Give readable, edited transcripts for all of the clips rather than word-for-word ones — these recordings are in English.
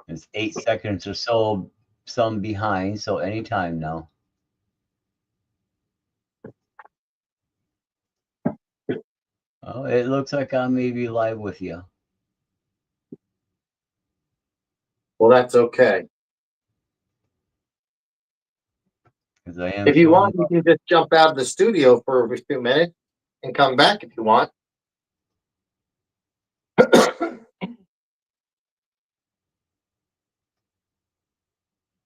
It's 8 seconds or so, some behind, so anytime now. Oh, it looks like I may be live with you. Well, that's okay. I am if you want, you can just jump out of the studio for a few minutes and come back if you want.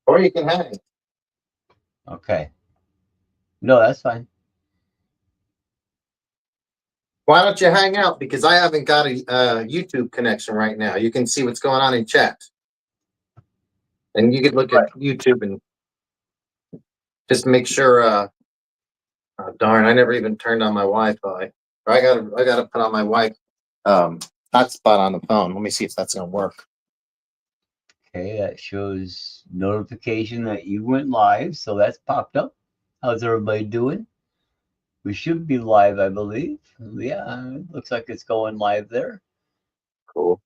Or you can hang. Okay. No, that's fine. Why don't you hang out? Because I haven't got a YouTube connection right now. You can see what's going on in chat. And you could look at YouTube and just make sure. Oh, darn, I never even turned on my Wi-Fi. I gotta put on my hotspot on the phone. Let me see if that's gonna work. Okay, that shows notification that you went live, so that's popped up. How's everybody doing? We should be live, I believe. Yeah, it looks like it's going live there. Cool.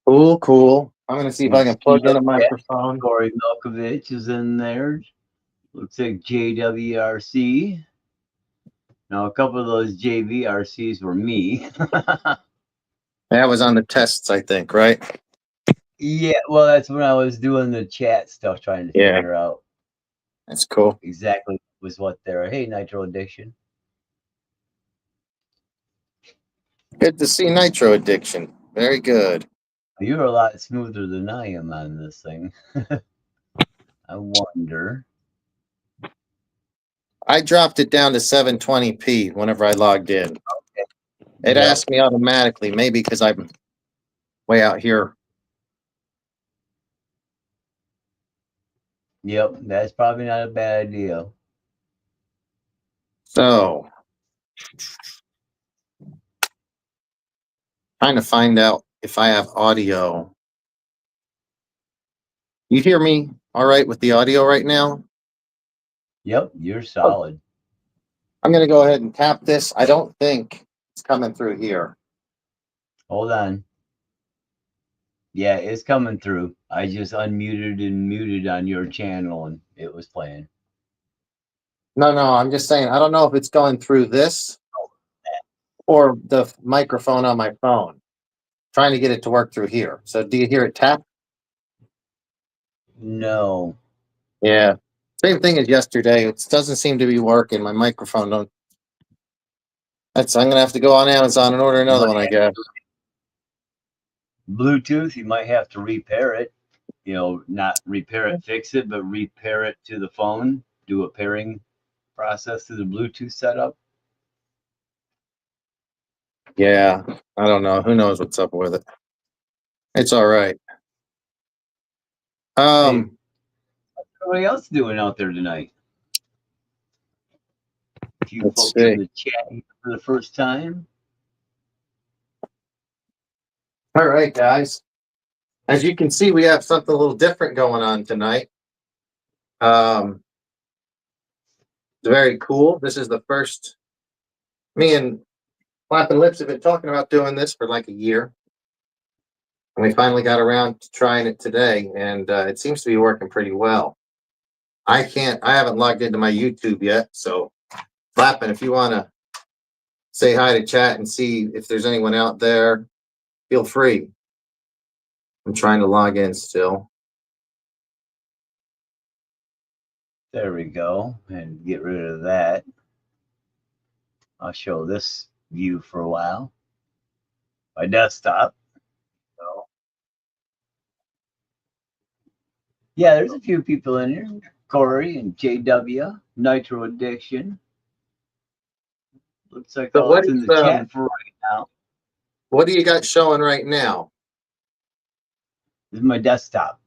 Cool. I'm gonna see if I can plug in a microphone. Corey Milkovich is in there. Looks like JWRC. Now, a couple of those JVRCs were me. That was on the tests, I think, right? Yeah, well, that's when I was doing the chat stuff, trying to figure out. That's cool. Exactly was what they're. Hey, Nitro Addiction. Good to see Nitro Addiction. Very good. You're a lot smoother than I am on this thing. I wonder. I dropped it down to 720p whenever I logged in. Okay. It asked me automatically, maybe because I'm way out here. Yep, that's probably not a bad idea. So, trying to find out if I have audio. You hear me all right with the audio right now? Yep, you're solid. I'm going to go ahead and tap this. I don't think it's coming through here. Hold on. Yeah, it's coming through. I just unmuted and muted on your channel and it was playing. No, I'm just saying, I don't know if it's going through this or the microphone on my phone. Trying to get it to work through here. So do you hear it tap? No. Yeah. Same thing as yesterday. It doesn't seem to be working. My microphone don't. I'm going to have to go on Amazon and order another one, I guess. Bluetooth, you might have to repair it. You know, not repair it, fix it, but repair it to the phone. Do a pairing process to the Bluetooth setup. Yeah, I don't know. Who knows what's up with it? It's all right. Hey, what's everybody else doing out there tonight? A few folks in the chat for the first time. All right, guys. As you can see, we have something a little different going on tonight. It's very cool. This is the first. Me and Flappin Lips have been talking about doing this for like a year. And we finally got around to trying it today, and it seems to be working pretty well. I haven't logged into my YouTube yet, so Flappin, if you want to say hi to chat and see if there's anyone out there, feel free. I'm trying to log in still. There we go, and get rid of that. I'll show this view for a while. My desktop. So, yeah, there's a few people in here. Corey and JW, Nitro Addiction. Looks like all that's in the chat for right now. What do you got showing right now? This is my desktop.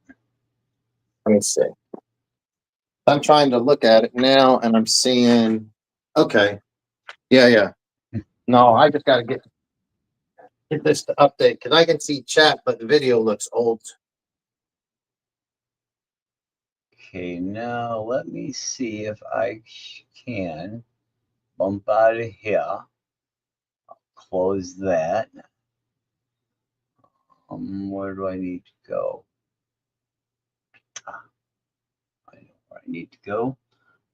Let me see. I'm trying to look at it now, and I'm seeing. Okay. Yeah. No, I just got to get this to update because I can see chat, but the video looks old. Okay, now let me see if I can bump out of here. I'll close that. Where do I need to go? Ah, I know where I need to go.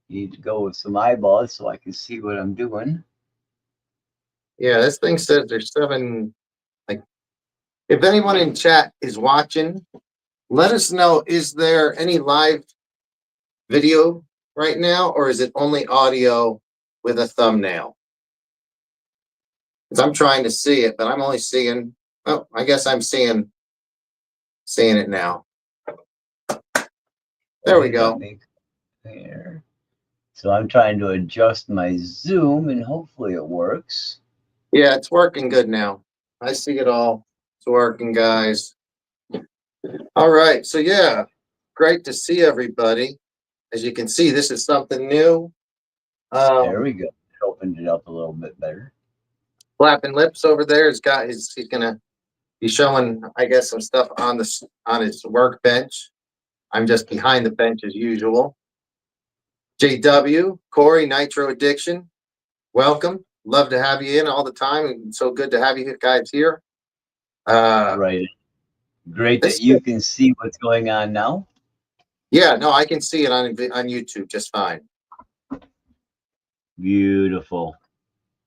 I need to go with some eyeballs so I can see what I'm doing. Yeah, this thing says there's 7. Like, if anyone in chat is watching, let us know. Is there any live video right now, or is it only audio with a thumbnail? Because I'm trying to see it, but I'm only seeing. Oh, I guess I'm seeing it now. There we go. There. So I'm trying to adjust my zoom and hopefully it works. Yeah, it's working good now. I see it all. It's working, guys. All right. So yeah, great to see everybody. As you can see, this is something new. There we go. It opened it up a little bit better. Flappin Lips over there has got his. He's gonna be showing, I guess, some stuff on his workbench. I'm just behind the bench as usual. JW, Corey, Nitro Addiction, welcome. Love to have you in all the time. It's so good to have you guys here. Right. Great that you can see what's going on now. Yeah, no, I can see it on YouTube just fine. Beautiful.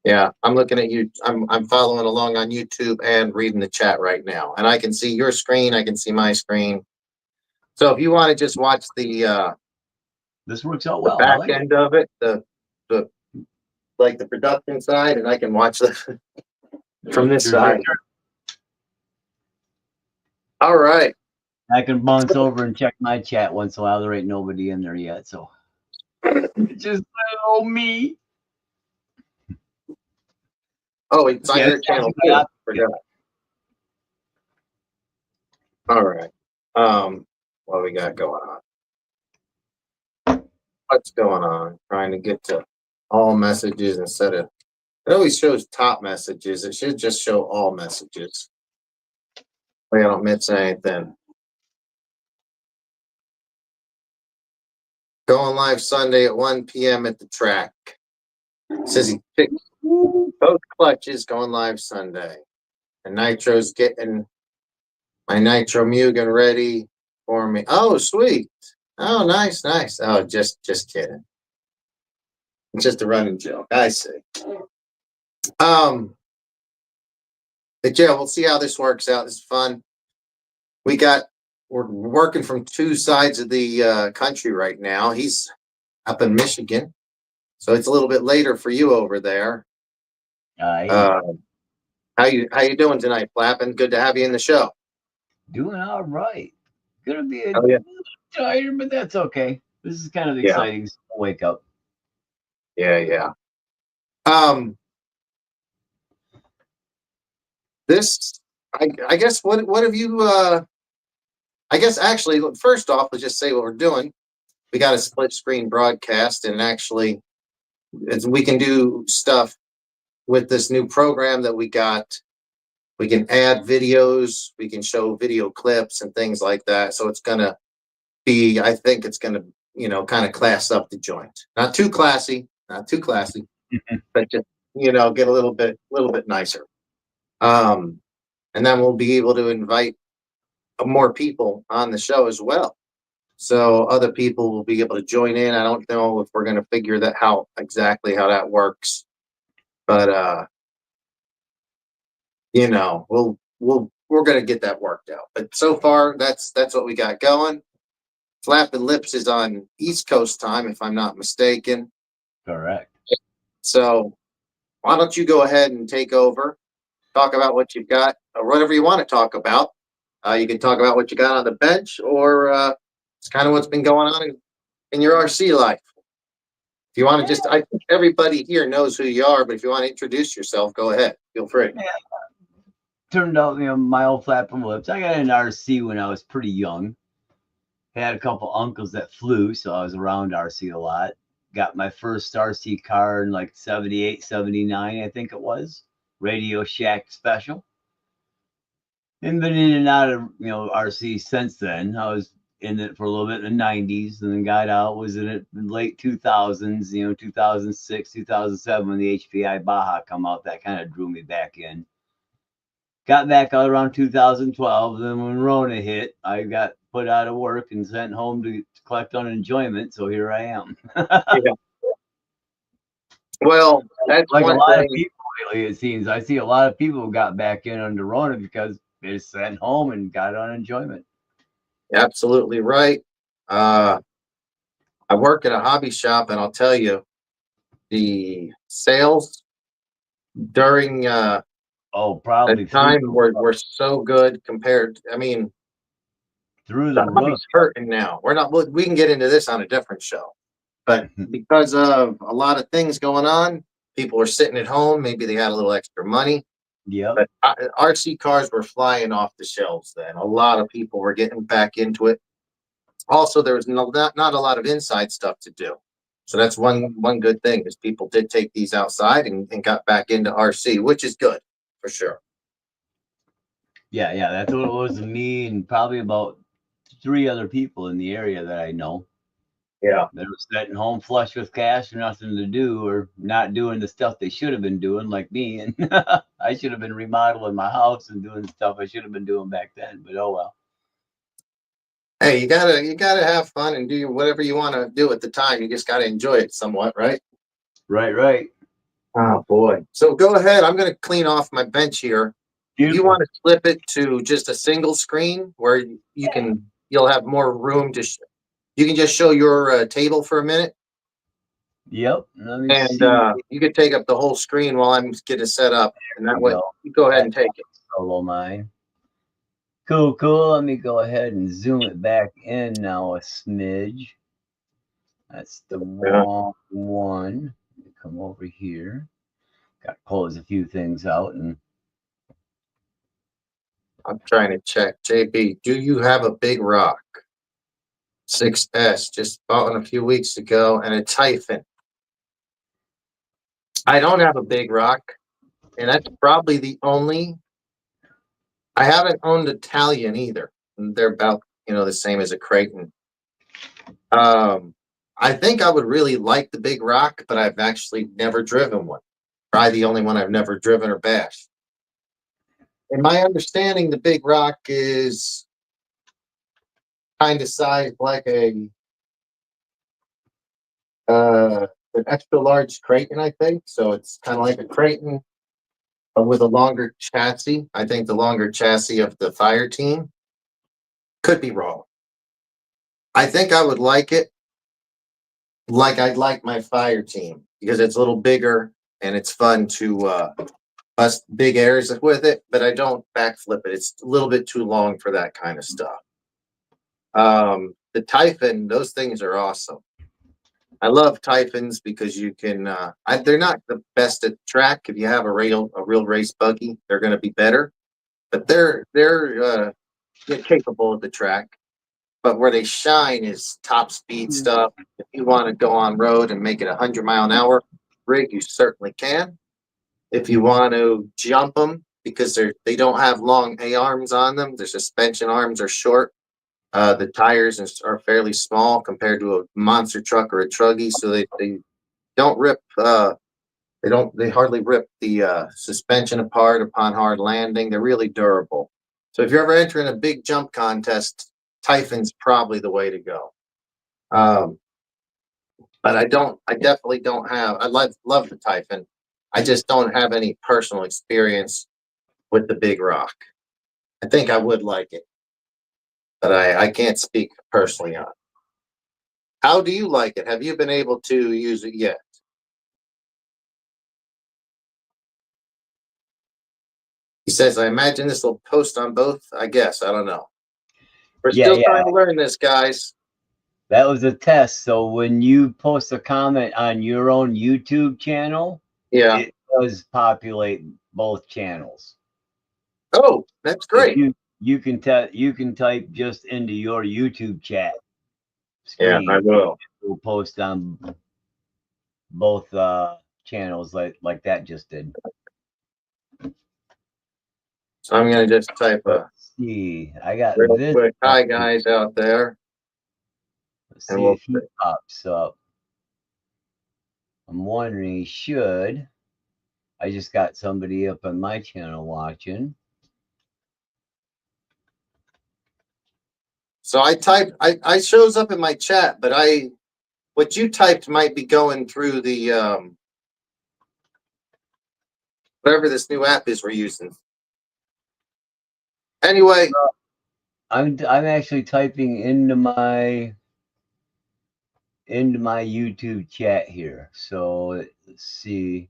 Yeah, I'm looking at you. I'm following along on YouTube and reading the chat right now, and I can see your screen. I can see my screen. So if you want to just watch the this works out well. Back end of it, the like the production side, and I can watch the from this side. All right. I can bounce over and check my chat once in a while. There ain't nobody in there yet, so just little me. Oh, it's on your channel too. Forgot. All right. What we got going on? What's going on? Trying to get to all messages instead of it always shows top messages. It should just show all messages. I don't miss anything. Going live Sunday at 1 p.m. at the track. Says he picked both clutches going live Sunday. And Nitro's getting my Nitro Mugen ready for me. Oh, sweet. Oh, nice. Oh, just kidding. It's just a running joke. I see. But yeah, we'll see how this works out. It's fun. We're working from two sides of the country right now. He's up in Michigan, so it's a little bit later for you over there. How you doing tonight, Flappin? Good to have you in the show. Doing all right. Gonna be a little tired, but that's okay. This is kind of exciting. So I'll wake up. Yeah. This, I guess, what have you? I guess actually, first off, let's just say what we're doing. We got a split screen broadcast, and actually, we can do stuff with this new program that we got. We can add videos, we can show video clips and things like that. So it's gonna be, I think it's gonna, kind of class up the joint. Not too classy, but just, get a little bit nicer. And then we'll be able to invite more people on the show as well. So other people will be able to join in. I don't know if we're going to figure that out exactly how that works, but we're going to get that worked out. But so far, that's what we got going. Flappin Lips is on East Coast time, if I'm not mistaken. Correct. So why don't you go ahead and take over, talk about what you've got, or whatever you want to talk about. You can talk about what you got on the bench, or it's kind of what's been going on in your RC life. If you want to I think everybody here knows who you are, but if you want to introduce yourself, go ahead. Feel free. Yeah. Turned out, my old Flappin Lips. I got an RC when I was pretty young. Had a couple uncles that flew, so I was around RC a lot. Got my first RC car in like 78, 79, I think it was. Radio Shack Special. And been in and out of, RC since then. I was in it for a little bit in the 90s and then got out, was in it in late 2000s, 2006, 2007 when the HPI Baja come out. That kind of drew me back in. got back out around 2012. Then when Rona hit, I got put out of work and sent home to collect unemployment. So here I am. Yeah. Well, that's Like a one lot of thing. people lately, it seems. I see a lot of people got back in under Rona because they sent home and got unemployment. Absolutely right. Uh, I work at a hobby shop, and I'll tell you, the sales during Oh, that probably through time were so good compared. I mean, through the the roof. hobby's hurting now. We're not. We can get into this on a different show, but because of a lot of things going on, people were sitting at home. Maybe they had a little extra money. Yep. But RC cars were flying off the shelves then. A lot of people were getting back into it. Also, there was not a lot of inside stuff to do. So that's one good thing is people did take these outside and got back into RC, which is good for sure. Yeah, yeah. That's what it was to me and probably about three other people in the area that I know. Yeah. They were sitting home flush with cash, nothing to do, or not doing the stuff they should have been doing, like me. And I should have been remodeling my house and doing stuff I should have been doing back then. But oh well. Hey, you gotta have fun and do whatever you want to do at the time. You just gotta enjoy it somewhat, right? Right, right. Oh boy. So go ahead. I'm gonna clean off my bench here. If you Beautiful. want to flip it to just a single screen where you'll have more room to you can just show your table for a minute, Yep. Let me and see. you could take up the whole screen while I'm getting set up, and that There we way go. you go ahead and That's take it. solo mine. Cool, cool. Let me go ahead and zoom it back in now a smidge. That's the Yeah, wrong one. Let me come over here. Got to close a few things out and I'm trying to check. JB, do you have a big rock? 6S, just bought one a few weeks ago, and a Typhon. I don't have a big rock, and that's probably the only. I haven't owned Italian either. They're about the same as a Creighton. Um, I think I would really like the big rock, but I've actually never driven one. Probably the only one I've never driven or bashed. In my understanding, the big rock is kind of sized like an extra large Creighton, I think. So it's kind of like a Creighton, but with a longer chassis. I think the longer chassis of the Fire Team. Could be wrong. I think I would like it like I'd like my Fire Team because it's a little bigger and it's fun to bust big airs with it, but I don't backflip it. It's a little bit too long for that kind of stuff. The Typhon, those things are awesome. I love Typhons because you can. They're not the best at track. If you have a real race buggy, they're going to be better. But they're capable of the track. But where they shine is top speed stuff. If you want to go on road and make it 100-mile-an-hour rig, you certainly can. If you want to jump them because they don't have long A arms on them, their suspension arms are short. The tires are fairly small compared to a monster truck or a truggy, so they don't rip. They hardly rip the suspension apart upon hard landing. They're really durable. So if you're ever entering a big jump contest, Typhon's probably the way to go. Um, but I don't. I definitely don't have. I love the Typhon. I just don't have any personal experience with the Big Rock. I think I would like it, but I can't speak personally on it. How do you like it? Have you been able to use it yet? He says, I imagine this will post on both. I guess. I don't know. We're yeah, still yeah. trying to learn this, guys. That was a test. So when you post a comment on your own YouTube channel, Yeah. it does populate both channels. Oh, that's If great. you can type just into your YouTube chat Yeah, I screen. will. We'll post on both channels like that just did. So I'm going to just type a Let's see. I got real this. quick. Hi, guys out there. Let's And see we'll if he pops up. I'm wondering he should. I just got somebody up on my channel watching. So I typed. I shows up in my chat, but what you typed might be going through the whatever this new app is we're using. Anyway, I'm actually typing into my YouTube chat here. So let's see.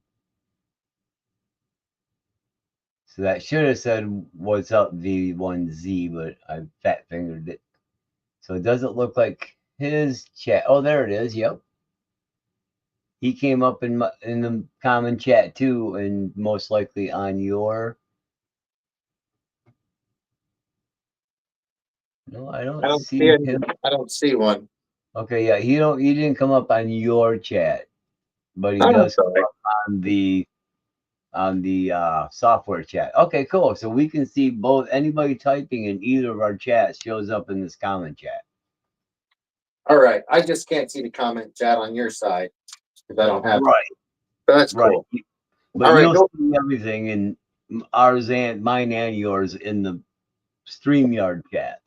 So that should have said "What's up, V1Z," but I fat fingered it. So it doesn't look like his chat. Oh, there it is. Yep. He came up in the common chat too, and most likely on your. No, I don't see him. I don't see one. Okay, yeah, he didn't come up on your chat, but he does come up on the software chat. Okay, cool. So we can see both. Anybody typing in either of our chats shows up in this comment chat. All right. I just can't see the comment chat on your side because I don't have right. But that's right. cool. But All right, you'll see everything in ours and mine and yours in the StreamYard chat.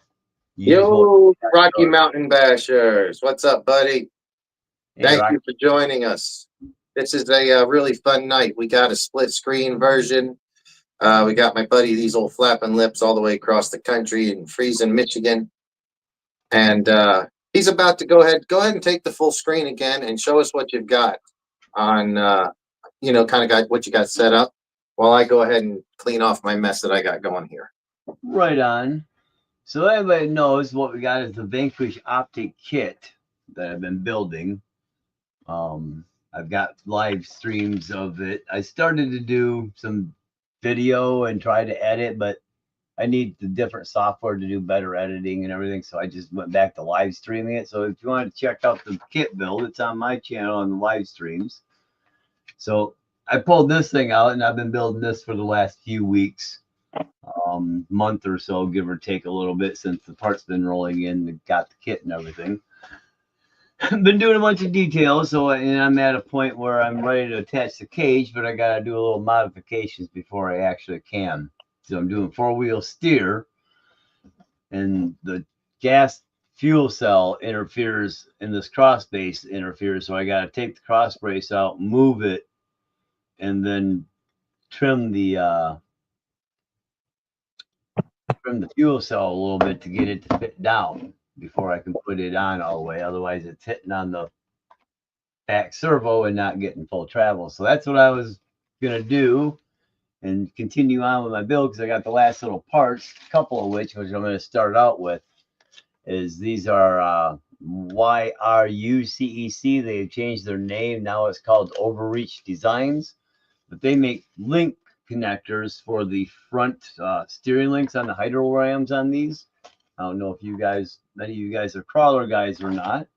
Yo, Rocky Mountain Bashers. What's up, buddy? Hey, Thank you for joining us. This is a really fun night. We got a split screen version. We got my buddy, these old flapping lips, all the way across the country in freezing Michigan. And he's about to go ahead and take the full screen again and show us what you've got on, kind of got what you got set up while I go ahead and clean off my mess that I got going here. Right on. So everybody knows what we got is the Vanquish Optic kit that I've been building. I've got live streams of it. I started to do some video and try to edit, but I need the different software to do better editing and everything. So I just went back to live streaming it. So if you want to check out the kit build, it's on my channel on the live streams. So I pulled this thing out and I've been building this for the last few weeks, month or so, give or take a little bit, since the parts been rolling in and got the kit and everything. Been doing a bunch of details, so and I'm at a point where I'm ready to attach the cage, but I got to do a little modifications before I actually can. So I'm doing 4-wheel steer, and the gas fuel cell interferes, and this cross brace interferes, so I got to take the cross brace out, move it, and then trim the fuel cell a little bit to get it to fit down before I can put it on all the way. Otherwise, it's hitting on the back servo and not getting full travel. So that's what I was gonna do and continue on with my build, because I got the last little parts, a couple of which I'm going to start out with. Is these are YRUCEC. They've changed their name. Now it's called Overreach Designs, but they make link connectors for the front steering links on the hydro rams on these. I don't know if many of you guys are crawler guys or not.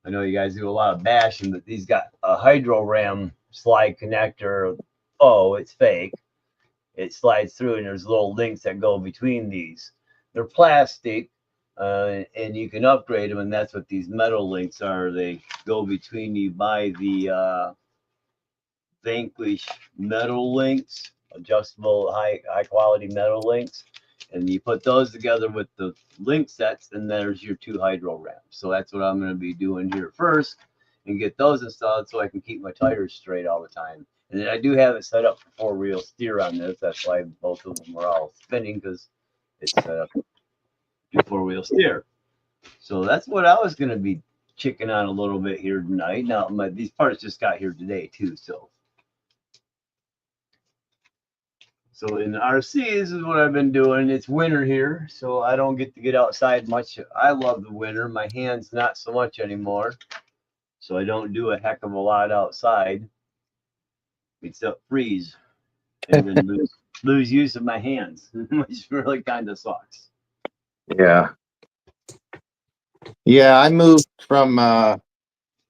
I know you guys do a lot of bashing, but these got a hydro ram slide connector. Oh, it's fake. It slides through, and there's little links that go between these. They're plastic, and you can upgrade them, and that's what these metal links are. They go between. You buy the Vanquish metal links, adjustable high quality metal links, and you put those together with the link sets, and there's your 2 hydro rams. So that's what I'm going to be doing here first, and get those installed so I can keep my tires straight all the time. And then I do have it set up for 4-wheel steer on this. That's why both of them are all spinning, because it's set up to 4-wheel steer. So that's what I was going to be chicking on a little bit here tonight. Now these parts just got here today too, so in the RC, this is what I've been doing. It's winter here, so I don't get to get outside much. I love the winter. My hands not so much anymore, so I don't do a heck of a lot outside, except freeze and then lose use of my hands, which really kind of sucks. Yeah. Yeah, I moved from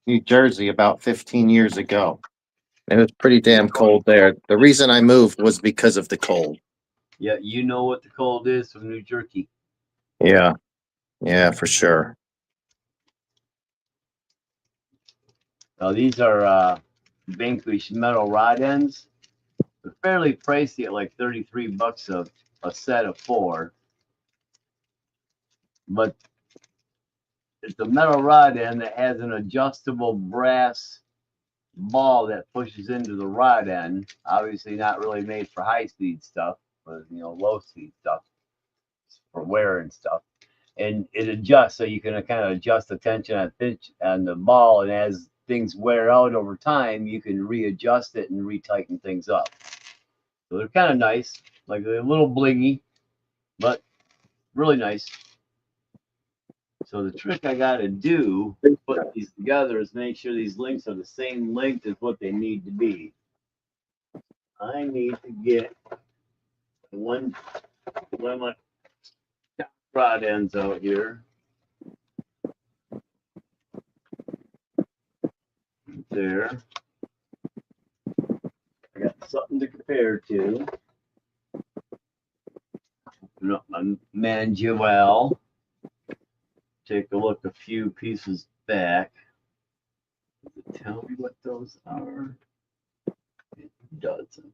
New Jersey about 15 years ago. It was pretty damn cold there. The reason I moved was because of the cold. Yeah, you know what the cold is from New Jersey. Yeah. Yeah, for sure. Now these are Vanquish metal rod ends. They're fairly pricey at like $33 a set of 4. but it's a metal rod end that has an adjustable brass ball that pushes into the rod end. Obviously, not really made for high speed stuff, but low speed stuff for wear and stuff. And it adjusts, so you can kind of adjust the tension and pitch on the ball. And as things wear out over time, you can readjust it and retighten things up. So they're kind of nice, like a little blingy, but really nice. So the trick I got to do to put these together is make sure these links are the same length as what they need to be. I need to get one of my rod ends out here. There. I got something to compare to. Open up my manual. Take a look a few pieces back. Does it tell me what those are? It doesn't.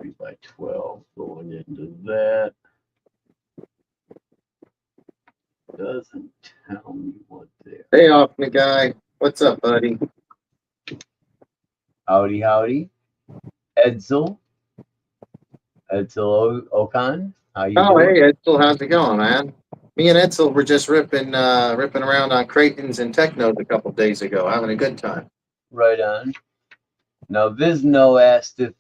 3x12 going into that. Doesn't tell me what they are. Hey, off me guy. What's up, buddy? Howdy, howdy. Edsel Okan. How you doing? Hey, Edsel, how's it going, man? Me and Edsel were just ripping around on Creighton's and Technos a couple days ago, having a good time. Right on. Now, Vizno asked if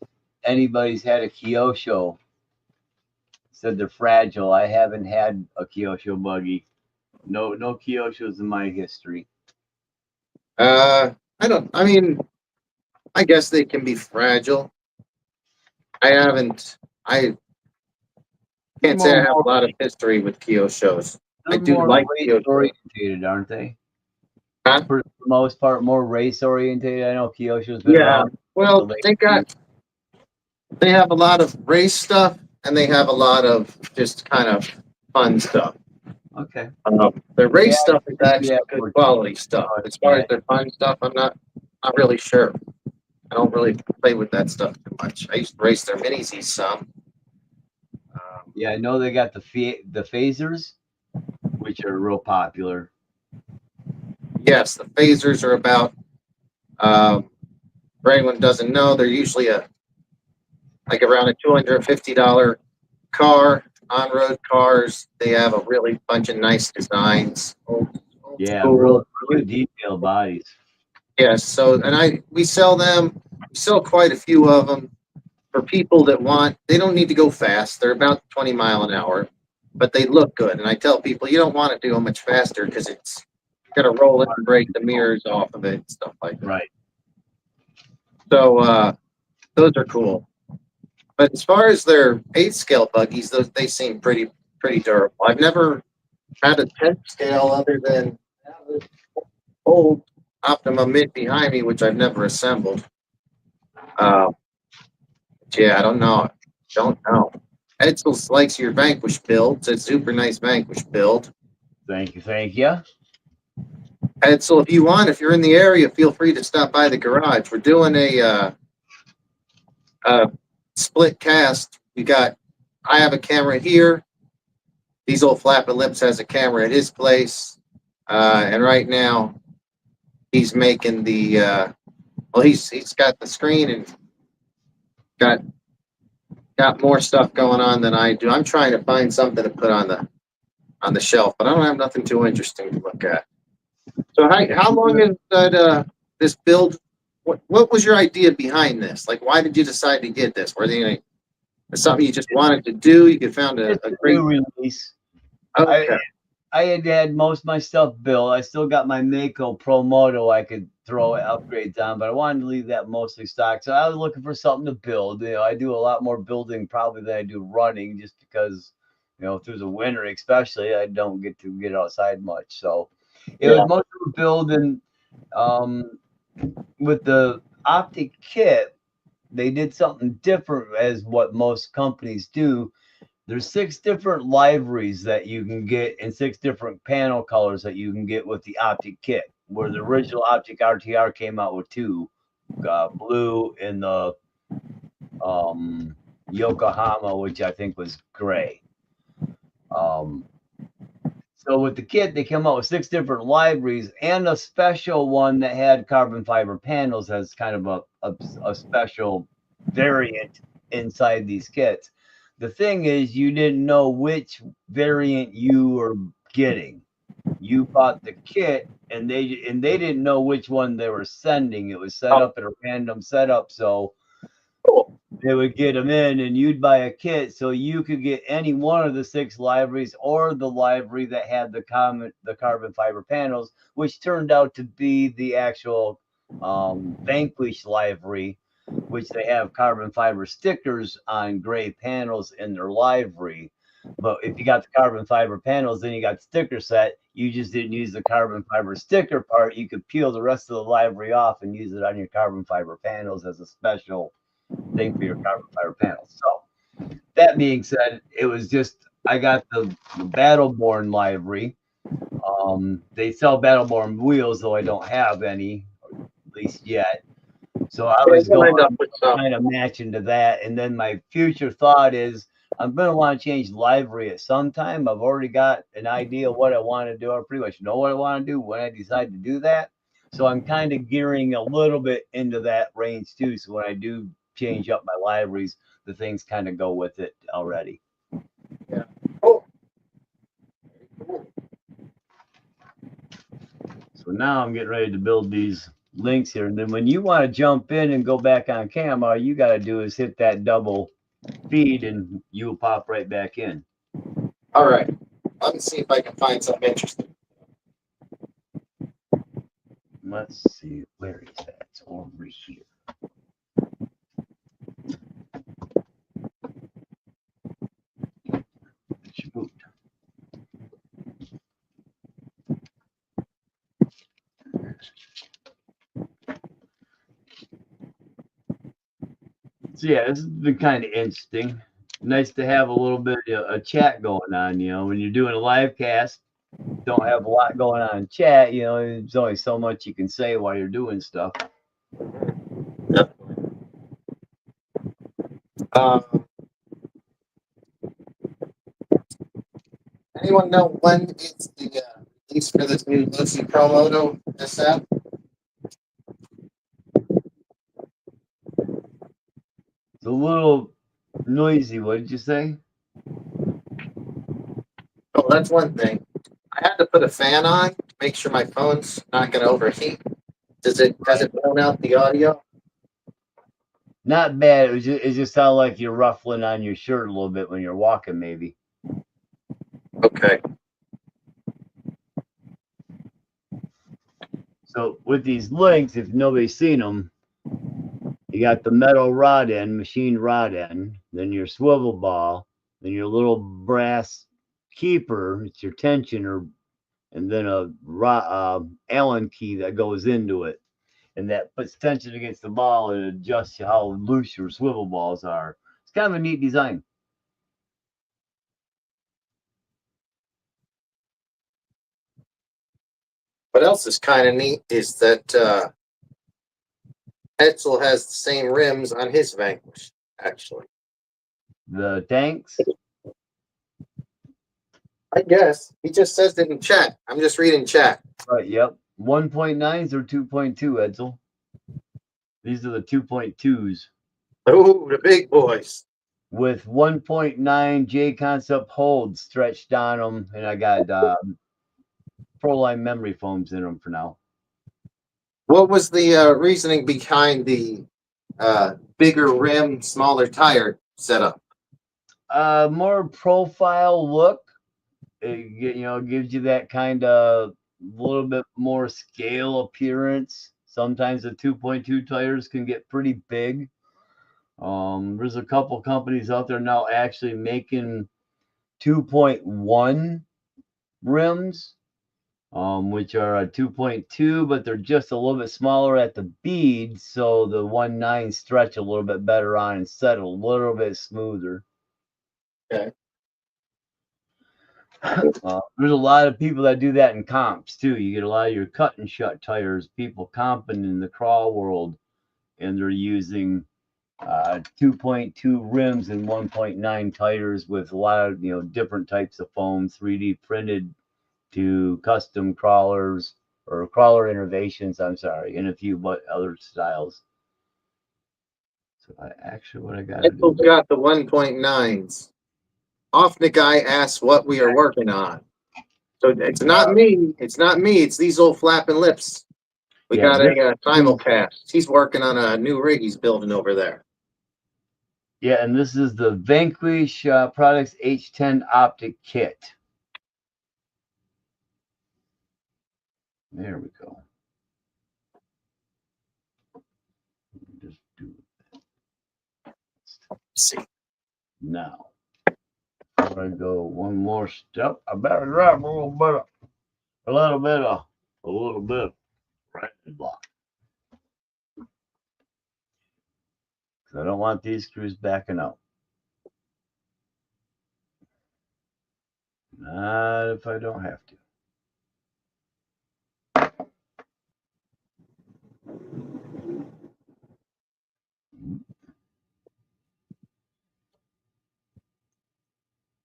anybody's had a Kyosho. Said they're fragile. I haven't had a Kyosho buggy. No Kyoshos in my history. I guess they can be fragile. I can't say I have a lot of history with Kyoshos. I do more like race Kyosho. orientated, aren't they? Huh? For the most part, more race orientated. I know Kyosho's been Yeah. around. Well, they have a lot of race stuff, and they have a lot of just kind of fun stuff. Okay. Their race stuff is actually good quality stuff. As far as their fun stuff, I'm not really sure. I don't really play with that stuff too much. I used to race their minis some. Yeah, I know they got the phasers, which are real popular. Yes, the phasers are about. For anyone who doesn't know, they're usually around a $250 car. On-road cars, they have a really bunch of nice designs. Yeah, really detailed bodies. Yes, so we sell them. We sell quite a few of them for people that they don't need to go fast. They're about 20 mile an hour, but they look good. And I tell people you don't want to do them much faster because it's got to roll it and break the mirrors off of it and stuff like that. Right. So those are cool. But as far as their 8-scale buggies, they seem pretty durable. I've never had a 10-scale other than this old Optima Mid behind me, which I've never assembled. Yeah, I don't know. Edsel likes your Vanquish build. It's a super nice Vanquish build. Thank you. Edsel, if you're in the area, feel free to stop by the garage. We're doing a split cast. I have a camera here. Diesel Flappin' Lips has a camera at his place. And right now, he's making the, he's got the screen and got more stuff going on than I do. I'm trying to find something to put on the shelf, but I don't have nothing too interesting to look at. So how long is that this build? What was your idea behind this? Like, why did you decide to get this? Were they something you just wanted to do? You found a great release. Okay. I had most of my stuff built. I still got my Mako Pro Moto I could throw upgrades on, but I wanted to leave that mostly stock. So I was looking for something to build. I do a lot more building probably than I do running, just because through the winter especially, I don't get to get outside much. So it was most of a build, and with the optic kit, they did something different as what most companies do. There's 6 different liveries that you can get and 6 different panel colors that you can get with the optic kit, where the original optic RTR came out with 2, blue and the Yokohama, which I think was gray. So with the kit, they came out with 6 different libraries and a special one that had carbon fiber panels as kind of a special variant inside these kits. The thing is, you didn't know which variant you were getting. You bought the kit, and they didn't know which one they were sending. It was set up at a random setup, so they would get them in, and you'd buy a kit so you could get any one of the 6 libraries or the library that had the carbon fiber panels, which turned out to be the actual Vanquish library, which they have carbon fiber stickers on gray panels in their library. But if you got the carbon fiber panels, then you got the sticker set. You just didn't use the carbon fiber sticker part. You could peel the rest of the library off and use it on your carbon fiber panels as a special thing for your carbon fiber panels. So that being said, it was just I got the Battleborn library. They sell Battleborn wheels, though I don't have any, at least yet. So I was going kind of matching to that. And then my future thought is I'm going to want to change library at some time. I've already got an idea of what I want to do. I pretty much know what I want to do when I decide to do that. So I'm kind of gearing a little bit into that range too. So when I do change up my libraries, the things kind of go with it already. Yeah. Oh. So now I'm getting ready to build these links here. And then when you want to jump in and go back on cam, all you got to do is hit that double feed and you'll pop right back in. All right. Let me see if I can find something interesting. Let's see. Where is that? It's over here. Shoot. So yeah, this has been kind of interesting. Nice to have a little bit of a chat going on. You know, when you're doing a live cast, don't have a lot going on in chat. You know, there's only so much you can say while you're doing stuff. Definitely. Anyone know when it's the release for this new LOSI Pro Moto SF? It's a little noisy. What did you say? Oh, that's one thing. I had to put a fan on to make sure my phone's not going to overheat. Has it blown out the audio? Not bad. It just sounded like you're ruffling on your shirt a little bit when you're walking, maybe. Okay. So with these links, if nobody's seen them, you got the metal rod end, machine rod end, then your swivel ball, then your little brass keeper, it's your tensioner, and then a Allen key that goes into it. And that puts tension against the ball and adjusts how loose your swivel balls are. It's kind of a neat design. What else is kind of neat is that Edsel has the same rims on his Vanquish, actually. The tanks? I guess. He just says it in chat. I'm just reading chat. Right, yep. 1.9s or 2.2, Edsel? These are the 2.2s. Oh, the big boys. With 1.9 J concept holds stretched on them, and I got Proline memory foams in them for now. What was the reasoning behind the bigger rim, smaller tire setup? More profile look. It, gives you that kind of little bit more scale appearance. Sometimes the 2.2 tires can get pretty big. There's a couple companies out there now actually making 2.1 rims, which are a 2.2, but they're just a little bit smaller at the beads, so the 1.9 stretch a little bit better on and set a little bit smoother. Okay. There's a lot of people that do that in comps too. You get a lot of your cut and shut tires, people comping in the crawl world, and they're using 2.2 rims and 1.9 tires with a lot of different types of foam, 3D printed to custom crawlers or crawler innovations. I'm sorry, and a few other styles. So what I got to do. Apple's got the 1.9s. Often the guy asks what we are working on. So it's not me. It's not me. It's these old flapping lips. We got a Simulcast. He's working on a new rig he's building over there. Yeah, and this is the Vanquish Products H10 Optic Kit. There we go. Just do it. See. Now, I'm going to go one more step. I better grab a little bit right block. Because I don't want these screws backing up. Not if I don't have to.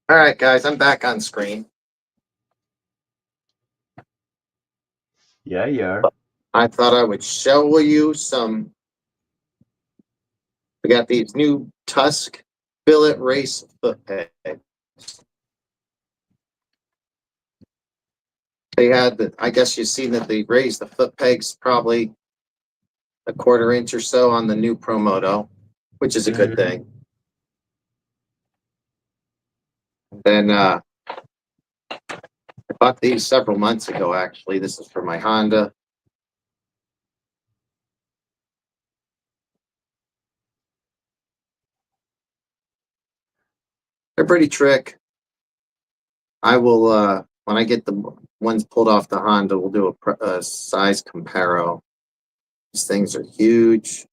All right, guys, I'm back on screen. Yeah, you are. I thought I would show you some. We got these new Tusk billet race foot pegs. They had the, I guess you've seen that they raised the foot pegs probably a 1/4 inch or so on the new Promoto, which is a good thing. Then I bought these several months ago, actually. This is for my Honda. They're pretty trick. I will, when I get the ones pulled off the Honda, we'll do a size comparo. These things are huge,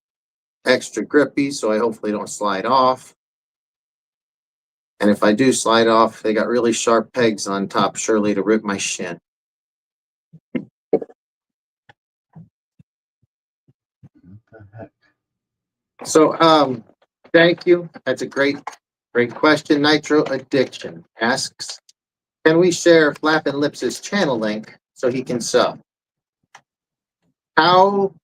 extra grippy, so I hopefully don't slide off. And if I do slide off, they got really sharp pegs on top, surely to rip my shin. What the heck? So, thank you. That's a great question. Nitro Addiction asks, can we share Flappin' Lips' channel link so he can sub? How?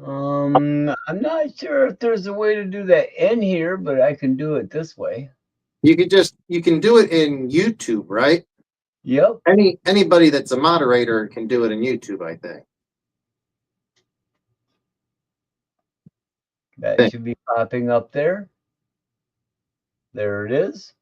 I'm not sure if there's a way to do that in here, but I can do it this way. You can do it in YouTube, right? Yep. Anybody that's a moderator can do it in YouTube, I think. That should be popping up there. There it is.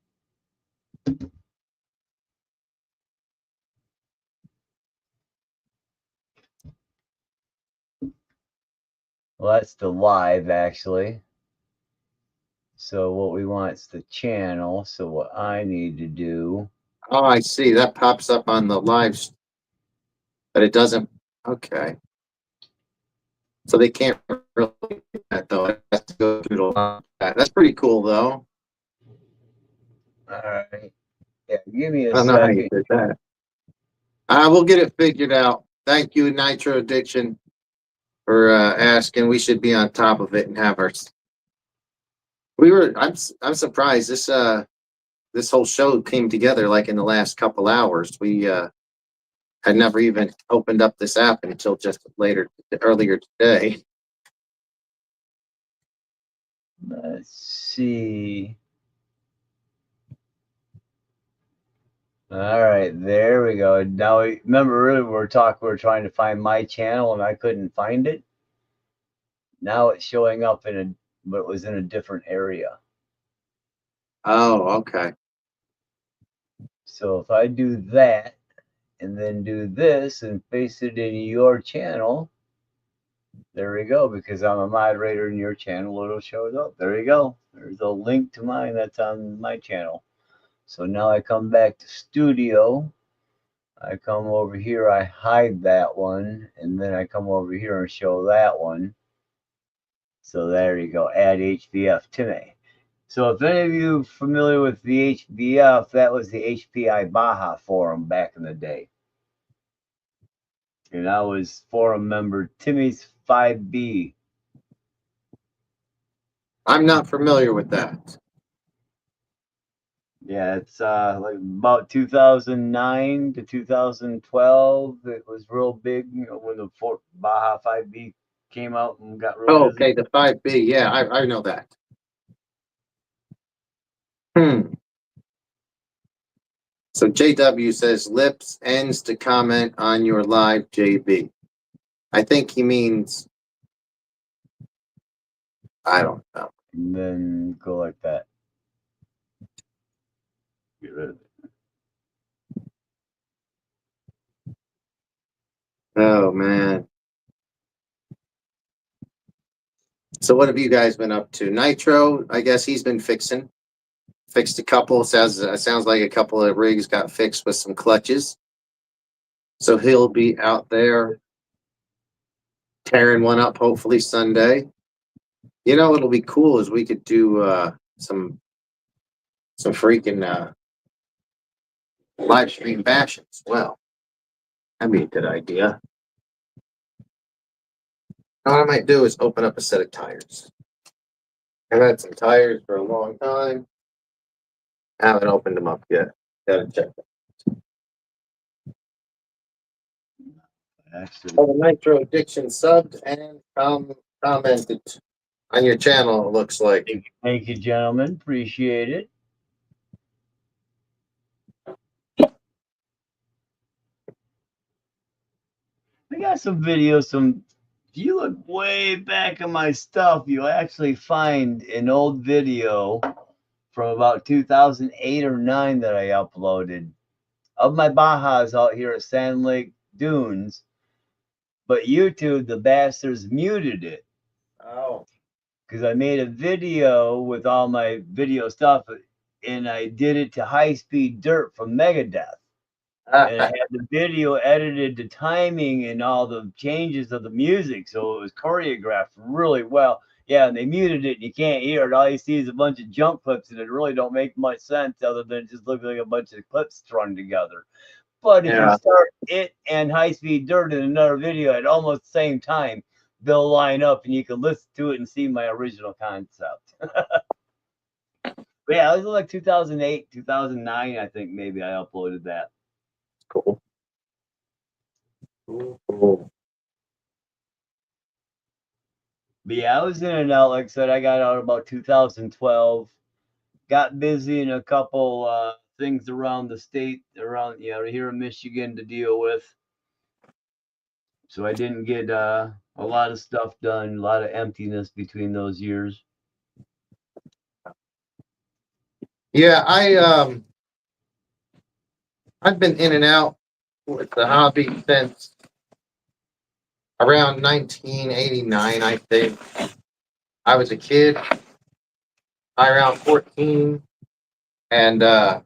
Well, that's the live, actually. So what we want is the channel. So what I need to do. Oh, I see. That pops up on the lives, but it doesn't. Okay. So they can't really do that, though. It has to go through the live. That's pretty cool, though. All right. Yeah, give me a I don't know how you second. did that. We'll get it figured out. Thank you, Nitro Addiction, for asking. We should be on top of it and have our. I'm surprised this whole show came together like in the last couple hours. We had never even opened up this app until just earlier today. Let's see. All right, there we go. Now, remember earlier we were trying to find my channel and I couldn't find it. Now it's showing up but it was in a different area. Oh, okay. So if I do that and then do this and paste it in your channel, there we go. Because I'm a moderator in your channel, it'll show up. There you go. There's a link to mine that's on my channel. So now I come back to studio. I come over here, I hide that one, and then I come over here and show that one. So there you go, add HBF Timmy. So if any of you familiar with the HBF, that was the HPI Baja forum back in the day. And I was forum member Timmy's 5B. I'm not familiar with that. Yeah, it's like about 2009 to 2012. It was real big, when the Baja 5B came out and got real Oh, busy. okay, the 5B. Yeah, I know that. Hmm. So JW says lips ends to comment on your live, JB. I think he means, I don't know. And then go like that. Get rid of it. Oh man. So what have you guys been up to? Nitro, I guess he's been fixed a couple. Sounds like a couple of rigs got fixed with some clutches. So he'll be out there tearing one up hopefully Sunday. You know what'll be cool is we could do some freaking live stream bashing as well. That'd be a good idea. What I might do is open up a set of tires. I've had some tires for a long time. I haven't opened them up yet. Gotta check them. Actually, Oh, the Nitro Addiction subbed and commented on your channel, it looks like. thank you, gentlemen. Appreciate it. I got some videos. If you look way back in my stuff, you'll actually find an old video from about 2008 or 9 that I uploaded of my Bajas out here at Sand Lake Dunes. But YouTube, the bastards, muted it Oh. because I made a video with all my video stuff, and I did it to High Speed Dirt from Megadeth. And I had the video edited to timing and all the changes of the music, so it was choreographed really well. Yeah, and they muted it, and you can't hear it. All you see is a bunch of jump clips, and it really don't make much sense other than it just looks like a bunch of clips strung together. But if you Yeah. start it and High Speed Dirt in another video at almost the same time, they'll line up, and you can listen to it and see my original concept. But yeah, it was like 2008, 2009, I think maybe I uploaded that. Cool. Cool. But yeah, I was in and out. Like I said, I got out about 2012. Got busy in a couple things around the state, around here in Michigan to deal with. So I didn't get a lot of stuff done. A lot of emptiness between those years. Yeah, I've been in and out with the hobby since around 1989, I think. I was a kid, around 14, and I've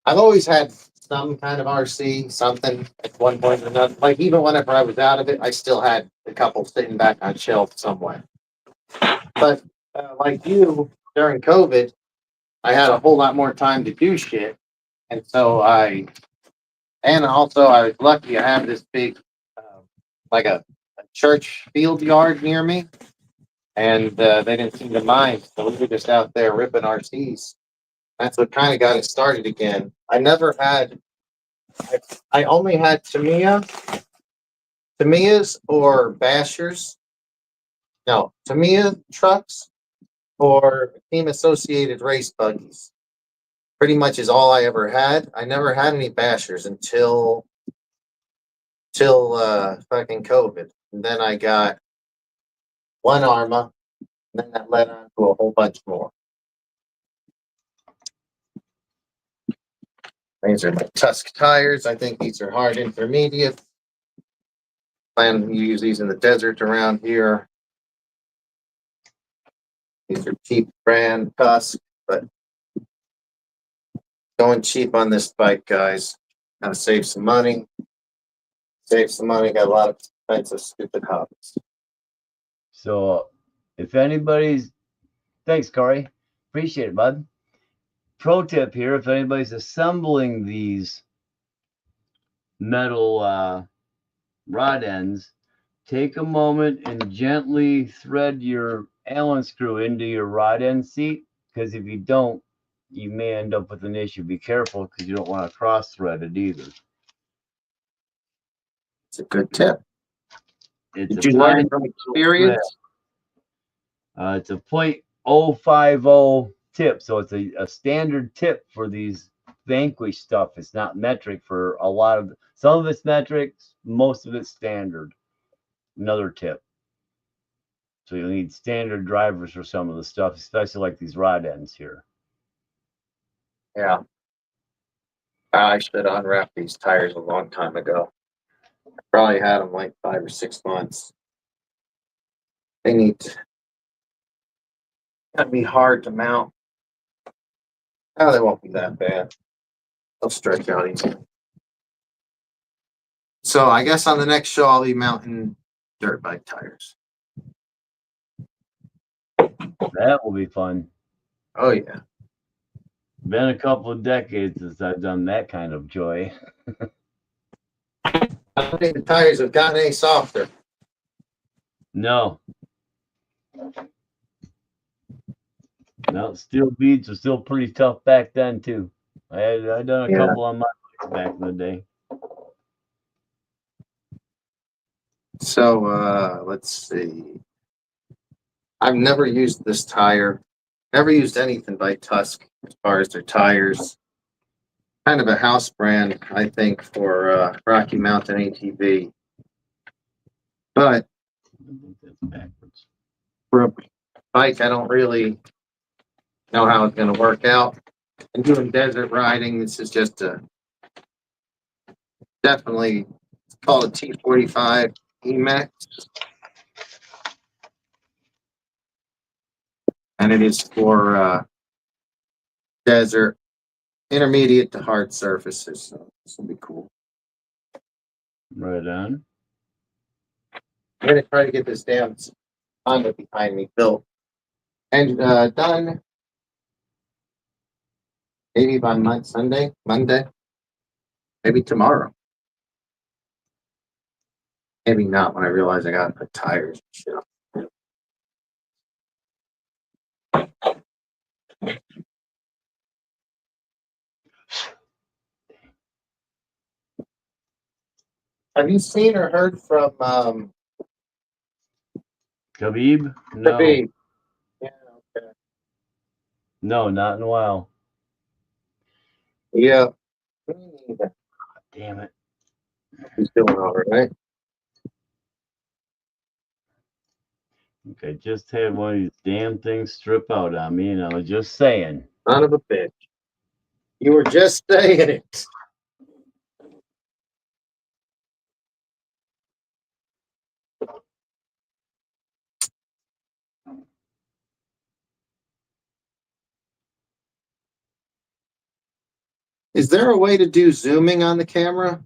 always had some kind of RC, something at one point or another. Like even whenever I was out of it, I still had a couple sitting back on shelf somewhere. But like you, during COVID, I had a whole lot more time to do shit, and so and also I was lucky. I have this big, like a church field yard near me, and they didn't seem to mind. So we were just out there ripping RCs. That's what kind of got it started again. I never had. I only had Tamiya's or Bashers. No, Tamiya trucks or team associated race buggies. Pretty much is all I ever had. I never had any Bashers until fucking COVID. And then I got one Arrma, and then that led on to a whole bunch more. These are my Tusk tires. I think these are hard intermediate. Plan to use these in the desert around here. These are cheap brand Tusk, but going cheap on this bike, guys. Gotta save some money. Save some money. Got a lot of expensive, stupid hobbies. So if anybody's, thanks, Corey. Appreciate it, bud. Pro tip here: if anybody's assembling these metal rod ends, take a moment and gently thread your Allen screw into your rod end seat, because if you don't, you may end up with an issue. Be careful, because you don't want to cross thread it either. It's a good tip. It's Did you learn it from experience? It's a .050 tip, so it's a standard tip for these Vanquish stuff. It's not metric for a lot of, some of it's metric, most of it's standard. Another tip. So you'll need standard drivers for some of the stuff, especially like these rod ends here. Yeah. I should have unwrapped these tires a long time ago. I probably had them like 5 or 6 months. They need to, that'd be hard to mount. Oh, they won't be that bad. They'll stretch out easy. So I guess on the next show I'll be mounting dirt bike tires. That will be fun. Oh yeah. Been a couple of decades since I've done that kind of joy. I don't think the tires have gotten any softer. No. No, steel beads were still pretty tough back then too. I done a couple on my bikes back in the day. So let's see. I've never used this tire. Never used anything by Tusk as far as their tires. Kind of a house brand, I think, for Rocky Mountain ATV. But I think that's backwards. for a bike, I don't really know how it's going to work out. And doing desert riding, this is just a definitely it's called a T45 EMAX. And it is for desert, intermediate to hard surfaces. So this will be cool. Right on. I'm going to try to get this damn Honda behind me built and done maybe by Monday, maybe tomorrow. Maybe not when I realize I got to put tires and shit on. Have you seen or heard from Khabib? No. Khabib? Yeah, okay. No, not in a while. Yeah. Damn it. He's doing all right. Okay, just had one of these damn things strip out on me, and I was just saying. Son of a bitch. You were just saying it. Is there a way to do zooming on the camera?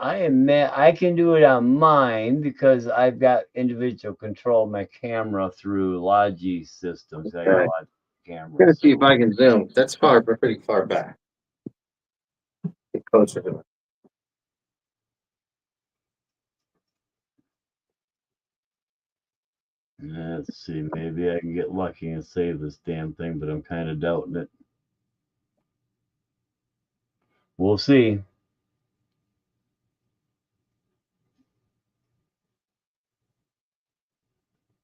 I admit I can do it on mine because I've got individual control of my camera through LOSI systems. I got a lot of cameras. I'm gonna see if I can zoom. That's far, but pretty far back. Get closer to it. Let's see, maybe I can get lucky and save this damn thing, but I'm kind of doubting it. We'll see.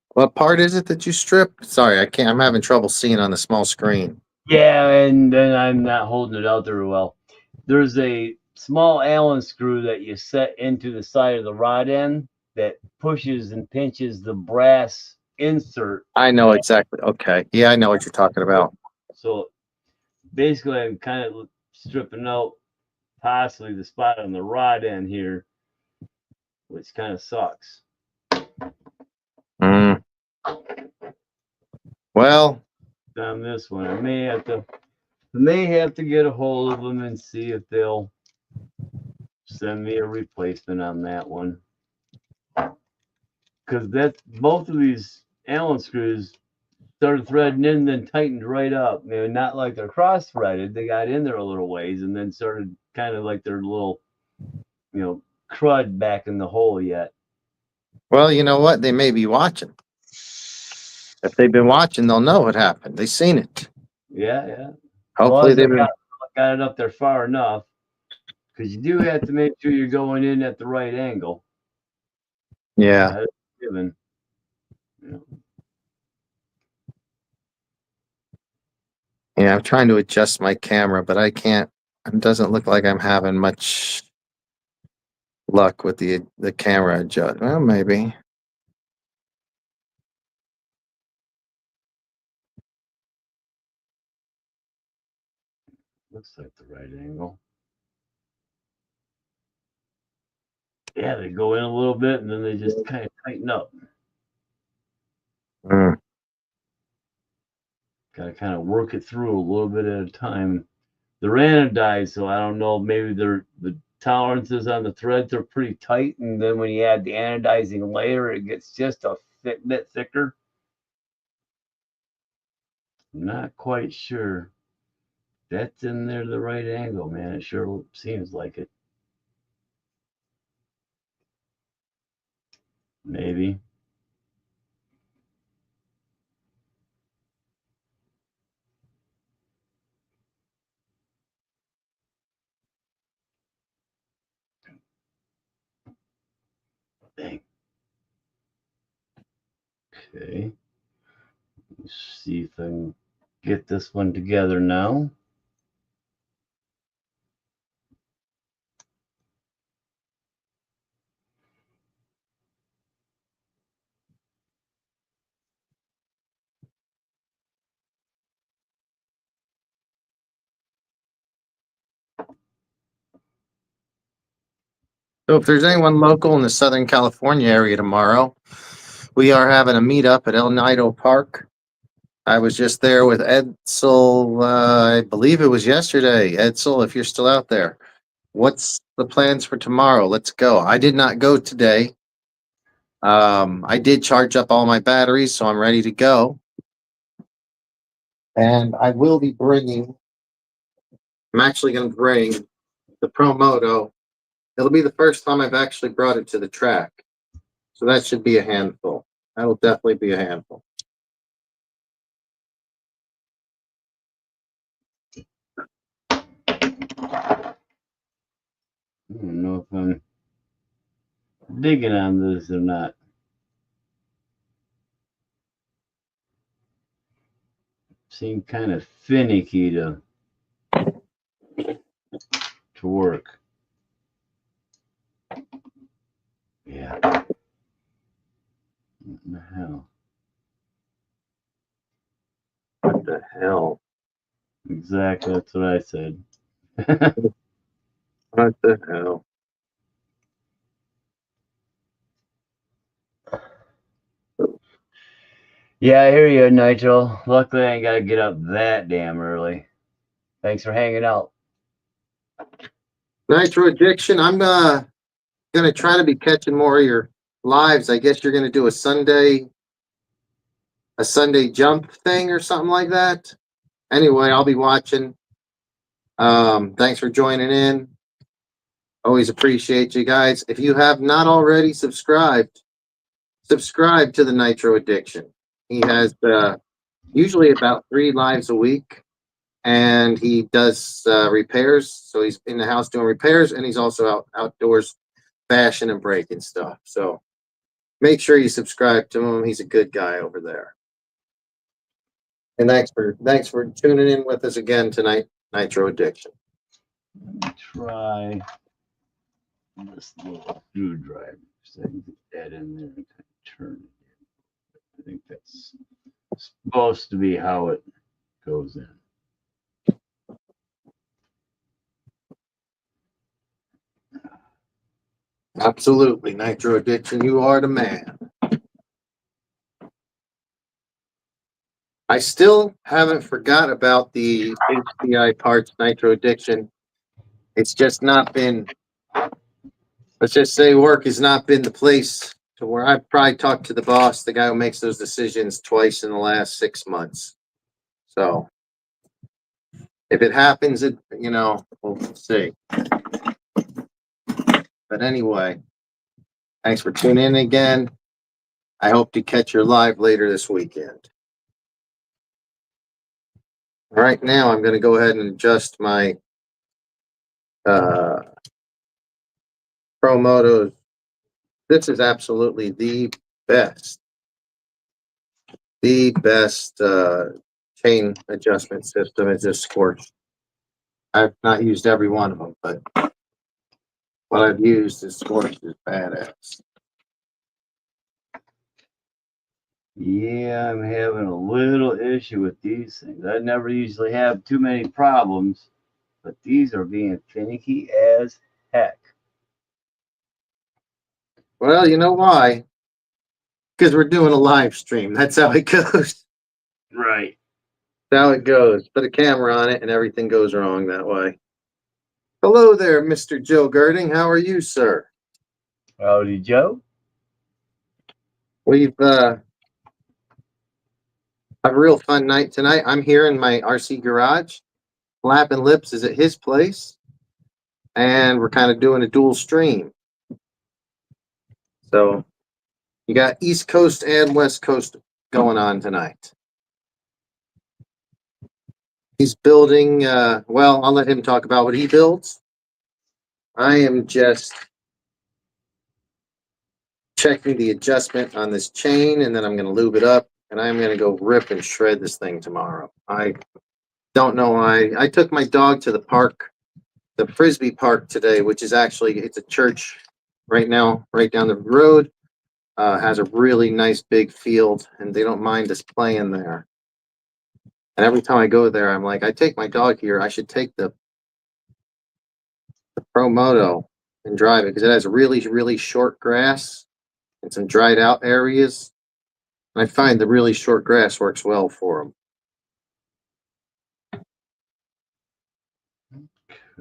What part is it that you stripped? Sorry, I can't. I'm having trouble seeing on the small screen. Yeah, and then I'm not holding it out there well. There's a small Allen screw that you set into the side of the rod end that pushes and pinches the brass insert. I know exactly. Okay. Yeah, I know what you're talking about. So basically, I'm kind of stripping out possibly the spot on the rod end here, which kind of sucks. Well, on this one, I may have to get a hold of them and see if they'll send me a replacement on that one. Because that's both of these Allen screws started threading in, then tightened right up. You know, not like they're cross-threaded. They got in there a little ways and then started kind of like their little, crud back in the hole yet. Well, you know what? They may be watching. If they've been watching, they'll know what happened. They've seen it. Yeah, yeah. Hopefully, Plus, I they've been. got it up there far enough because you do have to make sure you're going in at the right angle. Yeah. That is given. You know. Yeah, I'm trying to adjust my camera, but I can't. It doesn't look like I'm having much luck with the camera adjust. Well, maybe. Looks like the right angle. Yeah, they go in a little bit and then they just kind of tighten up. Mm. Got to kind of work it through a little bit at a time. They're anodized, so I don't know. Maybe the tolerances on the threads are pretty tight, and then when you add the anodizing layer, it gets just a bit thicker. I'm not quite sure. That's in there the right angle, man. It sure seems like it. Maybe. Dang. Okay. Let's see if I can get this one together now. So, if there's anyone local in the Southern California area tomorrow, we are having a meetup at El Nido Park. I was just there with Edsel. I believe it was yesterday. Edsel, if you're still out there, what's the plans for tomorrow? Let's go. I did not go today. I did charge up all my batteries, so I'm ready to go. And I will be bringing. I'm actually going to bring the Promoto. It'll be the first time I've actually brought it to the track, so that should be a handful. That will definitely be a handful. I don't know if I'm digging on this or not. Seem kind of finicky to work. Yeah. What the hell? What the hell? Exactly. That's what I said. What the hell? Yeah, I hear you, Nigel. Luckily, I ain't got to get up that damn early. Thanks for hanging out. Nitro Addiction. I'm gonna try to be catching more of your lives. I guess you're gonna do a Sunday jump thing or something like that. Anyway, I'll be watching. Thanks for joining in. Always appreciate you guys. If you have not already subscribed, subscribe to the Nitro Addiction. He has usually about 3 lives a week, and he does repairs. So he's in the house doing repairs, and he's also outdoors bashing and breaking stuff. So make sure you subscribe to him. He's a good guy over there. And thanks for tuning in with us again tonight, Nitro Addiction. Let me try this little screwdriver. So I can get that in there and kind of turn it. I think that's supposed to be how it goes in. Absolutely, Nitro Addiction. You are the man. I still haven't forgot about the HDI parts Nitro Addiction. It's just not been, let's just say work has not been the place to where I've probably talked to the boss, the guy who makes those decisions, twice in the last 6 months. So if it happens, we'll see. But anyway, thanks for tuning in again. I hope to catch your live later this weekend. Right now, I'm going to go ahead and adjust my Pro Motos. This is absolutely the best chain adjustment system. It's just scorched. I've not used every one of them, but what I've used is scorched is badass. Yeah, I'm having a little issue with these things. I never usually have too many problems, but these are being finicky as heck. Well, you know why? Because we're doing a live stream. That's how it goes. Right. That's how it goes. Put a camera on it and everything goes wrong that way. Hello there, Mr. Joe Girding. How are you, sir? Howdy, Joe. We've have a real fun night tonight. I'm here in my RC garage. Flappin Lips is at his place. And we're kind of doing a dual stream. So you got East Coast and West Coast going on tonight. He's building, well, I'll let him talk about what he builds. I am just checking the adjustment on this chain, and then I'm going to lube it up, and I'm going to go rip and shred this thing tomorrow. I don't know why. I took my dog to the park, the Frisbee Park today, which is actually, it's a church right now, right down the road. Has a really nice big field, and they don't mind us playing there. And every time I go there, I'm like, I take my dog here. I should take the Pro Moto and drive it because it has really, really short grass and some dried out areas. And I find the really short grass works well for them.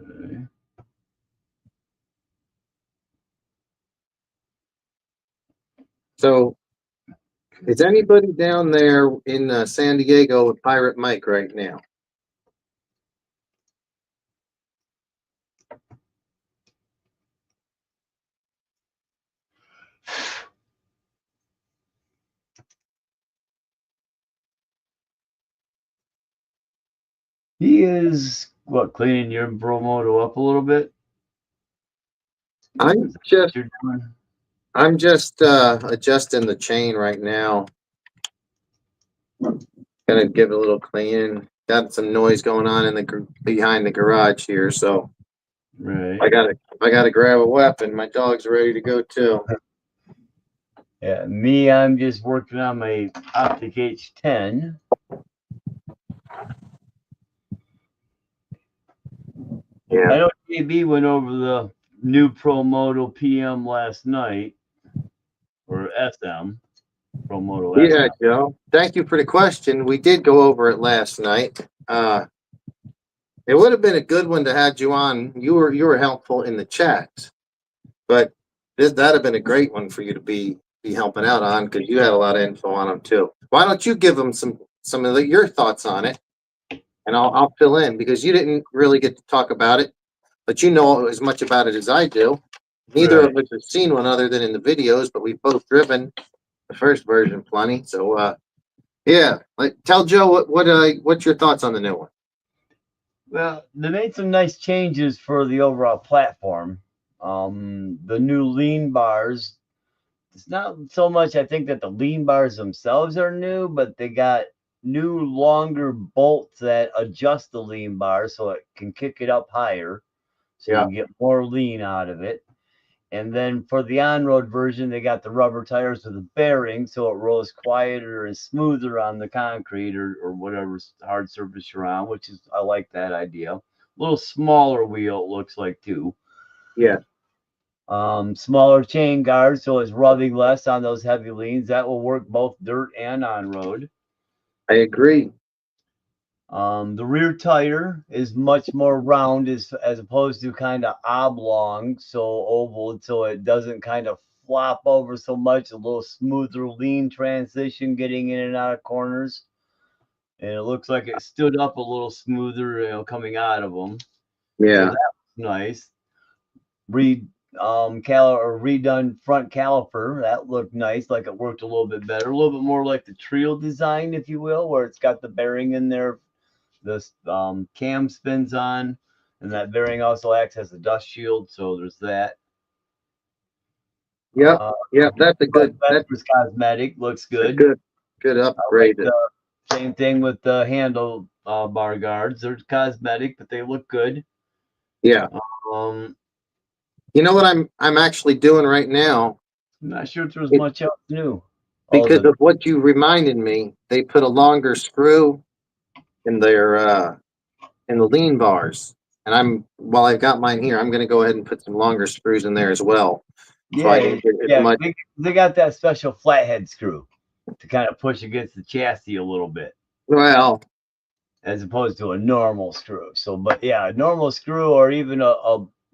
Okay. So, is anybody down there in San Diego with Pirate Mike right now? He is what, cleaning your Bromoto up a little bit? I'm Is that just what you're doing? I'm just adjusting the chain right now. Gonna give it a little clean. Got some noise going on in the behind the garage here, so Right. I gotta grab a weapon. My dog's ready to go too. Yeah, me, I'm just working on my Optic H10. Yeah. I know JB went over the new Promoto PM last night, or SM, Promoto Yeah, SM. Joe. Thank you for the question. We did go over it last night. It would have been a good one to have you on. You were helpful in the chat, but that'd have been a great one for you to be helping out on because you had a lot of info on them too. Why don't you give them some of your thoughts on it, and I'll fill in because you didn't really get to talk about it, but you know as much about it as I do. Neither Right. of us have seen one other than in the videos, but we've both driven the first version plenty. So yeah, tell Joe what's your thoughts on the new one. Well, they made some nice changes for the overall platform. The new lean bars. It's not so much, I think, that the lean bars themselves are new, but they got new longer bolts that adjust the lean bar so it can kick it up higher, so you Yeah, can get more lean out of it. And then for the on-road version, they got the rubber tires with a bearing, so it rolls quieter and smoother on the concrete or whatever hard surface you're on, which is, I like that idea. A little smaller wheel, it looks like, too. yeah, Smaller chain guards, so it's rubbing less on those heavy leans. That will work both dirt and on road. I agree. The rear tire is much more round as opposed to kind of oblong, so oval, so it doesn't kind of flop over so much. A little smoother lean transition getting in and out of corners. And it looks like it stood up a little smoother, coming out of them. So Yeah, that was nice. or redone front caliper. That looked nice, like it worked a little bit better, a little bit more like the trio design, if you will, where it's got the bearing in there, the cam spins on, and that bearing also acts as a dust shield. So there's that. Yep. Uh, Yep. That's a front good. That's fender's cosmetic, looks a good. good I like upgrade. the same thing with the handle bar guards. They're cosmetic, but they look good. Yeah. Um, You know what I'm actually doing right now? I'm not sure if there's It, much else new. Oh, because the of what you reminded me, they put a longer screw in their in the lean bars. And while I've got mine here, I'm going to go ahead and put some longer screws in there as well, so I can yeah, get as yeah. much. They got that special flathead screw to kind of push against the chassis a little bit, Well, as opposed to a normal screw. So, but yeah, a normal screw or even a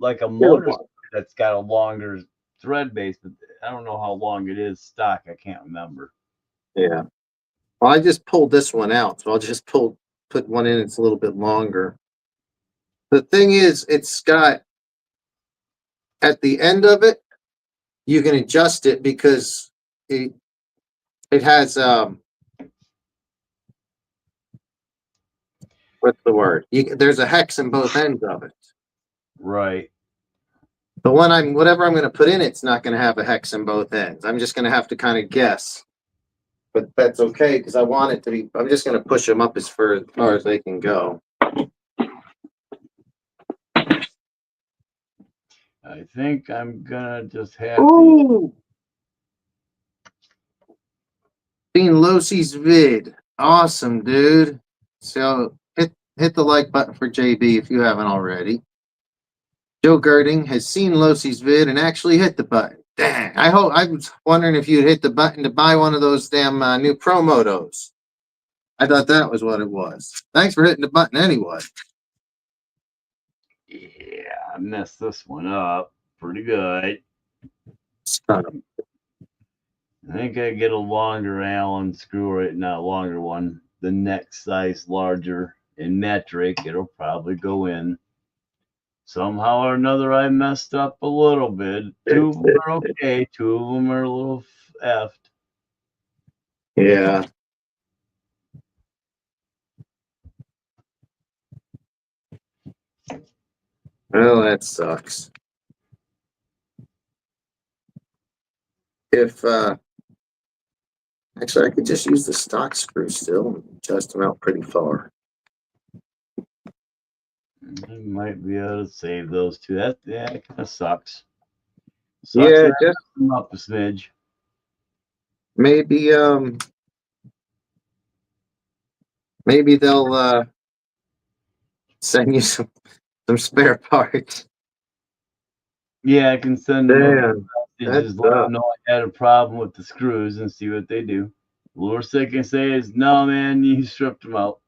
like a get a motor one. screw that's got a longer thread base, but I don't know how long it is stock. I can't remember. Yeah. Well, I just pulled this one out, so I'll just put one in. It's a little bit longer. The thing is, it's got at the end of it, you can adjust it because it has what's the word? There's a hex in both ends of it. Right. The one whatever I'm going to put in, it's not going to have a hex in both ends. I'm just going to have to kind of guess, but that's okay because I want it to be. I'm just going to push them up as far as they can go. I think I'm gonna just have to. Ooh, seen LOSI's vid. Awesome, dude. So hit the like button for JB if you haven't already. Joe Girding has seen LOSI's vid and actually hit the button. Dang. I was wondering if you'd hit the button to buy one of those damn new Pro Motos. I thought that was what it was. Thanks for hitting the button anyway. Yeah, I messed this one up pretty good. Son of- I think I get a longer Allen screw right now, longer one. The next size larger in metric, it'll probably go in. Somehow or another, I messed up a little bit. Two of them are okay. Two of them are a little effed. Yeah. Well, that sucks. If actually I could just use the stock screw still and adjust them out pretty far. I might be able to save those two. Yeah, it kind of sucks. Sucks Yeah, that I just messed them up a smidge. maybe maybe they'll send you some spare parts. Yeah, I can send them a Damn, that message, let them sucks. know I had a problem with the screws and see what they do. The worst they can say is, no, man, you stripped them out.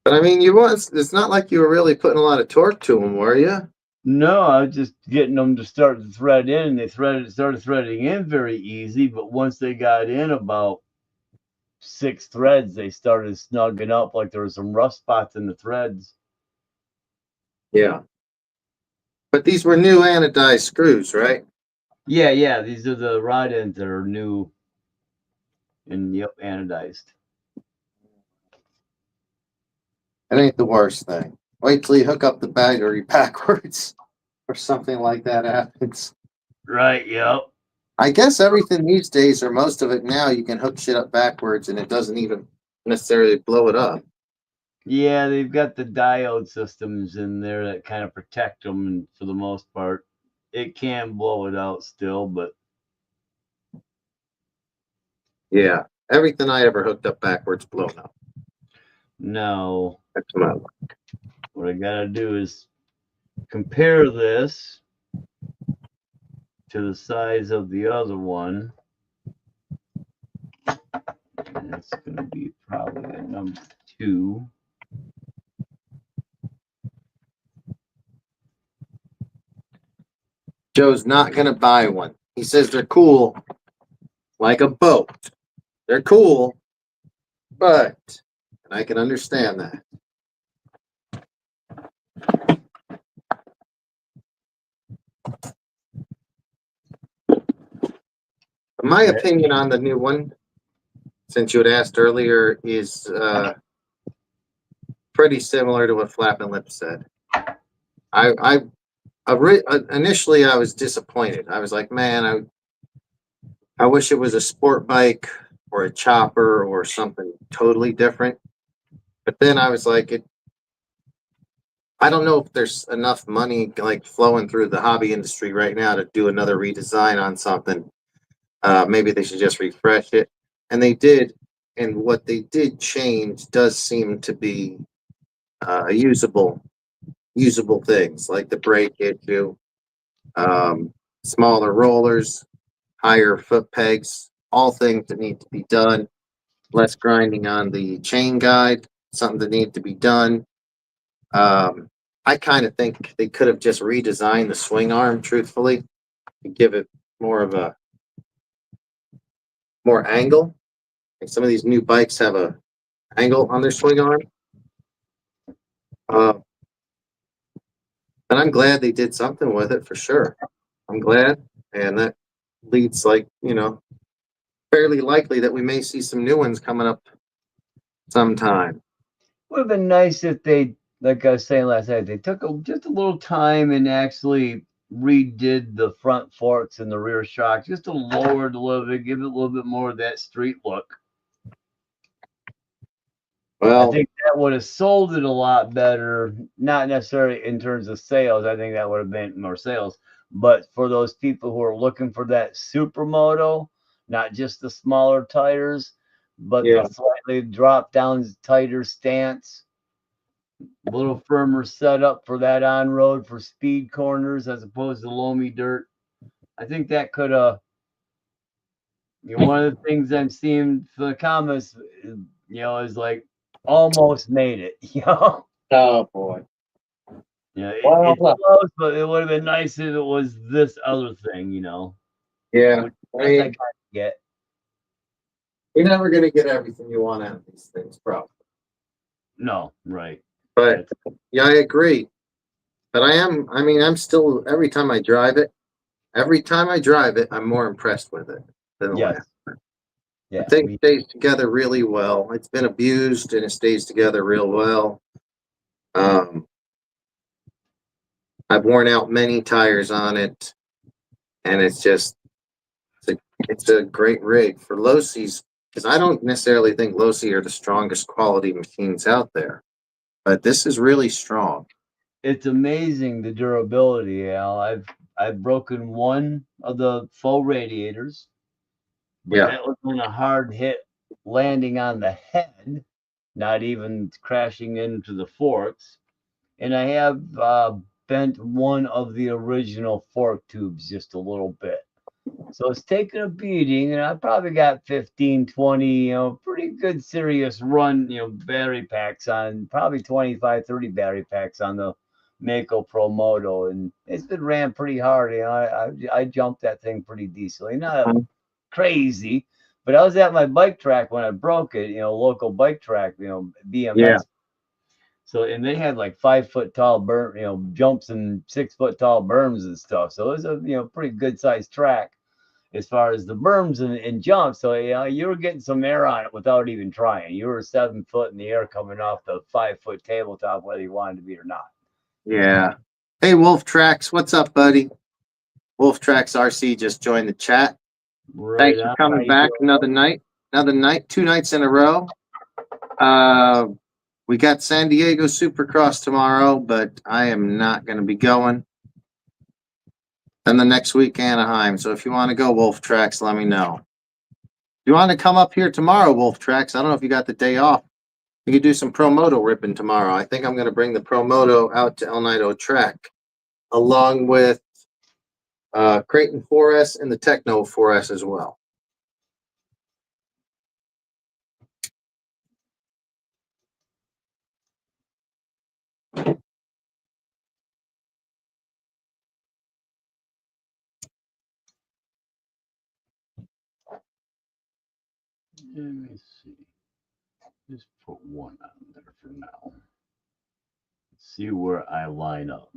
But I mean, it's not like you were really putting a lot of torque to them, were you? No, I was just getting them to start to thread in, and they started threading in very easy. But once they got in about 6 threads, they started snugging up like there were some rough spots in the threads. Yeah. But these were new anodized screws, right? Yeah, yeah, these are the rod ends that are new and yep, anodized. It ain't the worst thing. Wait till you hook up the battery backwards or something like that happens. Right, yep. I guess everything these days, or most of it now, you can hook shit up backwards and it doesn't even necessarily blow it up. Yeah, they've got the diode systems in there that kind of protect them, and for the most part, it can blow it out still, but Yeah. Everything I ever hooked up backwards blown up. no. That's my luck. What I gotta do is compare this to the size of the other one. And it's gonna be probably a number 2. Joe's not gonna buy one. He says they're cool, like a boat. They're cool, but and I can understand that. My Yeah. opinion on the new one, since you had asked earlier, is pretty similar to what Flappin Lip said. Initially I was disappointed. I was like, man, I wish it was a sport bike or a chopper or something totally different. But then I was like, I don't know if there's enough money like flowing through the hobby industry right now to do another redesign on something. Maybe they should just refresh it. And they did. And what they did change does seem to be usable things like the brake issue, um, smaller rollers, higher foot pegs, all things that need to be done. Less grinding on the chain guide, something that needs to be done. Um, I kind of think they could have just redesigned the swing arm, truthfully, to give it more of a more angle. Like some of these new bikes have a angle on their swing arm. Uh, and I'm glad they did something with it for sure. I'm glad, and that leads fairly likely that we may see some new ones coming up sometime. Would have been nice if they, like I was saying last night, they took just a little time and actually redid the front forks and the rear shock just to lower it a little bit, give it a little bit more of that street look. I Well, think that would have sold it a lot better, not necessarily in terms of sales. I think that would have been more sales. But for those people who are looking for that supermoto, not just the smaller tires, but the yeah, slightly drop down, tighter stance, a little firmer setup for that on road for speed corners as opposed to loamy dirt. I think that could one of the things I'm seeing for the comments, is like almost made it. oh boy. It's Well, close, but it would have been nice if it was this other thing. yeah. Which I I guess I mean, kind of get. you're never going to get everything you want out of these things, probably. No, right. But That's yeah, I agree. But I mean, I'm still, every time I drive it, I'm more impressed with it than the yes, last. The yeah. thing stays together really well. It's been abused and it stays together real well. Um, I've worn out many tires on it, and it's a great rig for LOSI's because I don't necessarily think LOSI are the strongest quality machines out there, but this is really strong. It's amazing the durability, Al. I've broken one of the faux radiators, but Yeah, that was on a hard hit landing on the head, not even crashing into the forks. And I have bent one of the original fork tubes just a little bit. So it's taken a beating, and I probably got 15, 20, pretty good serious run, battery packs on, probably 25, 30 battery packs on the Mako Pro Moto. And it's been ran pretty hard. I jumped that thing pretty decently. Not crazy, but I was at my bike track when I broke it, local bike track, yeah, BMS. So, and they had like 5 foot tall jumps and 6 foot tall berms and stuff. So it was a, pretty good sized track as far as the berms and jumps. So, you were getting some air on it without even trying. You were 7 foot in the air coming off the 5 foot tabletop, whether you wanted to be or not. yeah. Hey, Wolf Tracks, what's up, buddy? Wolf Tracks RC just joined the chat. Right Thanks for on. How coming you back doing? another night, 2 nights in a row. We got San Diego Supercross tomorrow, but I am not going to be going. Then the next week, Anaheim. So if you want to go, Wolf Tracks, let me know. If you want to come up here tomorrow, Wolf Tracks, I don't know if you got the day off. We could do some Pro Moto ripping tomorrow. I think I'm going to bring the Pro Moto out to El Nido track, along with Creighton 4S and the Techno 4S as well. Let me see. Just put one on there for now. See where I line up.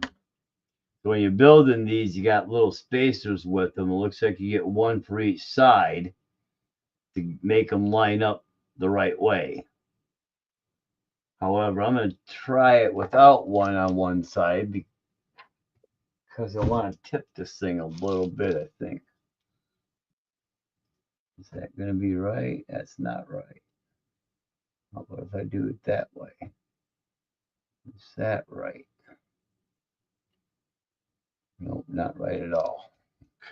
So when you're building these, you got little spacers with them. It looks like you get one for each side to make them line up the right way. However, I'm going to try it without one on one side because I want to tip this thing a little bit, I think. Is that going to be right? That's not right. How about if I do it that way? Is that right? Nope, not right at all.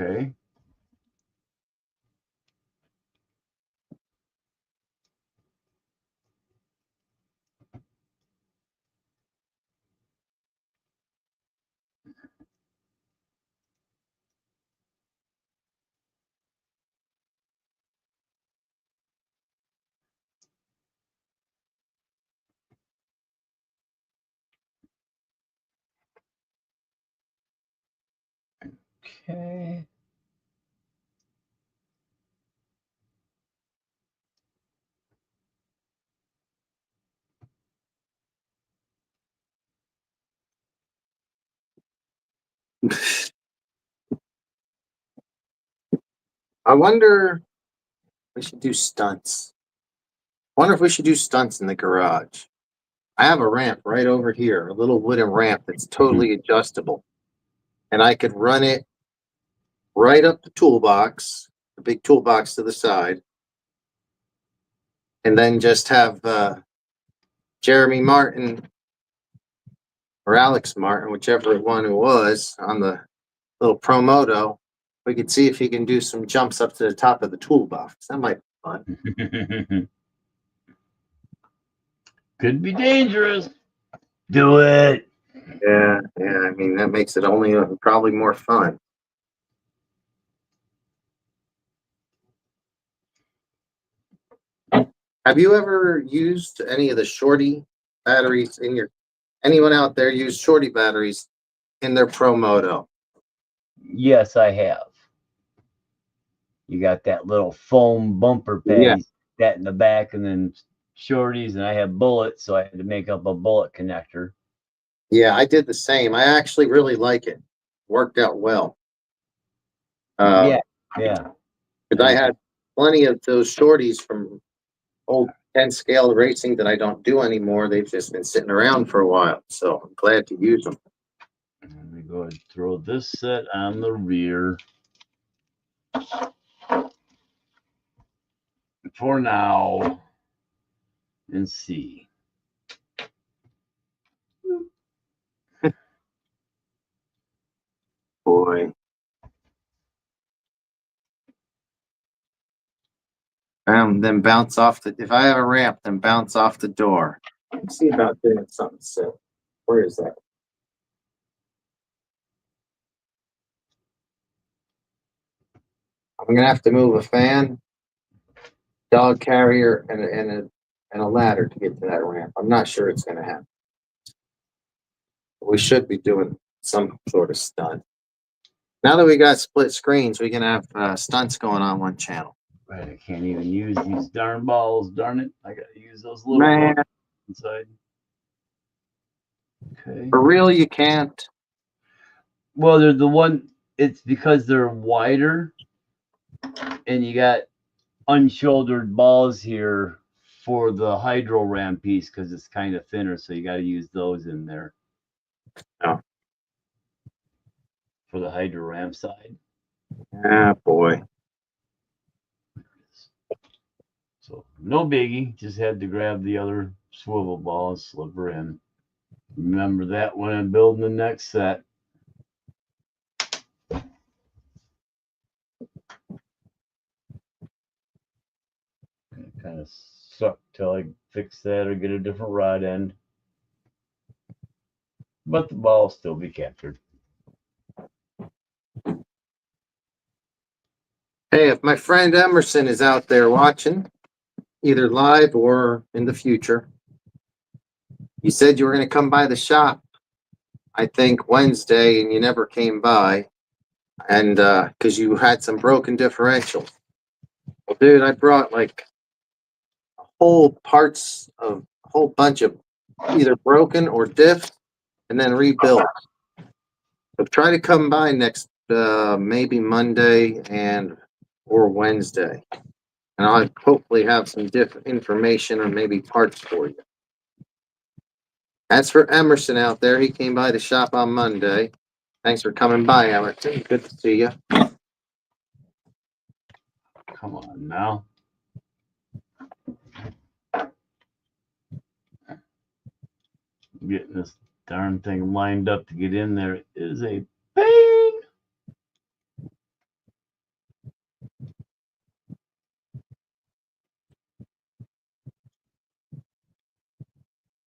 Okay. Okay. I wonder we should do stunts. I wonder if we should do stunts in the garage. I have a ramp right over here, a little wooden ramp that's totally adjustable. And I could run it right up the toolbox, the big toolbox to the side, and then just have Jeremy Martin or Alex Martin, whichever one it was, on the little Promoto. We could see if he can do some jumps up to the top of the toolbox. That might be fun. Could be dangerous. Do it. Yeah, yeah. I mean, that makes it only probably more fun. Have you ever used any of the shorty batteries in your? Anyone out there use shorty batteries in their Promoto? Yes, I have. You got that little foam bumper pad. Yeah, You stick that in the back, and then shorties, and I have bullets, so I had to make up a bullet connector. yeah. I did the same. I actually really like it. Worked out well. Yeah, Um, yeah. because I had plenty of those shorties from old 10 scale racing that I don't do anymore. They've just been sitting around for a while, so I'm glad to use them. Let me go ahead and throw this set on the rear for now and see. Boy. Then bounce off the. If I have a ramp, then bounce off the door. Let's see about doing something silly. Where is that? I'm gonna have to move a fan, dog carrier, and a ladder to get to that ramp. I'm not sure it's gonna happen. We should be doing some sort of stunt. Now that we got split screens, we can have stunts going on one channel. Right, I can't even use these darn balls. Darn it! I gotta use those little Man, ones inside. Okay. for real, you can't. Well, they're the one. It's because they're wider, and you got unshouldered balls here for the hydro ram piece because it's kind of thinner, so you got to use those in there. Oh. For the hydro ram side. Ah, boy. So no biggie. Just had to grab the other swivel ball and slip her in. Remember that when I'm building the next set. Kind of suck till I fix that or get a different rod end. But the ball will still be captured. Hey, if my friend Emerson is out there watching, either live or in the future, you said you were going to come by the shop, I think Wednesday, and you never came by, and because you had some broken differentials. Well, dude, I brought like a whole bunch of either broken or diff, and then rebuilt. So try to come by next, maybe Monday or Wednesday. And I'll hopefully have some different information or maybe parts for you. As for Emerson out there, he came by the shop on Monday. Thanks for coming by, Emerson. Good to see you. Come on now. Getting this darn thing lined up to get in there is a pain.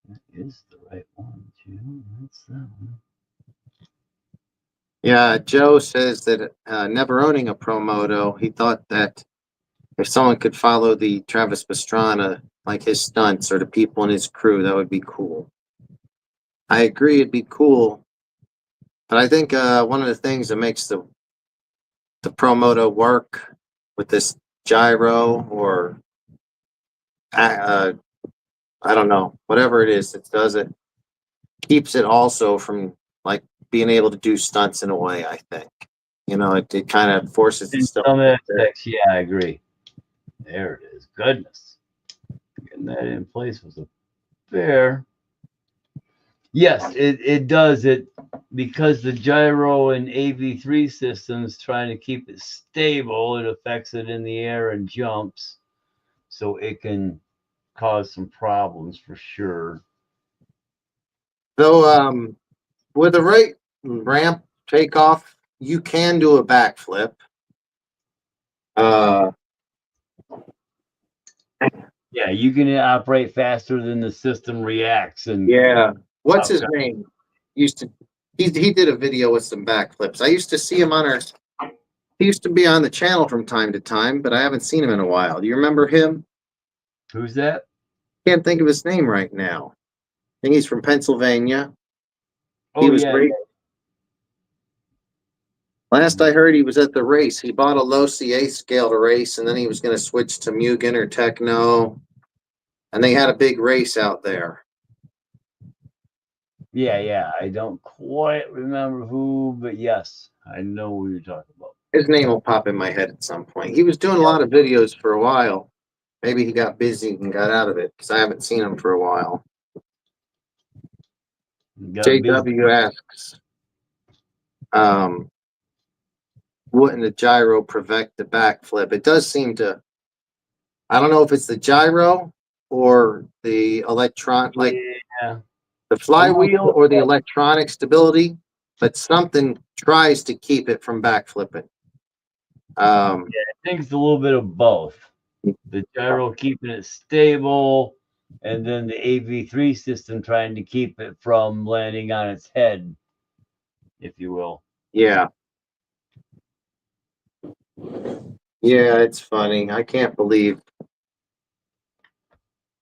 That is the right one, Joe. That's that one. Yeah, Joe says that never owning a Promoto, he thought that if someone could follow the Travis Pastrana, like his stunts or the people in his crew, that would be cool. I agree, it'd be cool. But I think one of the things that makes the Promoto work with this gyro or I don't know, whatever it is that does it, keeps it also from like being able to do stunts in a way, I think. You know, it kind of forces In itself. some aspects, yeah, I agree. There it is. Goodness. Getting that in place was a bear. Yes, it does it because the gyro and AV3 systems trying to keep it stable. It affects it in the air and jumps, so it can cause some problems for sure. So with the right ramp takeoff, you can do a backflip. Yeah, you can operate faster than the system reacts. And Yeah. What's his name? He did a video with some backflips. I used to see him on he used to be on the channel from time to time, but I haven't seen him in a while. Do you remember him? Who's that? Can't think of his name right now. I think he's from Pennsylvania. Oh, He was yeah. great. Last I heard, he was at the race. He bought a LOSI A scale to race, and then he was going to switch to Mugen or Techno. And they had a big race out there. Yeah. I don't quite remember who, but yes, I know what you're talking about. His name will pop in my head at some point. He was doing a lot of videos for a while. Maybe he got busy and got out of it because I haven't seen him for a while. JW asks, wouldn't the gyro prevent the backflip? It does seem to. I don't know if it's the gyro or the like the flywheel or the electronic stability, but something tries to keep it from backflipping. I think it's a little bit of both. The gyro keeping it stable, and then the AV3 system trying to keep it from landing on its head, if you will. Yeah. Yeah, it's funny. I can't believe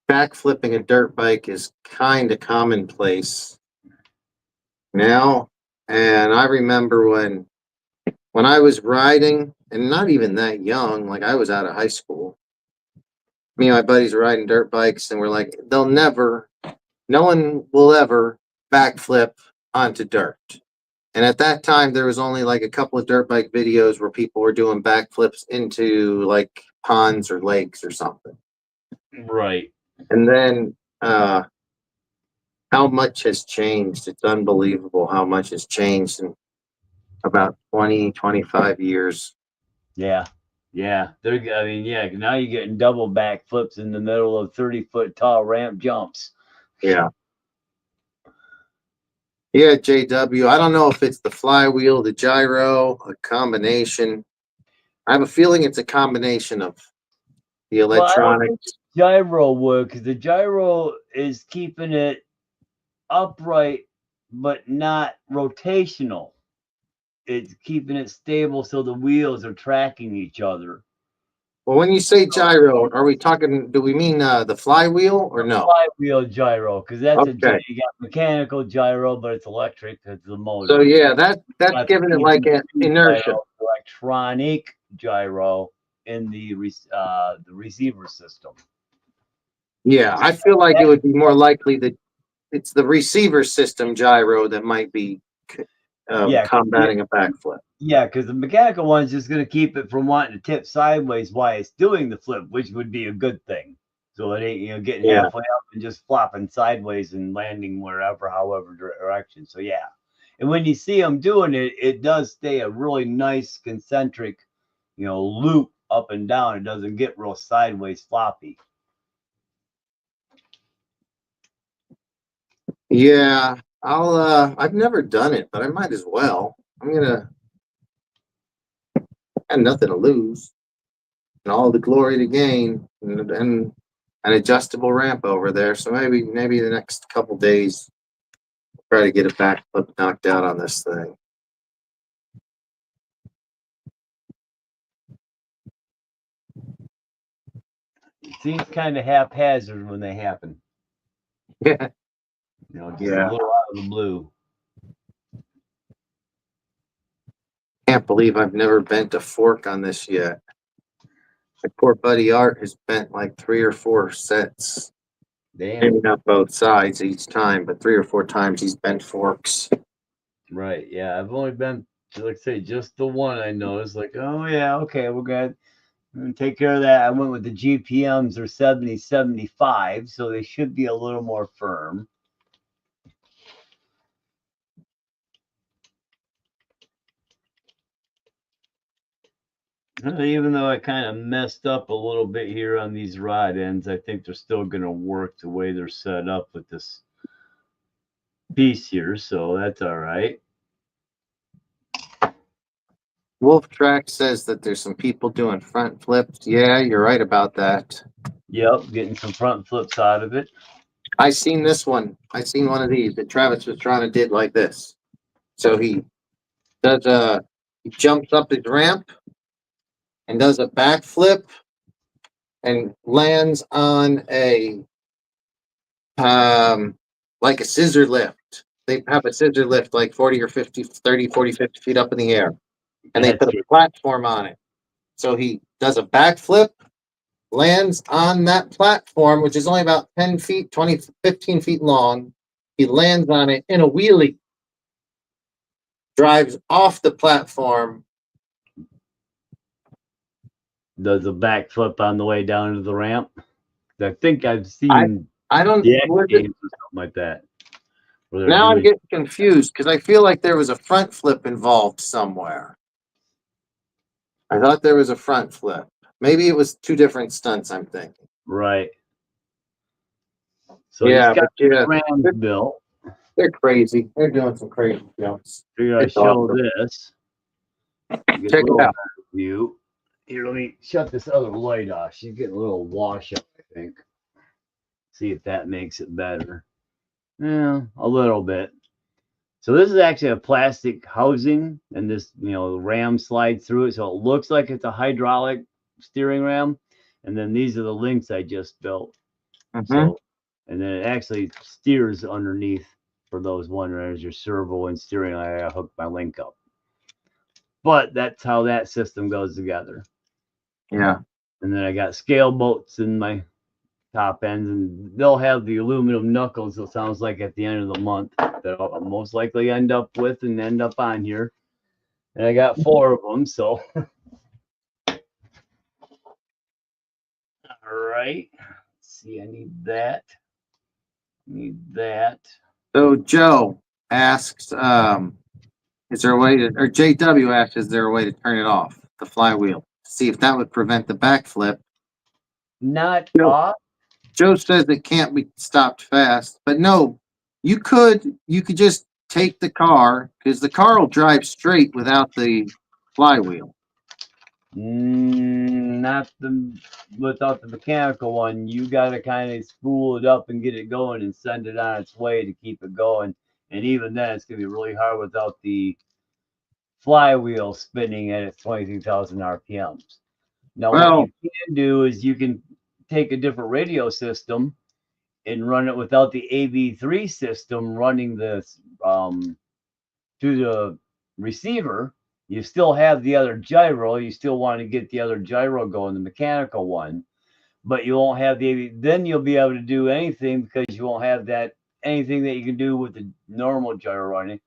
backflipping a dirt bike is kind of commonplace now. And I remember when I was riding, and not even that young, like I was out of high school. Me and my buddies were riding dirt bikes, and we're like, no one will ever backflip onto dirt. And at that time, there was only like a couple of dirt bike videos where people were doing backflips into like ponds or lakes or something. Right. And then how much has changed. It's unbelievable how much has changed in about 20, 25 years. Yeah. Now you're getting double backflips in the middle of 30-foot tall ramp jumps. Yeah. Yeah, JW. I don't know if it's the flywheel, the gyro, a combination. I have a feeling it's a combination of the electronics. Gyro would, because the gyro is keeping it upright but not rotational. It's keeping it stable so the wheels are tracking each other. Well, when you say gyro, are we talking? Do we mean the flywheel or no? Flywheel gyro, because that's you got mechanical gyro, but it's electric. It's the motor. So yeah, that's giving it like an inertia. Electronic gyro in the receiver system. Yeah, I feel like it would be more likely that it's the receiver system gyro that might be combating a backflip. Yeah, because the mechanical one is just going to keep it from wanting to tip sideways while it's doing the flip, which would be a good thing. So it ain't getting halfway up and just flopping sideways and landing wherever, however direction. So yeah, and when you see them doing it, it does stay a really nice concentric, loop up and down. It doesn't get real sideways floppy. Yeah, I've never done it, but I might as well. I have nothing to lose and all the glory to gain, and an adjustable ramp over there. So maybe the next couple days, try to get a backflip knocked out on this thing. It seems kind of haphazard when they happen. Yeah. Just a little out of the blue. Can't believe I've never bent a fork on this yet. My poor buddy Art has bent like 3 or 4 sets. Damn. Maybe not both sides each time, but 3 or 4 times he's bent forks. Right. Yeah. I've only been, like I say, just the one I noticed. Like, oh, yeah, okay, we're going to take care of that. I went with the GPMs are 70, 75, so they should be a little more firm. Even though I kind of messed up a little bit here on these rod ends, I think they're still going to work the way they're set up with this piece here, so that's all right. Wolf Track says that there's some people doing front flips. Yeah, you're right about that. Yep, getting some front flips out of it. I seen this one. I seen one of these that Travis was trying to did like this. So he does he jumps up his ramp and does a backflip and lands on a like a scissor lift. They have a scissor lift like 40 or 50, 30, 40, 50 feet up in the air. And they put a platform on it. So he does a backflip, lands on that platform, which is only about 10 feet, 20, 15 feet long. He lands on it in a wheelie, drives off the platform. Does a backflip on the way down to the ramp. I think I've seen I don't games or something like that. Now I'm getting confused because I feel like there was a front flip involved somewhere. I thought there was a front flip. Maybe it was 2 different stunts, I'm thinking. Right. So yeah, got the built. They're crazy. They're doing some crazy jumps. Figure I'd show this. Check it out. View. Here, let me shut this other light off. She's getting a little wash up, I think. See if that makes it better. Yeah, a little bit. So this is actually a plastic housing, and this, ram slides through it. So it looks like it's a hydraulic steering ram. And then these are the links I just built. So, and then it actually steers underneath, for those wondering, as your servo and steering. I hooked my link up. But that's how that system goes together. Yeah. And then I got scale bolts in my top ends, and they'll have the aluminum knuckles, it sounds like, at the end of the month that I'll most likely end up with and end up on here. And I got 4 of them, so. All right. Let's see, I need that. So Joe asks, is there a way to, or JW asks, is there a way to turn it off, the flywheel? See if that would prevent the backflip. Not off. Joe says it can't be stopped fast, but no, you could just take the car, because the car will drive straight without the flywheel. Not without the mechanical one. You got to kind of spool it up and get it going and send it on its way to keep it going. And even then, it's going to be really hard without the flywheel spinning at its 23,000 RPMs. Now, what you can do is you can take a different radio system and run it without the AV3 system running this to the receiver. You still have the other gyro. You still want to get the other gyro going, the mechanical one, but you won't have the AV. Then you'll be able to do anything because you won't have that anything that you can do with the normal gyro running.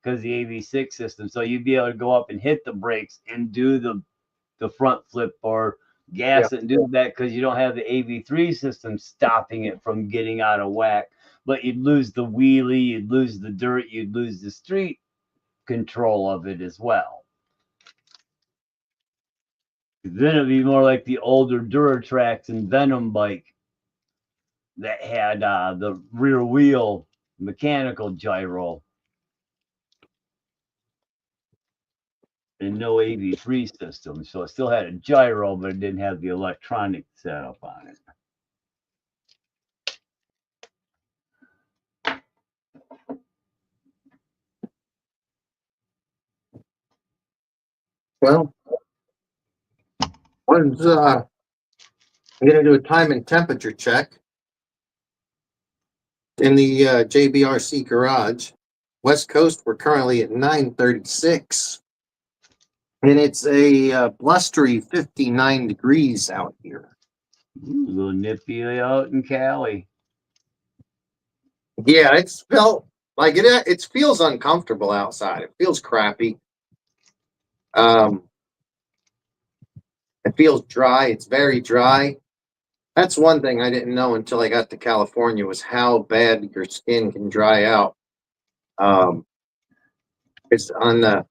because the AV6 system. So you'd be able to go up and hit the brakes and do the front flip or Yeah. gas it and do that because you don't have the AV3 system stopping it from getting out of whack. But you'd lose the wheelie, you'd lose the dirt, you'd lose the street control of it as well. Then it'd be more like the older Duratrax and Venom bike that had the rear wheel mechanical gyro and no AV3 system. So it still had a gyro, but it didn't have the electronic setup on it. Well, I'm going to do a time and temperature check in the JBRC garage. West Coast, we're currently at 9:36. And it's a blustery 59 degrees out here. Ooh, a little nippy out in Cali. Yeah, it's felt like it feels uncomfortable outside. It feels crappy. It feels dry. It's very dry. That's one thing I didn't know until I got to California was how bad your skin can dry out. It's on the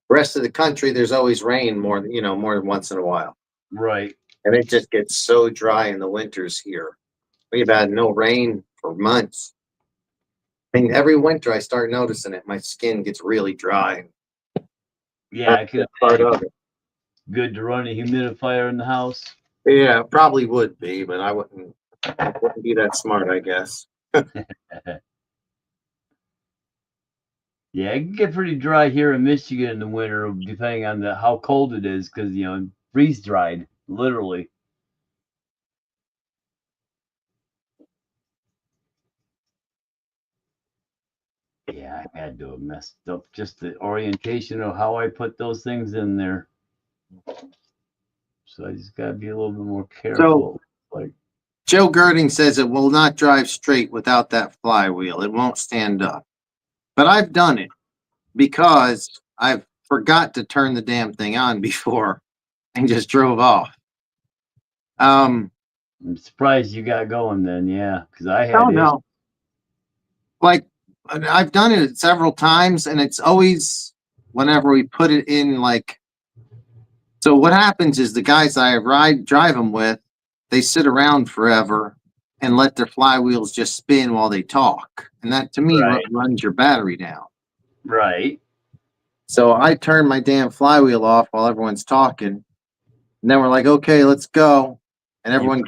rest of the country. There's always rain more than once in a while. Right. And it just gets so dry in the winters here. We've had no rain for months. I mean, every winter I start noticing it. My skin gets really dry. Yeah, I could Part of it. Good to run a humidifier in the house. Yeah, probably would be, but I wouldn't be that smart, I guess. Yeah, it can get pretty dry here in Michigan in the winter, depending on how cold it is, because freeze dried, literally. Yeah, I had to have messed up just the orientation of how I put those things in there. So I just gotta be a little bit more careful. Like Joe Girding says it will not drive straight without that flywheel. It won't stand up. But I've done it because I've forgot to turn the damn thing on before and just drove off. I'm surprised you got going then, yeah, because I had no. Like I've done it several times, and it's always whenever we put it in. Like, so what happens is the guys I drive them with, they sit around forever and let their flywheels just spin while they talk, and that to me runs your battery down. Right. So I turn my damn flywheel off while everyone's talking, and then we're like, okay, let's go, and everyone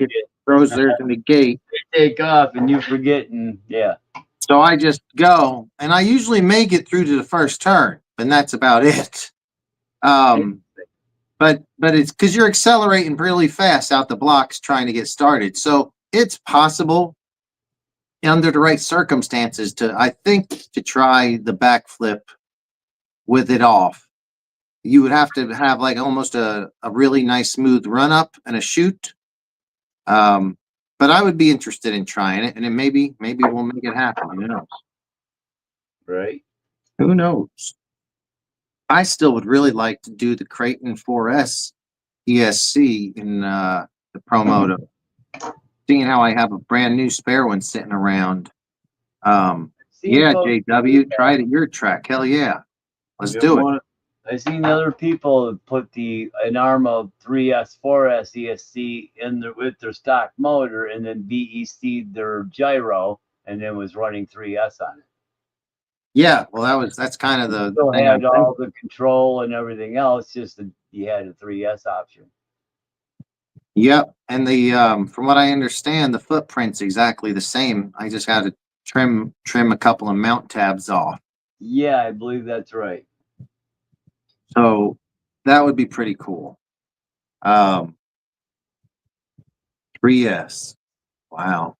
throws theirs in the gate. They take off, and you forget, and yeah. So I just go, and I usually make it through to the first turn, and that's about it. But it's because you're accelerating really fast out the blocks trying to get started. So it's possible under the right circumstances to try the backflip with it off. You would have to have like almost a really nice smooth run up and a shoot. But I would be interested in trying it, and then maybe we'll make it happen. Who knows? Right. Who knows? I still would really like to do the Creighton 4S ESC in the Promoto. Seeing how I have a brand new spare one sitting around. Yeah, JW, try it at your track. Hell yeah. Let's do it. I've seen other people put an Arrma 3S, 4S ESC with their stock motor and then BEC'd their gyro and then was running 3S on it. Yeah, well, that's kind of the still had all the control and everything else, just that you had a 3S option. Yep, and the from what I understand, the footprint's exactly the same. I just had to trim a couple of mount tabs off. Yeah, I believe that's right. So that would be pretty cool. 3S. Wow.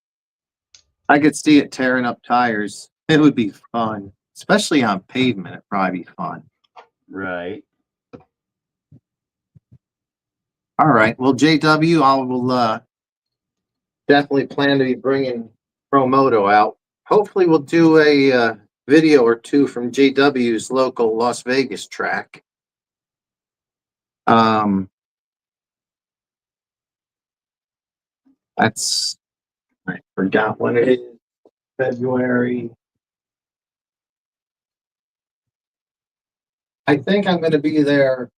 I could see it tearing up tires. It would be fun, especially on pavement. It'd probably be fun. Right. All right. Well, JW, I will definitely plan to be bringing Promoto out. Hopefully, we'll do a video or two from JW's local Las Vegas track. That's, I forgot when it is. February. I think I'm going to be there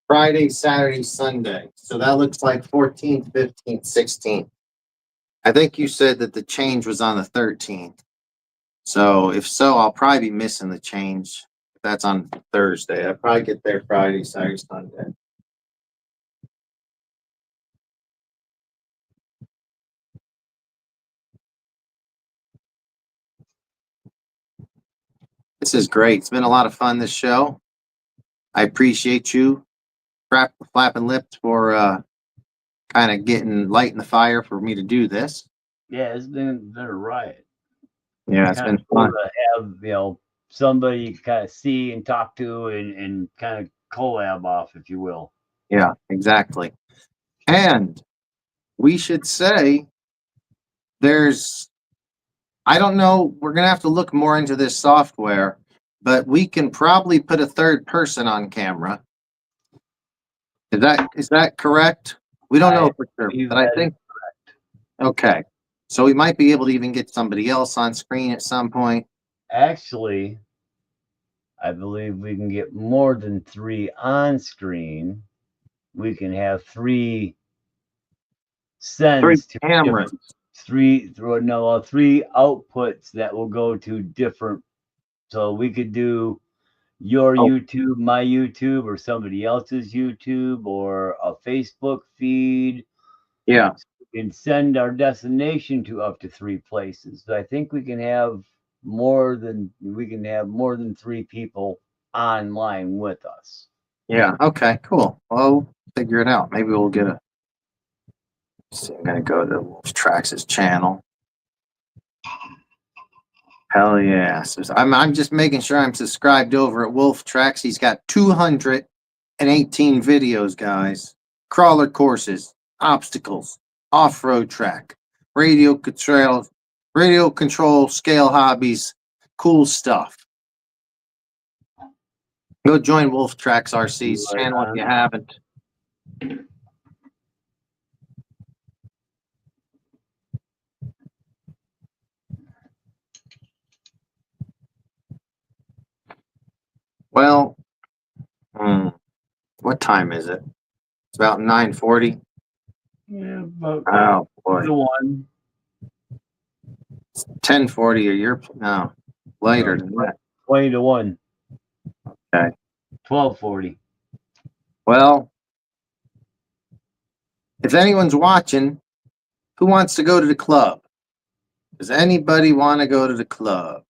Friday, Saturday, Sunday. So that looks like 14th, 15th, 16th. I think you said that the change was on the 13th. So if so, I'll probably be missing the change. If that's on Thursday. I'll probably get there Friday, Saturday, Sunday. This is great. It's been a lot of fun, this show. I appreciate you, Flappin' Lips, for kind of getting light in the fire for me to do this. Yeah, it's been a riot. Yeah, it's Kind been of cool fun. to have, somebody you kind of see and talk to and kind of collab off, if you will. Yeah, exactly. And we should say I don't know, we're going to have to look more into this software, but we can probably put a third person on camera. Is that correct? We don't know for sure, but I think, okay. So we might be able to even get somebody else on screen at some point. Actually, I believe we can get more than 3 on screen. We can have 3 sends to cameras. three outputs that will go to different. So we could do your YouTube, my YouTube, or somebody else's YouTube, or a Facebook feed. Yeah. We can send our destination to up to 3 places. So I think we can have more than 3 people online with us. Yeah. Okay. Cool. Well, figure it out. Maybe we'll get a. So I'm gonna go to Traxxas channel. Hell yeah! So I'm just making sure I'm subscribed over at Wolf Tracks. He's got 218 videos, guys. Crawler courses, obstacles, off-road track, radio control, scale hobbies, cool stuff. Go join Wolf Tracks RC's channel if you haven't. Well, what time is it? It's about 9:40. Yeah, about Oh boy. 1. It's 10:40 or you're no later than that. 20 to 1. Okay. 12:40. Well, if anyone's watching, who wants to go to the club? Does anybody want to go to the club?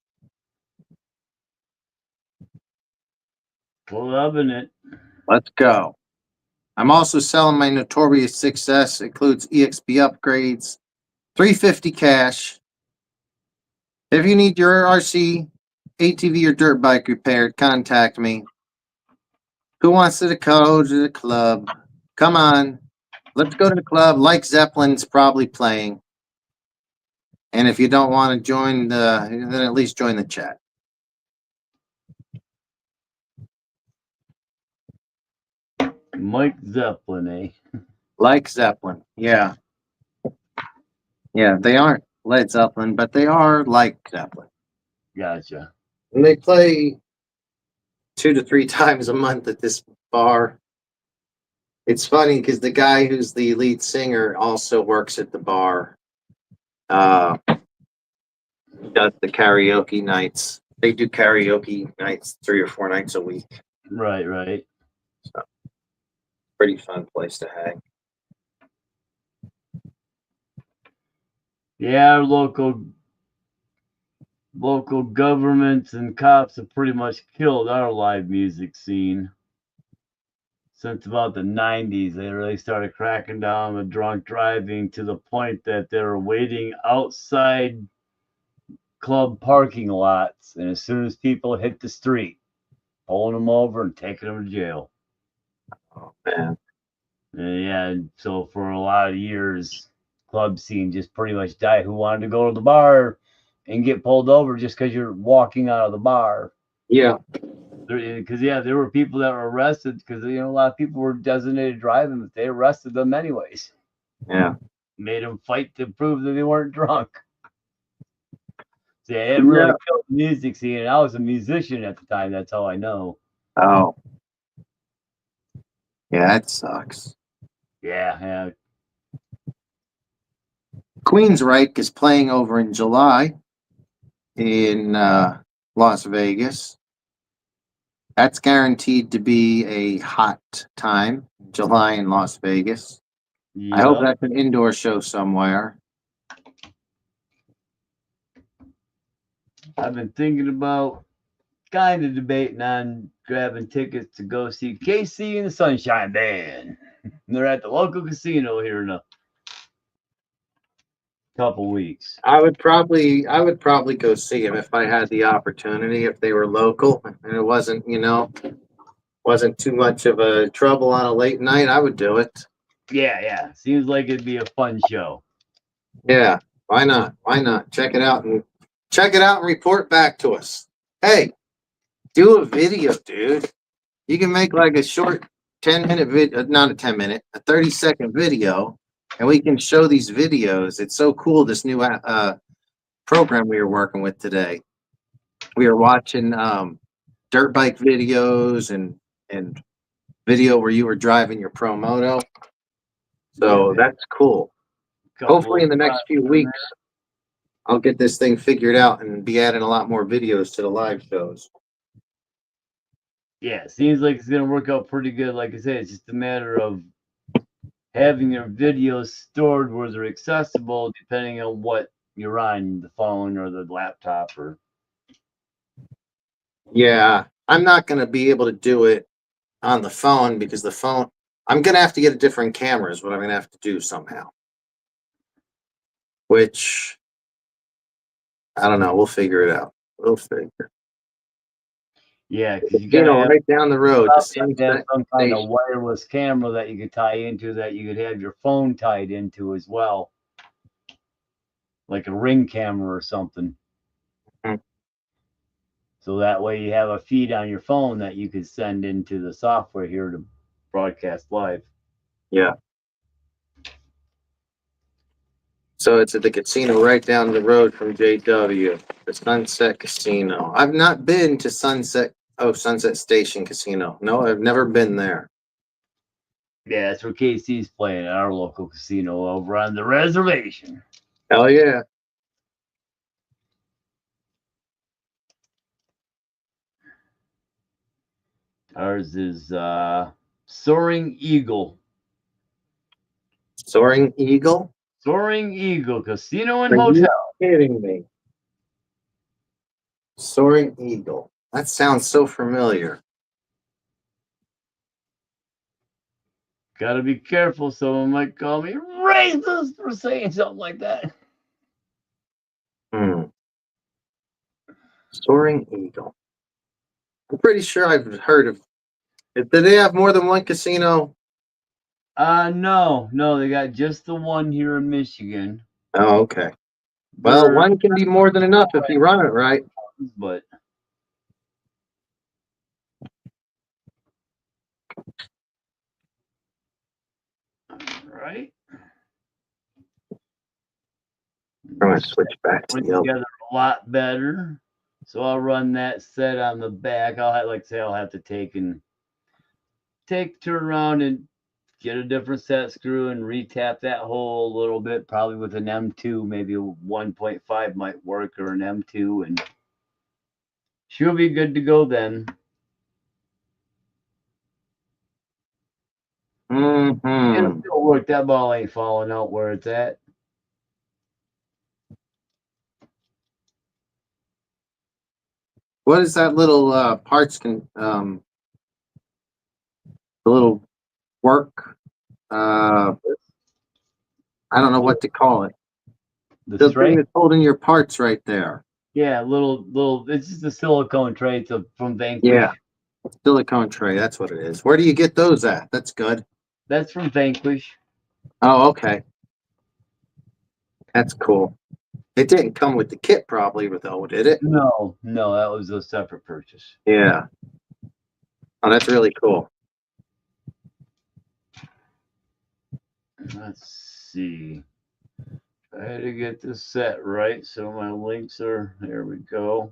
Loving it. Let's go. I'm also selling my Notorious 6S. It includes EXP upgrades, 350 cash. If you need your RC, ATV, or dirt bike repaired, contact me. Who wants to go to the club? Come on. Let's go to the club. Like Zeppelin's probably playing. And if you don't want to join then at least join the chat. Mike Zeppelin, eh? Like Zeppelin. Yeah. Yeah, they aren't Led Zeppelin, but they are like Zeppelin. Gotcha. And they play 2 to 3 times a month at this bar. It's funny because the guy who's the lead singer also works at the bar. Does the karaoke nights. They do karaoke nights 3 or 4 nights a week. Right. So, pretty fun place to hang. Yeah, our local governments and cops have pretty much killed our live music scene. Since about the 90s, they really started cracking down on drunk driving to the point that they were waiting outside club parking lots, and as soon as people hit the street, pulling them over and taking them to jail. Oh man. Yeah, so for a lot of years, club scene just pretty much died. Who wanted to go to the bar and get pulled over just because you're walking out of the bar. Yeah. Because there were people that were arrested because a lot of people were designated driving, but they arrested them anyways. Yeah. Made them fight to prove that they weren't drunk. So it really killed the music scene, and I was a musician at the time. That's how I know. Oh. Yeah, that sucks. Yeah. Queensryche is playing over in July in Las Vegas. That's guaranteed to be a hot time, July in Las Vegas. I hope that's an indoor show somewhere. I've been thinking about kind of debating on grabbing tickets to go see KC and the Sunshine Band. They're at the local casino here in a couple weeks. I would probably go see them if I had the opportunity, if they were local and it wasn't, wasn't too much of a trouble on a late night. I would do it. Yeah. Seems like it'd be a fun show. Yeah, why not? Why not? Check it out and report back to us. Hey, do a video, dude. You can make like a short 10-minute video, not a 10-minute, a 30-second video, and we can show these videos. It's so cool, this new program we were working with today. We were watching dirt bike videos and video where you were driving your Pro Moto. So that's cool. Hopefully in the next few weeks, I'll get this thing figured out and be adding a lot more videos to the live shows. Yeah, seems like it's going to work out pretty good. Like I said, it's just a matter of having your videos stored where they're accessible depending on what you're on, the phone or the laptop or. Yeah, I'm not going to be able to do it on the phone because I'm going to have to get a different camera is what I'm going to have to do somehow. Which, I don't know. We'll figure it out. We'll figure. Yeah, because you got to have right down the road. have some kind of wireless camera that you could tie into that you could have your phone tied into as well, like a Ring camera or something. Mm-hmm. So that way you have a feed on your phone that you could send into the software here to broadcast live. Yeah. So it's at the casino right down the road from JW, the Sunset Casino. I've not been to Sunset Station Casino. No, I've never been there. Yeah, that's where KC's playing at our local casino over on the reservation. Hell yeah. Ours is Soaring Eagle. Soaring Eagle? Soaring Eagle Casino and Hotel. Are you kidding me? Soaring Eagle. That sounds so familiar. Gotta be careful. Someone might call me racist for saying something like that. Soaring Eagle. I'm pretty sure I've heard of it. Did they have more than one casino? No, they got just the one here in Michigan. Oh, okay. Well, one can be more than enough if you run it right. But right. I'm gonna switch back to the together a lot better. So I'll run that set on the back. I'll have to turn around and get a different set screw and retap that hole a little bit, probably with an M2, maybe a 1.5 might work or an M2, and she'll be good to go then. It'll still work. That ball ain't falling out where it's at. What is that little parts the little work? I don't know what to call it. The thing that's holding your parts right there. Yeah, little. It's just a silicone tray from Vanquish. Yeah, silicone tray. That's what it is. Where do you get those at? That's good. That's from Vanquish. Oh, okay. That's cool. It didn't come with the kit, probably, though, did it? No, that was a separate purchase. Yeah. Oh, that's really cool. Let's see. I had to get this set right, so my links are, there we go.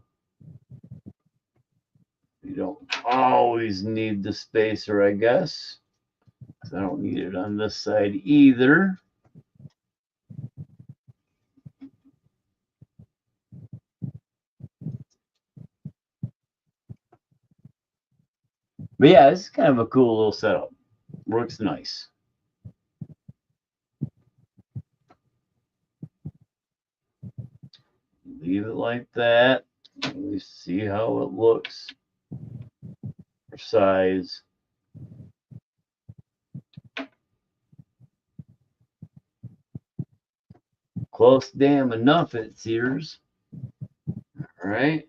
You don't always need the spacer, I guess. I don't need it on this side either. But yeah, this is kind of a cool little setup. Works nice. Leave it like that. We see how it looks for size. Close damn enough, it sears. All right.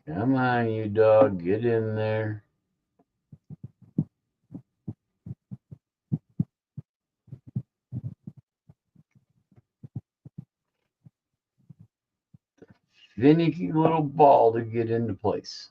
Come on, you dog, get in there. Finicky little ball to get into place.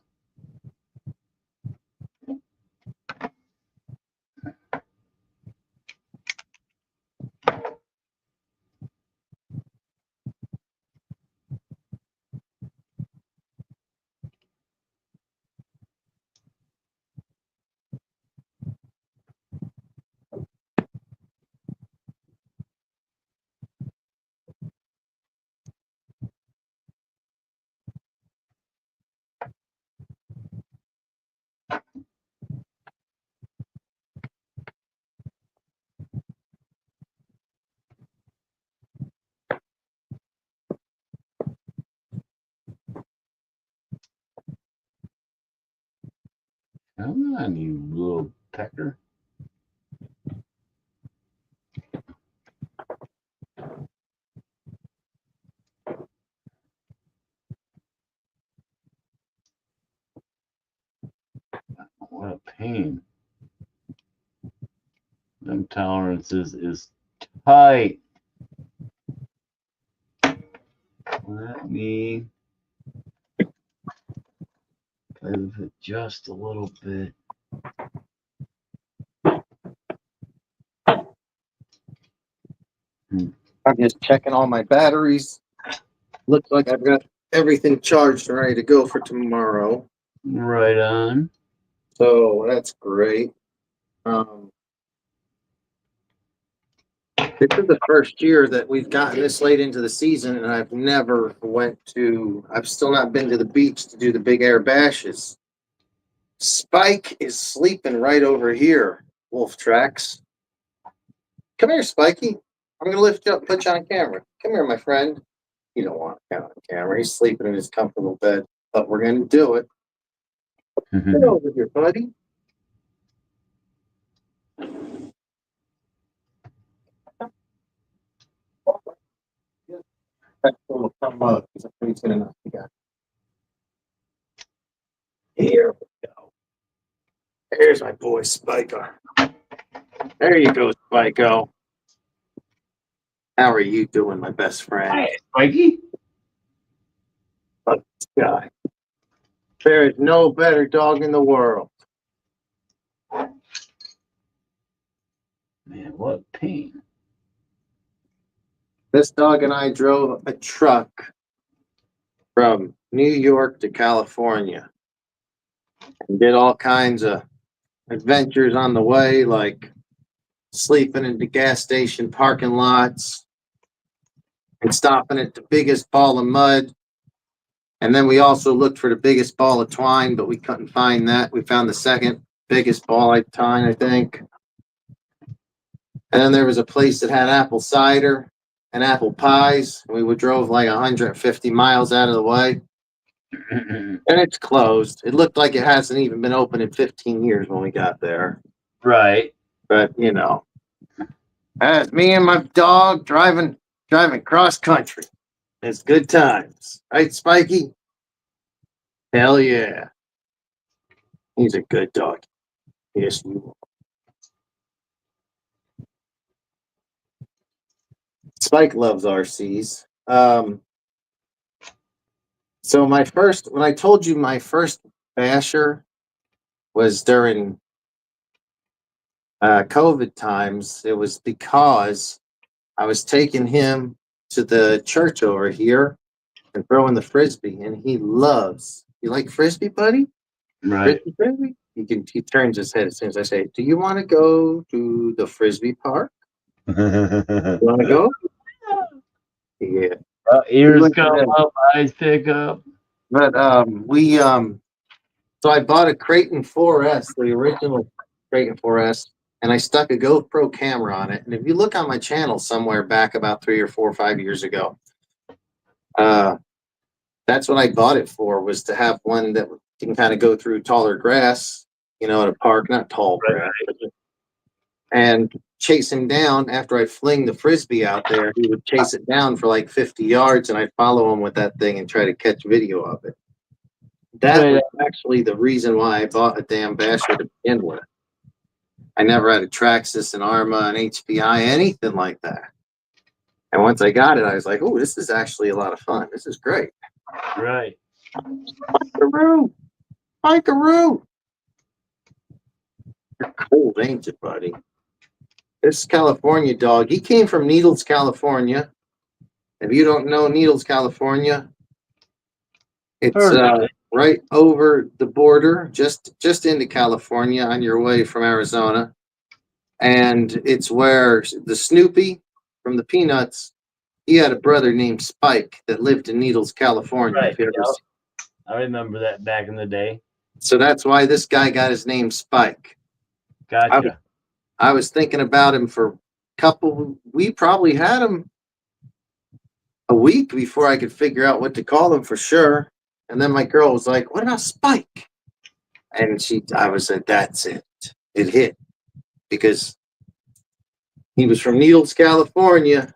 Come on, you little pecker. What a pain. Them tolerances is tight. Let me play with it just a little bit. I'm just checking all my batteries. Looks like I've got everything charged and ready to go for tomorrow. Right on. So that's great. This is the first year that we've gotten this late into the season, and I've still not been to the beach to do the big air bashes. Spike is sleeping right over here, Wolf Tracks. Come here, Spiky. I'm going to lift you up, put you on camera. Come here, my friend. You don't want to come on camera. He's sleeping in his comfortable bed, but we're going to do it. Get over here, buddy. Come up. He's going to knock you down. Here we go. There's my boy, Spiker. There you go, Spiko. How are you doing, my best friend? Hi, Spiky. Look at this guy. There is no better dog in the world. Man, what pain. This dog and I drove a truck from New York to California and did all kinds of adventures on the way, like sleeping in the gas station parking lots and stopping at the biggest ball of mud. And then we also looked for the biggest ball of twine, but we couldn't find that. We found the second biggest ball of twine, I think. And then there was a place that had apple cider and apple pies. We would drove like 150 miles out of the way, and it's closed. It looked like it hasn't even been open in 15 years when we got there. Right. But that's me and my dog driving cross country. It's good times, right, Spiky? Hell yeah, he's a good dog. Yes, you are. Spike loves RCs. So when I told you my first basher was during COVID times, it was because I was taking him to the church over here and throwing the frisbee, and he loves. You like frisbee, buddy? Right. Frisbee? He turns his head as soon as I say, "Do you want to go to the frisbee park? You want to go?" Yeah. We Ears went come today. up, eyes pick up. But so I bought a Creighton 4S, the original Creighton 4S, and I stuck a GoPro camera on it. And if you look on my channel somewhere back about 3 or 4 or 5 years ago, that's what I bought it for, was to have one that can kind of go through taller grass, at a park, not tall grass, and chase him down after I fling the frisbee out there. He would chase it down for like 50 yards, and I'd follow him with that thing and try to catch video of it. That was actually the reason why I bought a damn basher to begin with. I never had a Traxxas, an Arrma, an HPI, anything like that. And once I got it, I was like, "Oh, this is actually a lot of fun. This is great." Right. Spikaroo! Spikaroo! You're cold, ain't you, buddy? This California dog, he came from Needles, California. If you don't know Needles, California, it's right over the border, just into California on your way from Arizona. And it's where the Snoopy from the Peanuts, he had a brother named Spike that lived in Needles, California. Right. Yep. I remember that back in the day. So that's why this guy got his name Spike. Gotcha. I was thinking about him for we probably had him a week before I could figure out what to call him for sure. And then my girl was like, "What about Spike?" And I was like, "That's it. It hit." Because he was from Needles, California.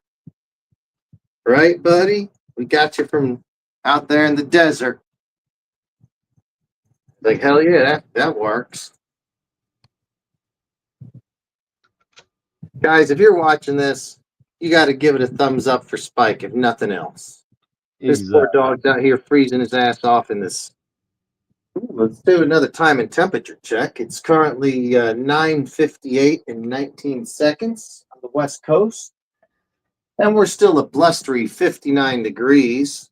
Right, buddy? We got you from out there in the desert. Like, hell yeah, that works. Guys, if you're watching this, you got to give it a thumbs up for Spike, if nothing else. This poor dog's out here freezing his ass off in this. Let's do another time and temperature check. It's currently 9:58 and 19 seconds on the West Coast. And we're still a blustery 59 degrees.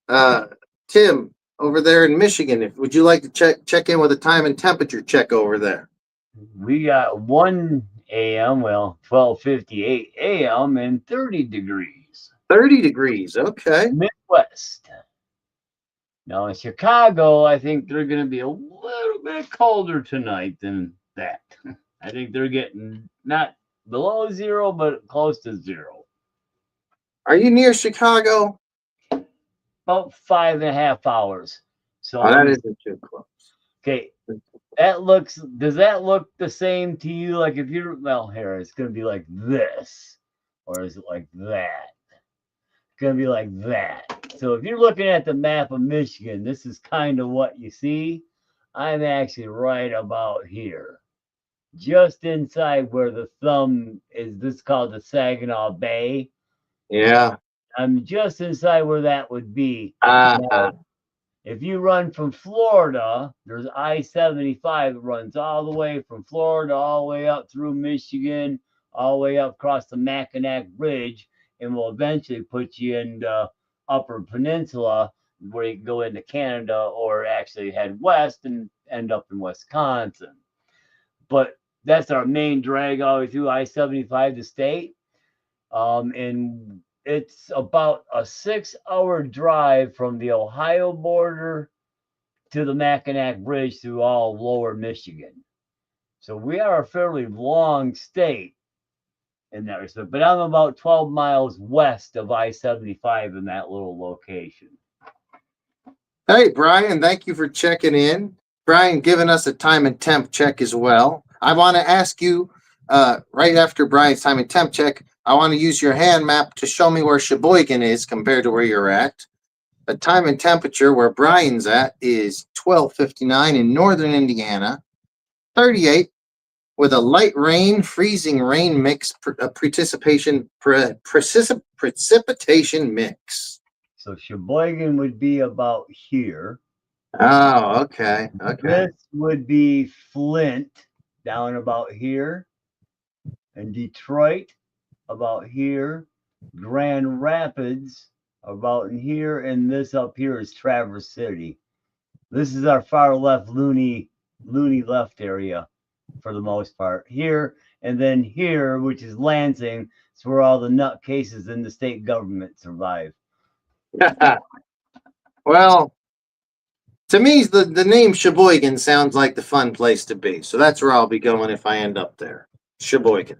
Tim, over there in Michigan, would you like to check in with a time and temperature check over there? We got 1 a.m., 12:58 a.m. and 30 degrees. 30 degrees, okay. Midwest. Now in Chicago, I think they're going to be a little bit colder tonight than that. I think they're getting not below zero, but close to zero. Are you near Chicago? About 5.5 hours. So that isn't too close. Okay. Does that look the same to you? Like if you're, here, it's going to be like this, or is it like that? It's going to be like that. So if you're looking at the map of Michigan, this is kind of what you see. I'm actually right about here, just inside where the thumb is. This is called the Saginaw Bay. Yeah. I'm just inside where that would be. If you run from Florida, there's I-75 that runs all the way from Florida, all the way up through Michigan, all the way up across the Mackinac Bridge, and will eventually put you in the Upper Peninsula, where you can go into Canada or actually head west and end up in Wisconsin. But that's our main drag all the way through I-75 to state. And it's about a 6-hour drive from the Ohio border to the Mackinac Bridge through all lower Michigan. So we are a fairly long state. in that respect. But I'm about 12 miles west of I-75 in that little location. Hey, Brian, thank you for checking in. Brian giving us a time and temp check as well. I want to ask you, right after Brian's time and temp check, I want to use your hand map to show me where Sheboygan is compared to where you're at. The time and temperature where Brian's at is 12:59 in northern Indiana, 38 with a light rain, freezing rain mix, precipitation mix. So Sheboygan would be about here. Oh, okay. This would be Flint down about here, and Detroit about here, Grand Rapids about in here, and this up here is Traverse City. This is our far left loony left area for the most part here, and then here, which is Lansing, it's where all the nutcases in the state government survive. Well, to me, the name Sheboygan sounds like the fun place to be. So that's where I'll be going if I end up there. Sheboygan.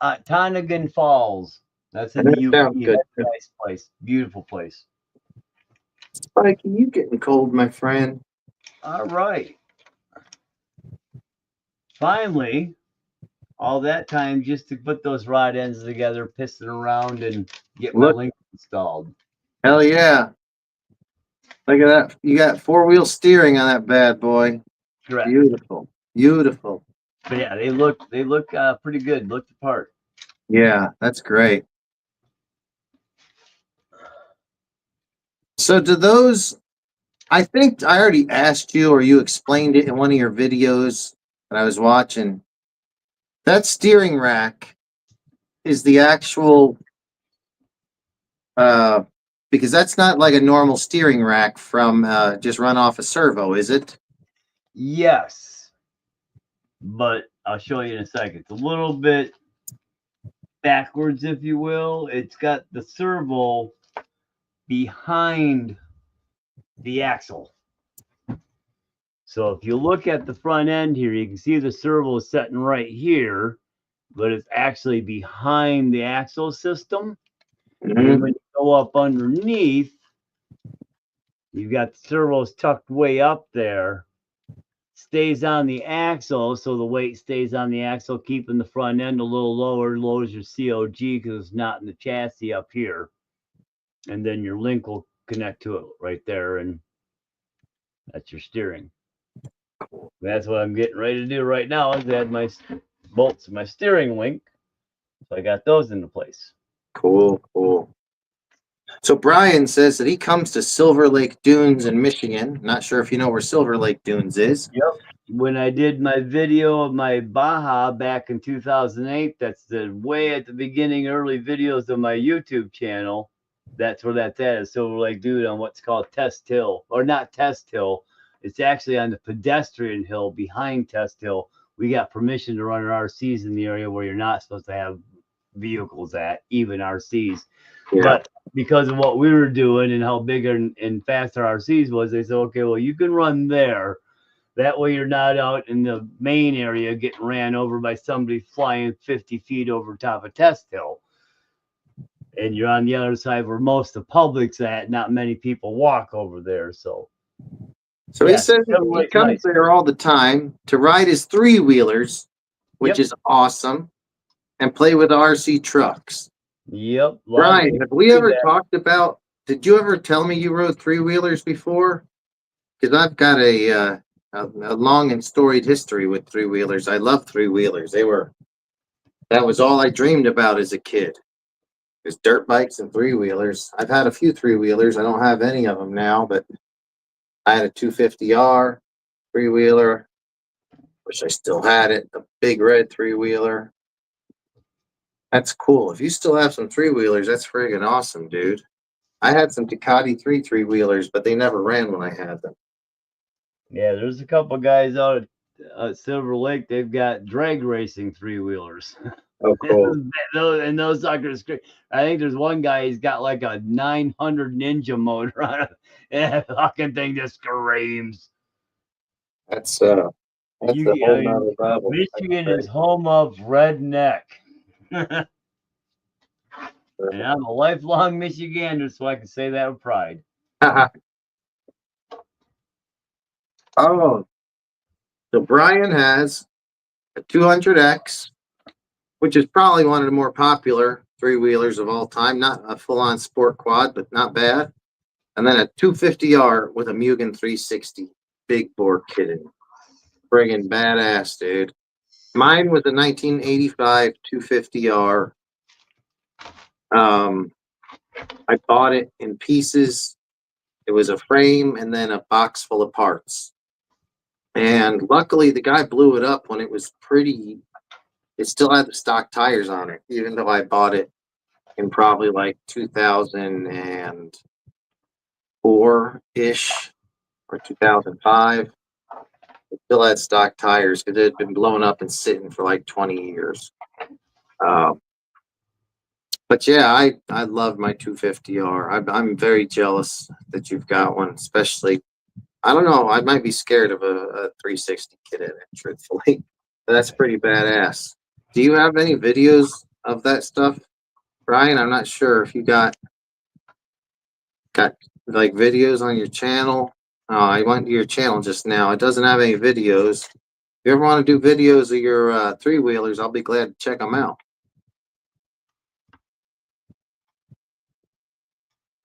Tonigan Falls. That's in the UP. That's a nice place. Beautiful place. Spike, you getting cold, my friend? All right. Finally, all that time just to put those rod ends together, pissing around, and get my link installed. Hell yeah. Look at that. You got four-wheel steering on that bad boy. Correct. Beautiful. Beautiful. But yeah, they look pretty good. Look the part. Yeah, that's great. So do those, I think I already asked you or you explained it in one of your videos that I was watching. That steering rack is the actual, because that's not like a normal steering rack from just run off a servo, is it? Yes, but I'll show you in a second. It's a little bit backwards, if you will. It's got the servo behind the axle. So if you look at the front end here, you can see the servo is sitting right here, but it's actually behind the axle system. Mm-hmm. And when you go up underneath, you've got the servos tucked way up there. Stays on the axle, so the weight stays on the axle, keeping the front end a little lower, lowers your COG because it's not in the chassis up here. And then your link will connect to it right there, and that's your steering. That's what I'm getting ready to do right now is add my bolts to my steering link. So I got those into place. Cool, cool. So Brian says that he comes to Silver Lake Dunes in Michigan. Not sure if you know where Silver Lake Dunes is. Yep. When I did my video of my Baja back in 2008, that's the way at the beginning, early videos of my YouTube channel. That's where that's at Silver Lake Dune on what's called Test Hill, or not Test Hill. It's actually on the pedestrian hill behind Test Hill. We got permission to run RCs in the area where you're not supposed to have vehicles at, even RCs. Yeah. But because of what we were doing and how big and fast our RCs was, they said, okay, well, you can run there. That way you're not out in the main area getting ran over by somebody flying 50 feet over top of Test Hill. And you're on the other side where most of the public's at. Not many people walk over there. So yeah, he says he comes there all the time to ride his three-wheelers, which is awesome, and play with RC trucks. Yep. Brian, have we ever talked about, did you ever tell me you rode three-wheelers before? Because I've got a long and storied history with three-wheelers. I love three-wheelers. That was all I dreamed about as a kid. There's dirt bikes and three-wheelers. I've had a few three-wheelers. I don't have any of them now, but I had a 250R three-wheeler. Wish I still had it. The big red three-wheeler. That's cool. If you still have some three-wheelers, that's friggin' awesome, dude. I had some Ducati three-wheelers, but they never ran when I had them. Yeah, there's a couple guys out at Silver Lake. They've got drag racing three-wheelers. Oh, cool. And those suckers, I think there's one guy, he's got like a 900 Ninja motor on it. And that fucking thing just screams. That's a whole nother level. Michigan is home of redneck. And I'm a lifelong Michigander, so I can say that with pride. Oh, so Brian has a 200X, which is probably one of the more popular three-wheelers of all time. Not a full-on sport quad, but not bad. And then a 250R with a Mugen 360 big bore kit in it. Friggin' badass, dude. Mine was a 1985 250R. I bought it in pieces. It was a frame and then a box full of parts. And luckily, the guy blew it up when it was pretty. It still had the stock tires on it, even though I bought it in probably like 2004-ish or 2005. It still had stock tires because it had been blown up and sitting for like 20 years. But yeah, I love my 250R. I'm very jealous that you've got one, especially. I don't know. I might be scared of a 360 kit in it, truthfully. But that's pretty badass. Do you have any videos of that stuff, Brian? I'm not sure if you got like videos on your channel. Oh, I went to your channel just now. It doesn't have any videos. If you ever want to do videos of your three-wheelers, I'll be glad to check them out.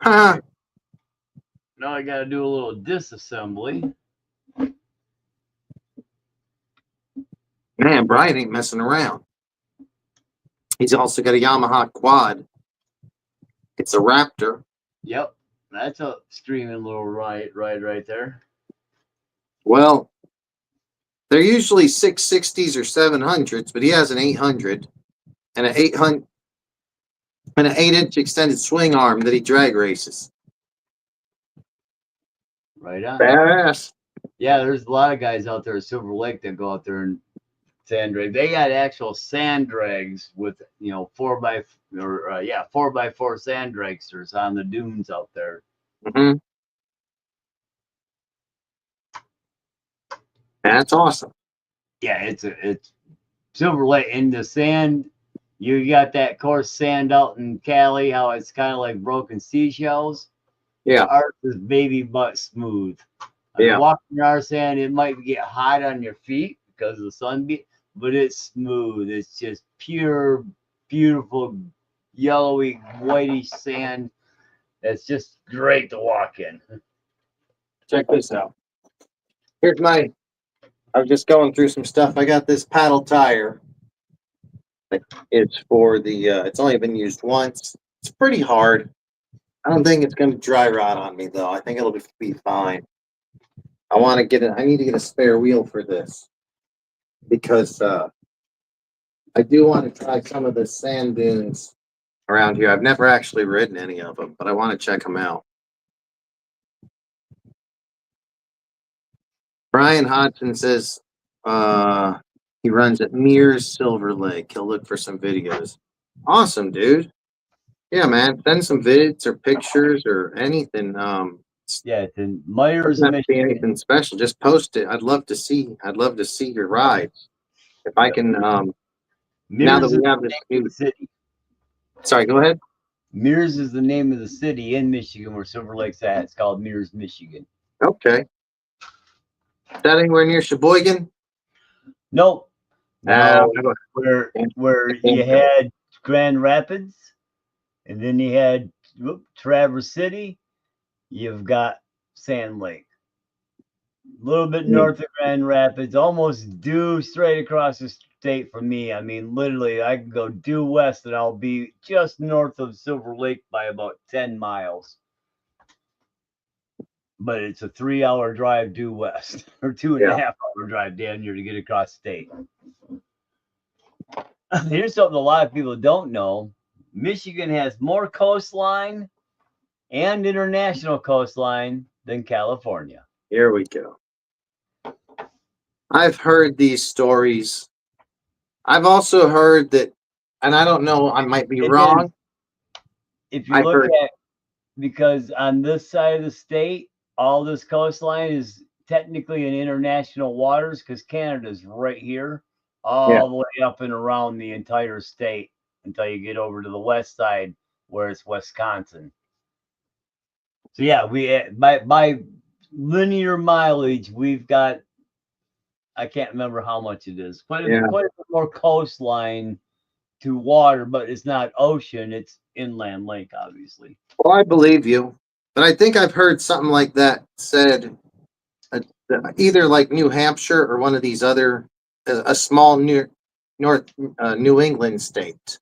Now I got to do a little disassembly. Man, Brian ain't messing around. He's also got a Yamaha quad. It's a Raptor. Yep, that's a screaming little right there. Well, they're usually 660s or 700s, but he has an 800 and an 800 and an 8-inch extended swing arm that he drag races. Right on. Badass. Yeah, there's a lot of guys out there at Silver Lake that go out there and sand drag. They got actual sand drags with 4x4 sand dragsters on the dunes out there. Mm-hmm. That's awesome. Yeah, it's Silver Lake in the sand. You got that coarse sand out in Cali, how it's kind of like broken seashells. Yeah. Ours is baby butt smooth. Yeah. Walking our sand, it might get hot on your feet because of the sunbeam, but it's smooth. It's just pure, beautiful, yellowy, whitish sand. It's just great to walk in. Check this out. Here's my. I was just going through some stuff. I got this paddle tire. It's for the. It's only been used once. It's pretty hard. I don't think it's going to dry rot on me though. I think it'll be fine. I want to get it. I need to get a spare wheel for this because I do want to try some of the sand dunes around here. I've never actually ridden any of them, but I want to check them out. Brian Hodgson says he runs at Mears Silver Lake. He'll look for some videos. Awesome, dude. Yeah, man. Send some vids or pictures or anything. Yeah, it's in Myers, doesn't have to be Michigan. anything special. Just post it. I'd love to see your rides. If I can now that we have this new city. Sorry, go ahead. Mears is the name of the city in Michigan where Silver Lake's at. It's called Mears, Michigan. Okay. Is that anywhere near Sheboygan? Nope. No, where you had Grand Rapids, and then you had Traverse City, you've got Sand Lake. A little bit north of Grand Rapids, almost due straight across the state from me. I mean, literally, I can go due west and I'll be just north of Silver Lake by about 10 miles. But it's a 3-hour drive due west, or 2.5-hour drive down here to get across state. Here's something a lot of people don't know. Michigan has more coastline and international coastline than California. Here we go. I've heard these stories. I've also heard that, and I don't know, I might be wrong. If you look at, because on this side of the state, all this coastline is technically in international waters because Canada's right here, all the way up and around the entire state until you get over to the west side. where it's Wisconsin. So yeah, we by linear mileage, we've got, I can't remember how much it is. Yeah. Quite a bit more coastline to water, but it's not ocean. It's inland lake, obviously. Well, I believe you, but I think I've heard something like that said, uh, either like New Hampshire or one of these other, a small North New England state.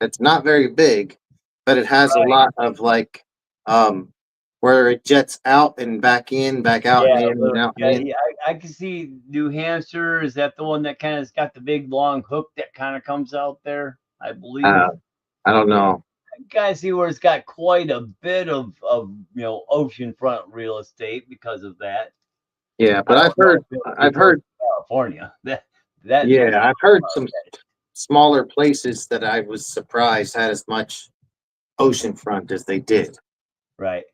It's not very big, but it has a Right. lot of like um, where it jets out and back in, back out and Yeah, in and out and yeah, in. yeah. I can see New Hampshire. Is that the one that kind of's got the big long hook that kind of comes out there? I believe. Uh, I don't know. I kind of see where it's got quite a bit of oceanfront real estate because of that. Yeah, I but don't know if it'll I've get north heard, of California. That yeah, doesn't I've heard some smaller places that I was surprised had as much oceanfront as they did. right.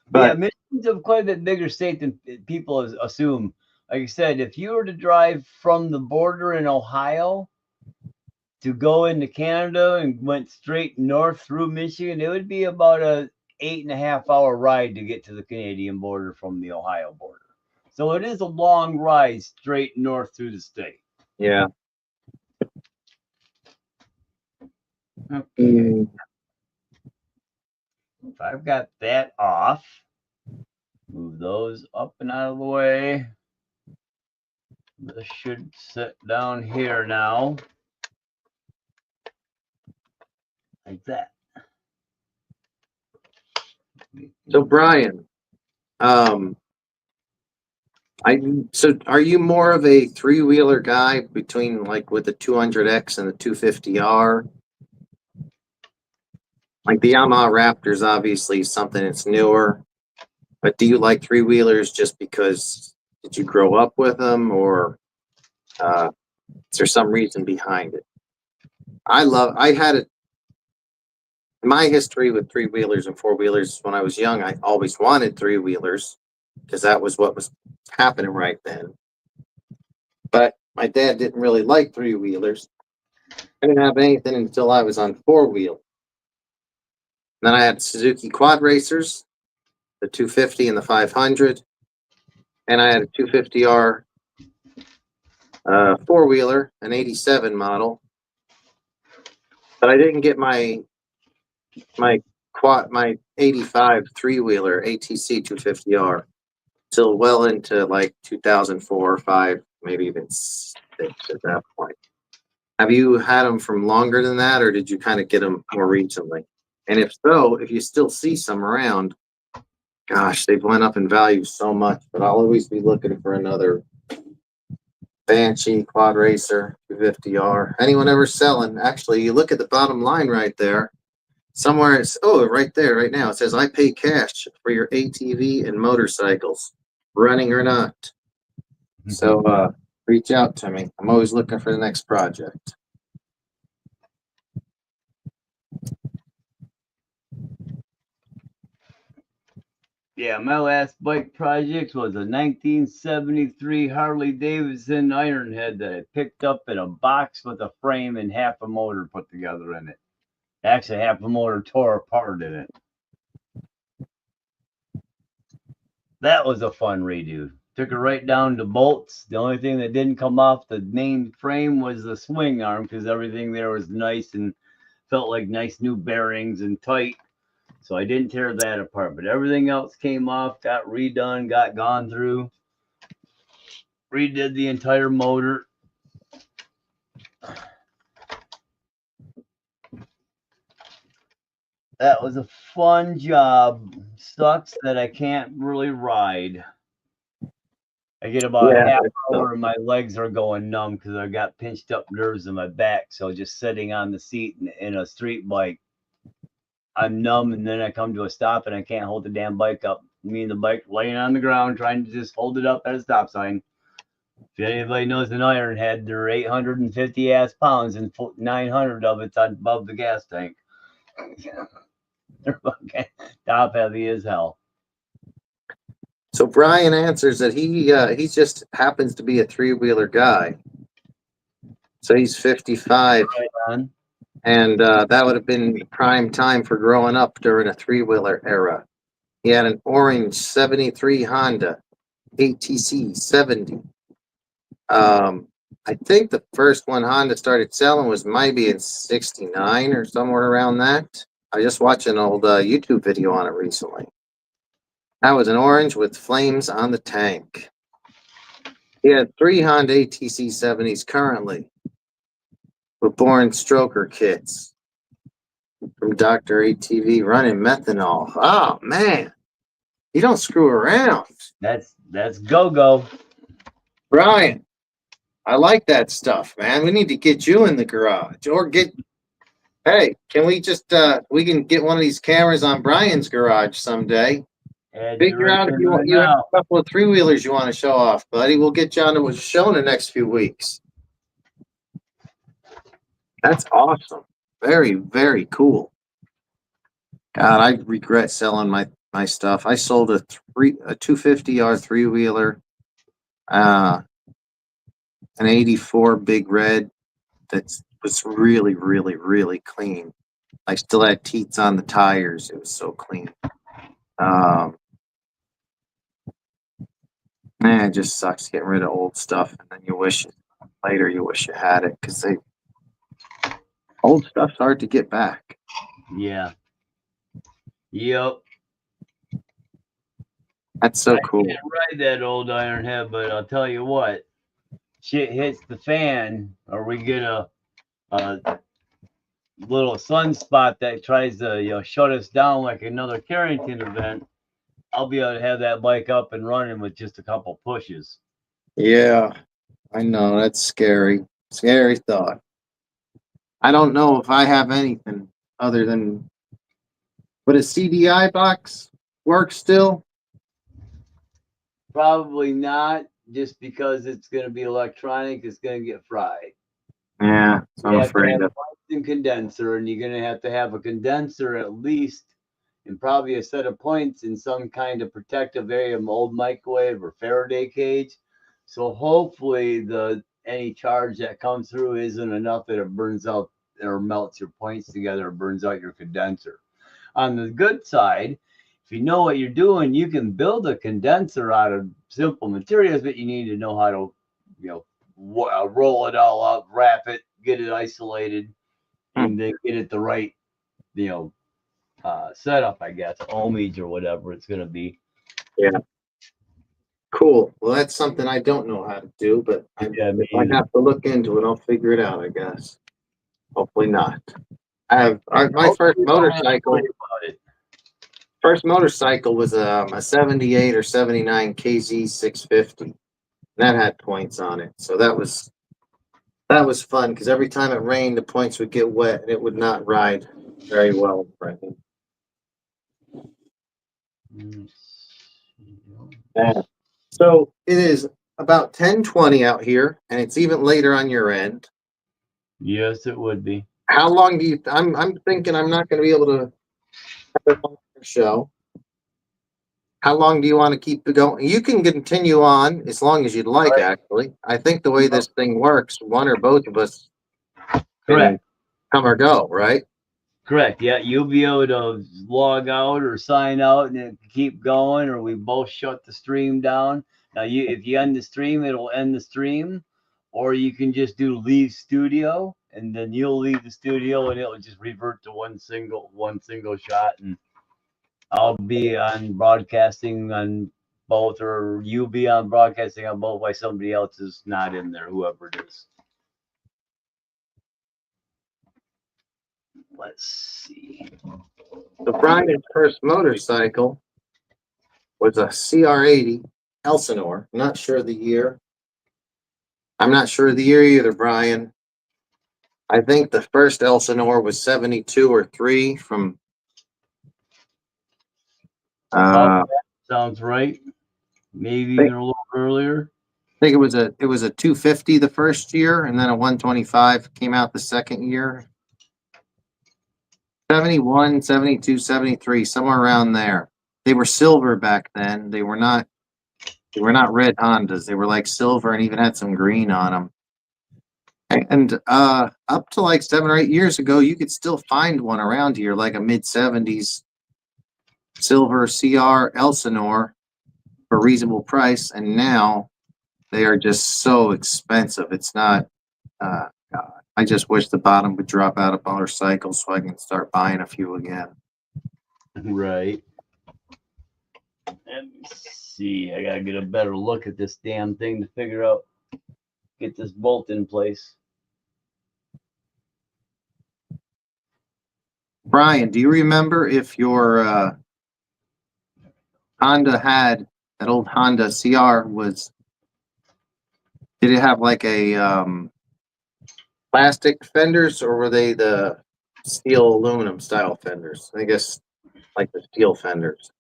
But yeah, But Michigan's a quite a bit bigger state than people assume. Like I said, if you were to drive from the border in Ohio to go into Canada and went straight north through Michigan, it would be about a 8.5 hour ride to get to the Canadian border from the Ohio border. So it is a long ride straight north through the state. yeah, Okay. mm, If I've got that off, move those up and out of the way. This should sit down here now. Like that. so Brian, um, so are you more of a three-wheeler guy between like with the 200X and the 250R? Like the Yamaha Raptor's obviously something that's newer, but do you like three-wheelers just because did you grow up with them, or is there some reason behind it? I had it, my history with three-wheelers and four-wheelers when I was young. I always wanted three-wheelers because that was what was happening right then. But my dad didn't really like three-wheelers. I didn't have anything until I was on four-wheel. Then I had Suzuki quad racers, the 250 and the 500, and I had a 250R four-wheeler, an 87 model. But I didn't get my 85 three-wheeler ATC 250R till well into like 2004 or 5, maybe even 6 at that point. Have you had them from longer than that, or did you kind of get them more recently? And if so, if you still see some around, gosh, they've went up in value so much, but I'll always be looking for another Banshee quad racer 250R. Anyone ever selling? Actually, you look at the bottom line right there. Somewhere it's right there, right now. It says I pay cash for your ATV and motorcycles, running or not. So reach out to me. I'm always looking for the next project. Yeah, my last bike project was a 1973 Harley Davidson Ironhead that I picked up in a box with a frame and half a motor put together in it. Actually, half a motor tore apart in it. That was a fun redo. Took it right down to bolts. The only thing that didn't come off the main frame was the swing arm because everything there was nice and felt like nice new bearings and tight. So I didn't tear that apart, but everything else came off, got redone, got gone through, redid the entire motor. That was a fun job. Sucks that I can't really ride. I get about a Yeah, half hour and my legs are going numb because I got pinched up nerves in my back. So just sitting on the seat in a street bike, I'm numb, and then I come to a stop and I can't hold the damn bike up. Me and the bike laying on the ground trying to just hold it up at a stop sign. If anybody knows an Ironhead, they're 850 ass pounds and 900 of it's above the gas tank. They're fucking top heavy as hell. So Brian answers that he just happens to be a three-wheeler guy. So he's 55. Right on. And that would have been prime time for growing up during a three-wheeler era. He had an orange 73 Honda ATC 70. I think the first one Honda started selling was maybe in 69 or somewhere around that. I just watched an old YouTube video on it recently. That was an orange with flames on the tank. He had 3 Honda ATC 70s currently with born stroker kits from Dr. ATV running methanol. Oh, man. You don't screw around. That's go-go. Brian, I like that stuff, man. We need to get you in the garage or hey, can we just, we can get one of these cameras on Brian's garage someday. And Figure out if you have a couple of three-wheelers you want to show off, buddy. We'll get you on the show in the next few weeks. That's awesome. Very, very cool. God, I regret selling my stuff. I sold a 250R three-wheeler, an 84 Big Red that was really, really, really clean. I still had teats on the tires. It was so clean. Man, it just sucks getting rid of old stuff, and then you wish you had it because old stuff's hard to get back. Yeah. Yep. That's so cool. I can't ride that old iron head, but I'll tell you what, shit hits the fan, or we get a little sunspot that tries to shut us down like another Carrington event. I'll be able to have that bike up and running with just a couple pushes. Yeah, I know. That's scary. Scary thought. I don't know if I have anything other than, but a CDI box work still? Probably not, just because it's going to be electronic. It's going to get fried. Yeah, so I'm afraid of. And condenser, and you're going to have a condenser at least, and probably a set of points in some kind of protective area, mold microwave or Faraday cage. So hopefully any charge that comes through isn't enough that it burns out or melts your points together or burns out your condenser. On the good side, if you know what you're doing, you can build a condenser out of simple materials, but you need to know how to, roll it all up, wrap it, get it isolated, and then get it the right, setup, I guess, ohmage or whatever it's going to be. Yeah. Cool. Well, that's something I don't know how to do, but if I have to look into it, I'll figure it out, I guess. Hopefully not. I have my first motorcycle. First motorcycle was a 78 or 79 KZ 650. That had points on it, so that was fun because every time it rained, the points would get wet and it would not ride very well. Yeah. So it is about 10:20 out here, and it's even later on your end. Yes, it would be. How long do you? I'm thinking I'm not going to be able to have a show. How long do you want to keep it going? You can continue on as long as you'd like. Right. Actually, I think the way this thing works, one or both of us can come or go. Right. Correct. Yeah, you'll be able to log out or sign out and it keep going, or we both shut the stream down. Now, if you end the stream, it'll end the stream, or you can just do leave studio, and then you'll leave the studio, and it'll just revert to one single shot, and I'll be on broadcasting on both, or you'll be on broadcasting on both while somebody else is not in there, whoever it is. Let's see. So Brian's first motorcycle was a CR80 Elsinore. I'm not sure the year. I'm not sure the year either, Brian. I think the first Elsinore was 72 or 3 from. Sounds right. Maybe even a little earlier. I think it was a 250 the first year, and then a 125 came out the second year. 71, 72, 73, somewhere around there. They were silver back then. They were not red Hondas. They were like silver and even had some green on them. And up to like 7 or 8 years ago, you could still find one around here, like a mid-70s silver CR Elsinore for a reasonable price. And now they are just so expensive. It's not, God, I just wish the bottom would drop out of motorcycles so I can start buying a few again. Right. Let me see. I gotta get a better look at this damn thing to figure out, get this bolt in place. Brian, do you remember if your Honda had that old Honda CR did it have like a plastic fenders or were they the steel aluminum style fenders? I guess like the steel fenders.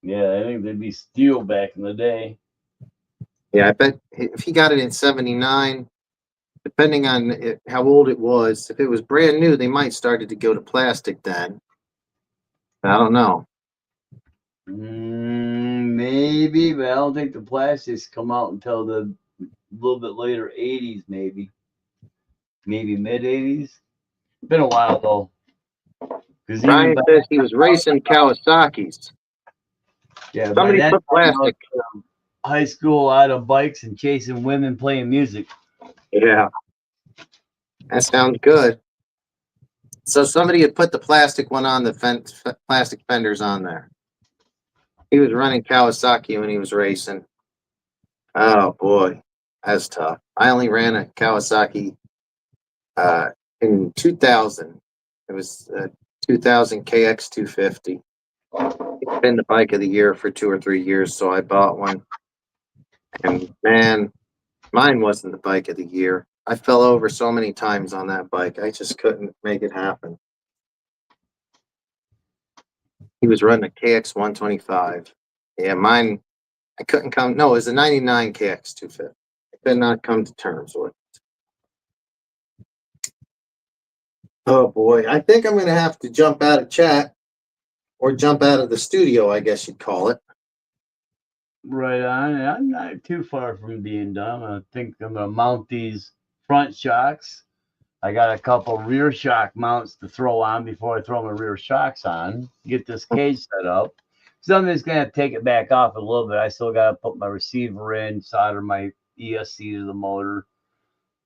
Yeah, I think they'd be steel back in the day. Yeah, I bet if he got it in 79, depending on how old it was, if it was brand new, they might started to go to plastic then. I don't know. Maybe, but I don't think the plastics come out until the little bit later 80s, maybe mid 80s. Been a while though. Because Brian says he was racing Kawasaki's. yeah, by Somebody that put time, I plastic. was, high school out of bikes and chasing women playing music. Yeah, that sounds good. So somebody had put the plastic one on the plastic fenders on there. He was running Kawasaki when he was racing. Oh boy, that's tough. I only ran a Kawasaki in 2000. It was 2000 KX 250. It's been the bike of the year for 2 or 3 years, so I bought one. And man, mine wasn't the bike of the year. I fell over so many times on that bike. I just couldn't make it happen. He was running a KX 125. Yeah, mine, I couldn't come. No, it was a 99 KX 250. I could not come to terms with it. Oh boy, I think I'm going to have to jump out of chat or jump out of the studio, I guess you'd call it. Right on. And I'm not too far from being done. I think I'm going to mount these front shocks. I got a couple rear shock mounts to throw on before I throw my rear shocks on. Get this cage set up. Somebody's going to have to take it back off a little bit. I still got to put my receiver in, solder my ESC to the motor.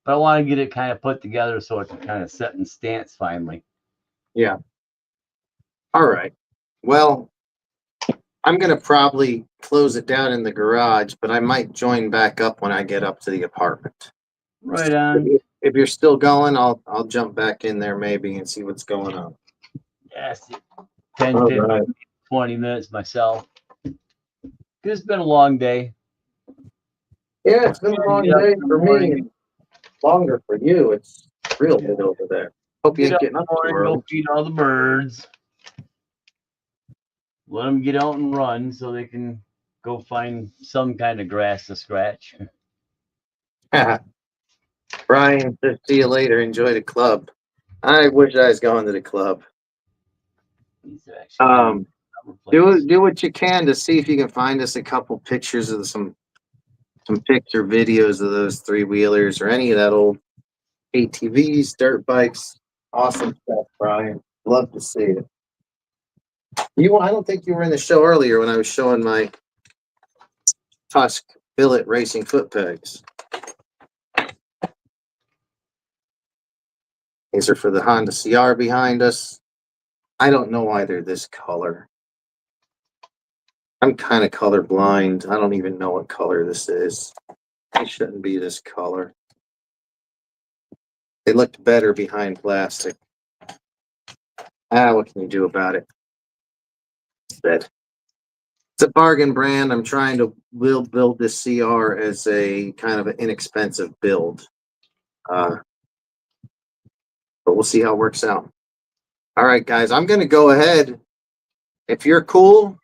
But I want to get it kind of put together so it can kind of set in stance finally. Yeah. All right. Well, I'm going to probably close it down in the garage, but I might join back up when I get up to the apartment. Right on. If you're still going, I'll jump back in there maybe and see what's going on. Yes. 10, All 15, right. 20 minutes myself. It's been a long day. Yeah, it's been a long day for me and longer for you. It's real good over there. Hope you ain't getting up too early. Go feed all the birds. Let them get out and run so they can go find some kind of grass to scratch. Brian, see you later. Enjoy the club. I wish I was going to the club. Do what you can to see if you can find us a couple pictures of some picture videos of those 3-wheelers or any of that old ATVs, dirt bikes. Awesome stuff, Brian. Love to see it. I don't think you were in the show earlier when I was showing my Tusk billet racing foot pegs. These are for the Honda CR behind us. I don't know why they're this color. I'm kind of colorblind. I don't even know what color this is. It shouldn't be this color. They looked better behind plastic. What can you do about it? It's a bargain brand. I'm trying to build this CR as a kind of an inexpensive build. But we'll see how it works out. All right, guys, I'm going to go ahead. If you're cool,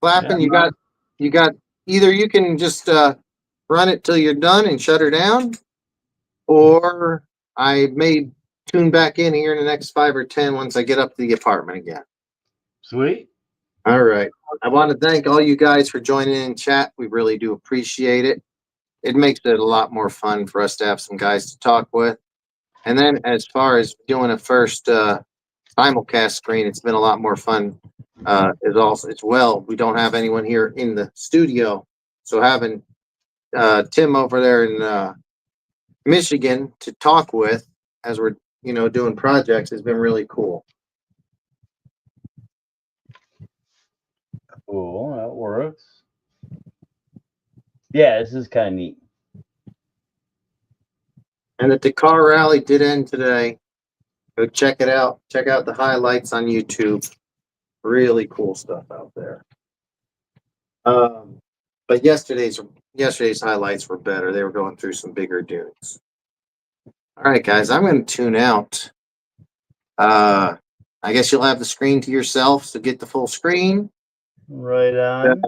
Flappin, Yeah, you got either you can just run it till you're done and shut her down, or I may tune back in here in the next 5 or 10 once I get up to the apartment again. Sweet. All right. I want to thank all you guys for joining in chat. We really do appreciate it. It makes it a lot more fun for us to have some guys to talk with. And then as far as doing a first simulcast screen, it's been a lot more fun. As well. We don't have anyone here in the studio, so having Tim over there in Michigan to talk with as we're doing projects has been really cool. Cool, that works. Yeah, this is kind of neat. And the Dakar Rally did end today. Go check it out. Check out the highlights on YouTube. Really cool stuff out there. But yesterday's highlights were better. They were going through some bigger dunes. All right, guys, I'm going to tune out. I guess you'll have the screen to yourself, so get the full screen. Right on.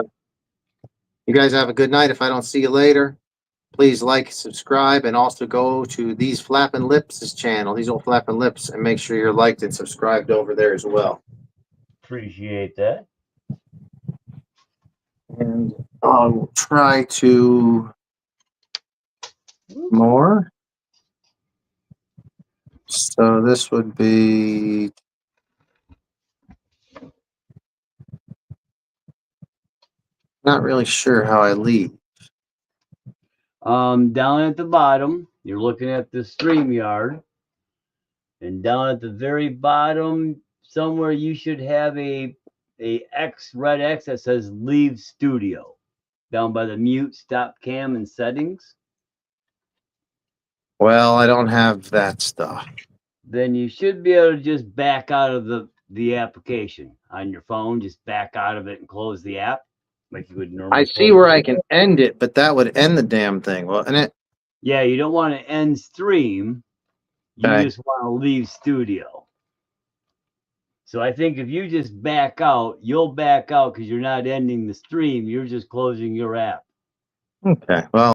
You guys have a good night. If I don't see you later, please like, subscribe, and also go to These Flappin' Lips' channel, These Old Flappin' Lips, and make sure you're liked and subscribed over there as well. Appreciate that. And I'll try to more. So this would be not really sure how I leave. Down at the bottom, you're looking at the StreamYard, and down at the very bottom, somewhere you should have a red X that says Leave Studio, down by the mute, stop cam, and settings. Well, I don't have that stuff. Then you should be able to just back out of the application on your phone. Just back out of it and close the app like you would normally. I see where I can end it, but that would end the damn thing, wouldn't it? Yeah, you don't want to end stream. You Okay. just want to leave studio. So I think if you just back out, you'll back out because you're not ending the stream. You're just closing your app. Okay. Well,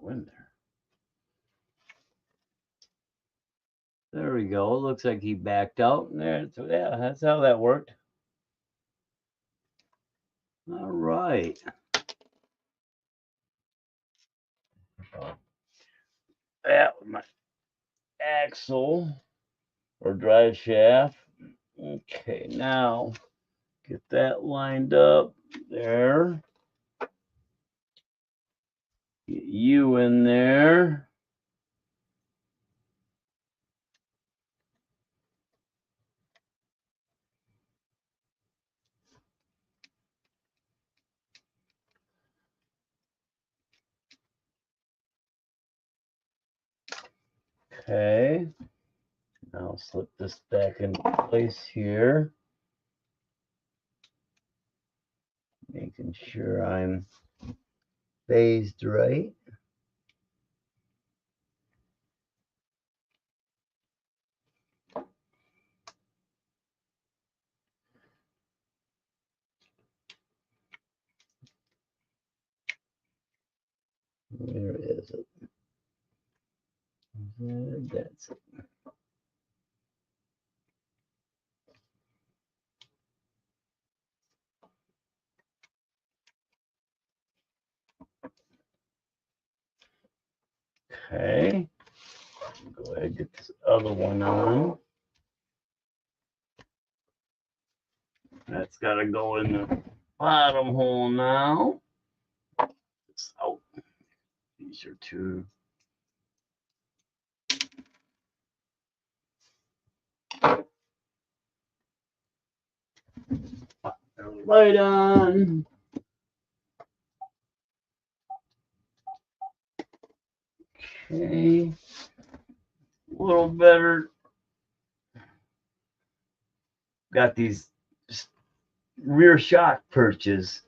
Go in there. There we go. It looks like he backed out. There. So yeah, that's how that worked. All right. That was my axle or drive shaft. Okay, now get that lined up there. Get you in there. Okay. Now slip this back into place here. Making sure I'm phased right. Where is it? That's it. Okay. Go ahead and get this other one on. That's got to go in the bottom hole now. It's out. These are two. Light on. Okay. A little better. Got these rear shock perches,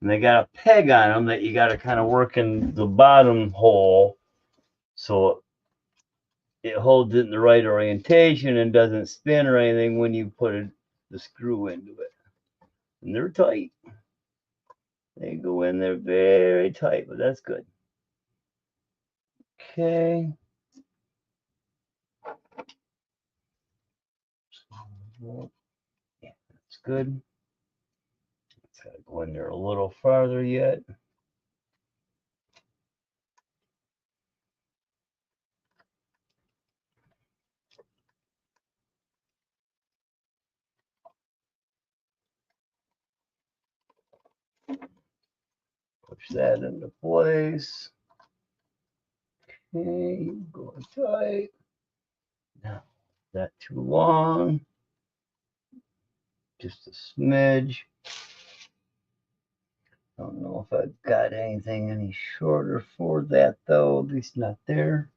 and they got a peg on them that you got to kind of work in the bottom hole so it holds it in the right orientation and doesn't spin or anything when you put the screw into it. And they're tight. They go in there very tight, but that's good. Okay. Yeah, that's good. Let's Gotta go in there a little farther yet. Push that into place. Okay, going tight. Now, that too long. Just a smidge. Don't know if I've got anything any shorter for that though, at least not there.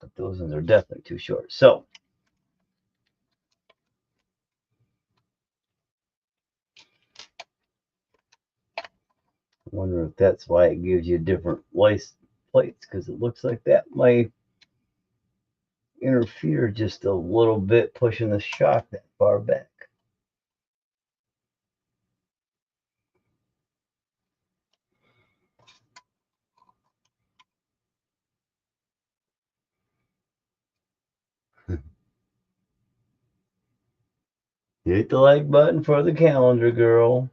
But those ones are definitely too short. So I wonder if that's why it gives you different lace plates, because it looks like that might interfere just a little bit pushing the shock that far back. Hit the like button for the calendar, girl.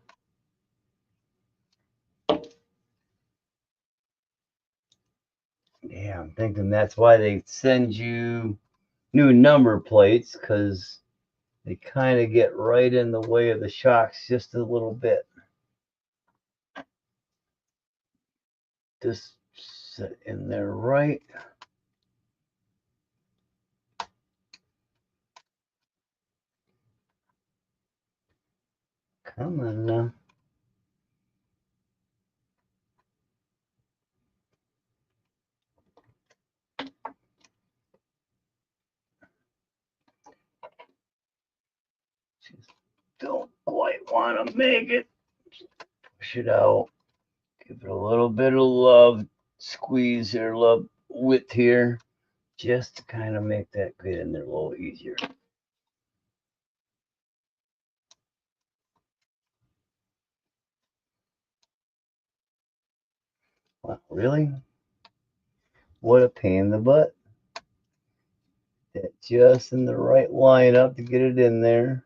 Yeah, I'm thinking that's why they send you new number plates, because they kind of get right in the way of the shocks just a little bit. Just sit in there right. Come on now. Just don't quite want to make it. Push it out. Give it a little bit of love. Squeeze here, love width here. Just to kind of make that get in there a little easier. Wow, really? What a pain in the butt. That just in the right lineup to get it in there.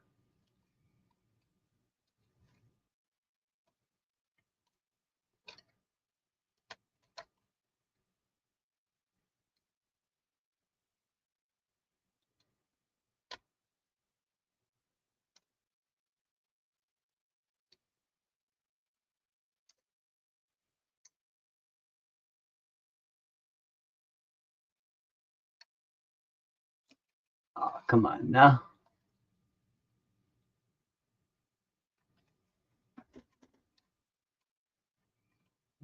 Oh, come on now.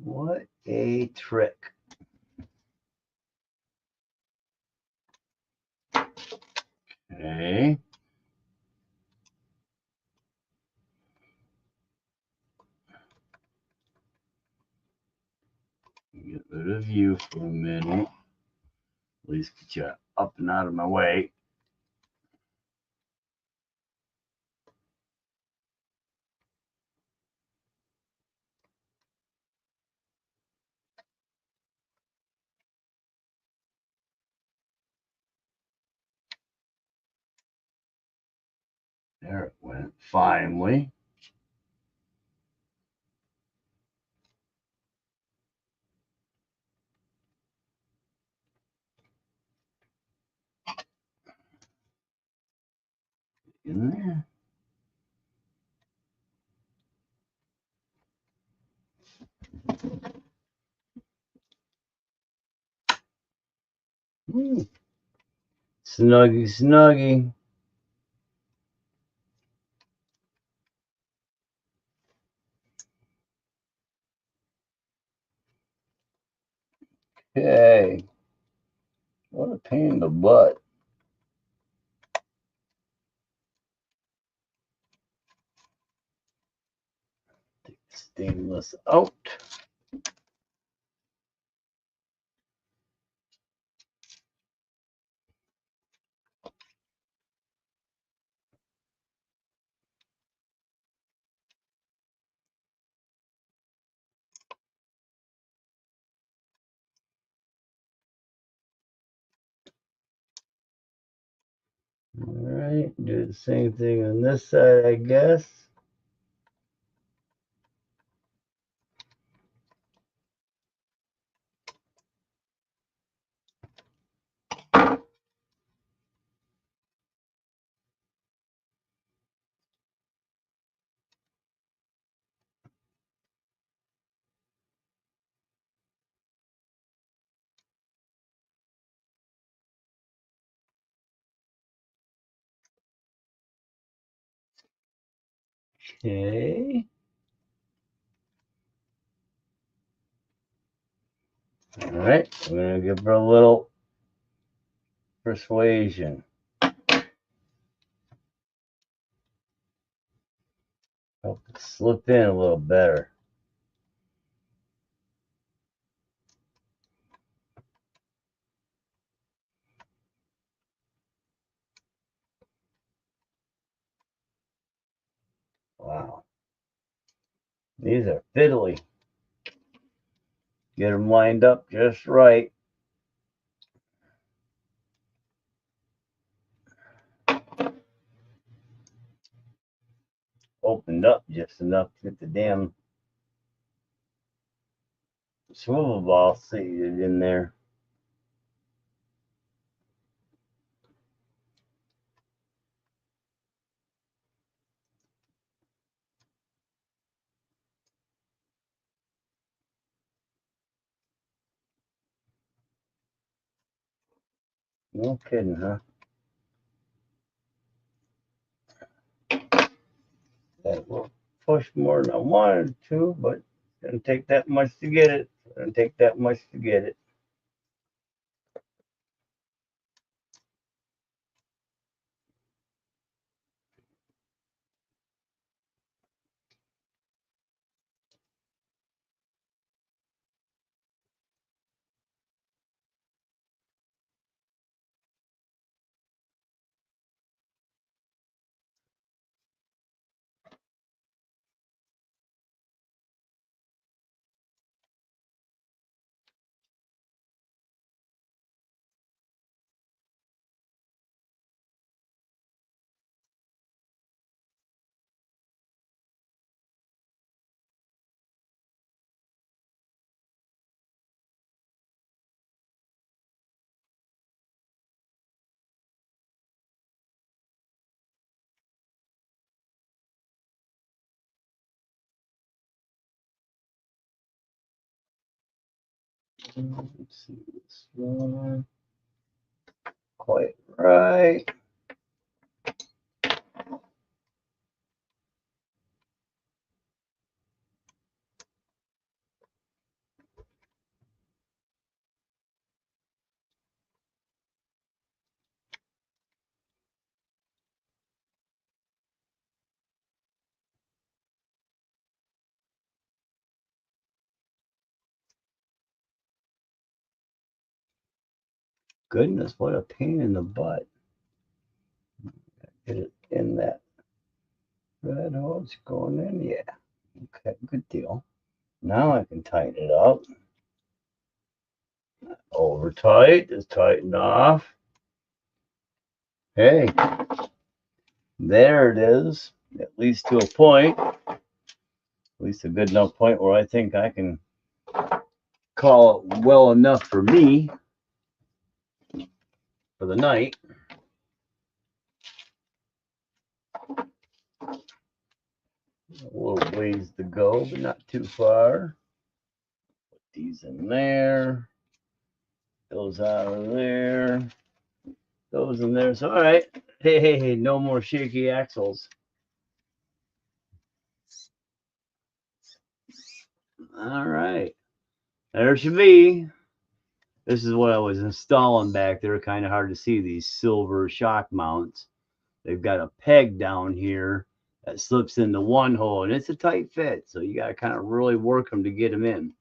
What a trick. Okay. Get rid of you for a minute. At least get you up and out of my way. There it went, finally. In there. Snuggy, snuggy. Okay. What a pain in the butt. Take the stainless out. All right, do the same thing on this side, I guess. Okay. All right, I'm gonna give her a little persuasion. Hope it slip in a little better. Wow, these are fiddly. Get them lined up just right. Opened up just enough to get the damn swivel ball seated in there. No kidding, huh? That will push more than I wanted to, but it didn't take that much to get it. Didn't take that much to get it. Let's see this one. Quite right. Goodness, what a pain in the butt. Get it in that red hole. It's going in. Yeah. Okay, good deal. Now I can tighten it up. Over tight. Just tighten off. Hey, there it is. At least to a point. At least a good enough point where I think I can call it well enough for me for the night. A little ways to go, but not too far. Put these in there. Those out of there. Those in there. So, all right. Hey, no more shaky axles. All right. There should be. This is what I was installing back there. Kind of hard to see these silver shock mounts. They've got a peg down here that slips into one hole, and it's a tight fit. So you got to kind of really work them to get them in.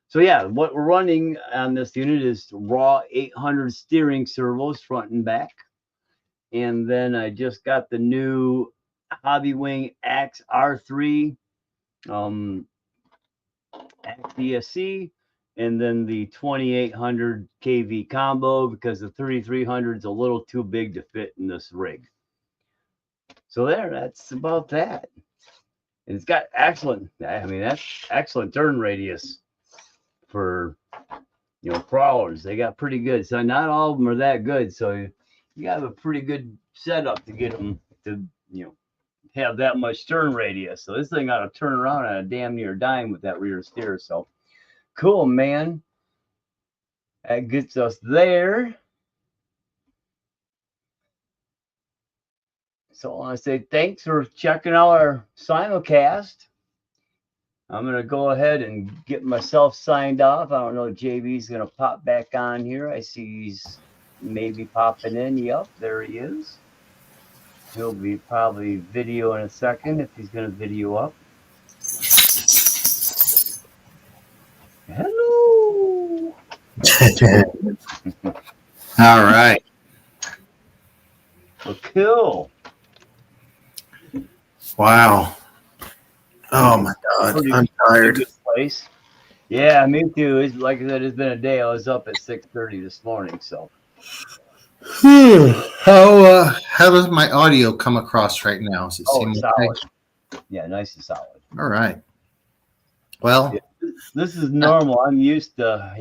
So yeah, what we're running on this unit is raw 800 steering servos front and back. And then I just got the new Hobbywing Axe R3 Axe DSC and then the 2800 kV combo because the 3300 is a little too big to fit in this rig. So that's about that. And it's got excellent, I mean, that's excellent turn radius for, crawlers. They got pretty good. So not all of them are that good. So you got a pretty good setup to get them to, have that much turn radius. So this thing ought to turn around on a damn near dime with that rear steer. So cool, man. That gets us there. So I want to say thanks for checking out our simulcast. I'm going to go ahead and get myself signed off. I don't know if JB's going to pop back on here. I see he's maybe popping in. Yep, there he is. He'll be probably video in a second if he's going to video up. Hello. All right. Well, cool. Wow. Oh my God, I'm tired. Good place. Yeah, me too. It's like I said, it's been a day. I was up at 6:30 this morning. So. How does my audio come across right now? Does it seem solid. okay? Yeah, nice and solid. All right. Well, this is normal. I'm used to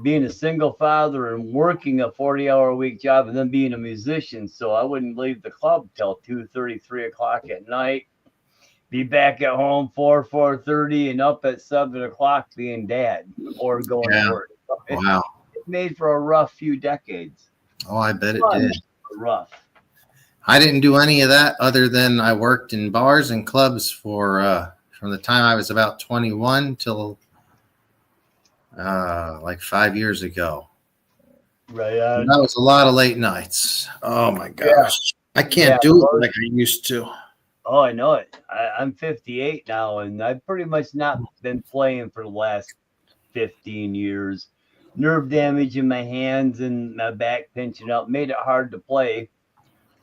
being a single father and working a 40-hour-a-week job, and then being a musician. So I wouldn't leave the club till 2:30, 3 o'clock at night. Be back at home 4:30, and up at 7 o'clock being dad or going to work. Wow. It made for a rough few decades. Oh, I bet it did. Rough. I didn't do any of that other than I worked in bars and clubs for from the time I was about 21 till like 5 years ago. Right. That was a lot of late nights. Oh my gosh. Yeah. I can't do it like I used to. Oh, I know it. I'm 58 now, and I've pretty much not been playing for the last 15 years. Nerve damage in my hands and my back pinching up made it hard to play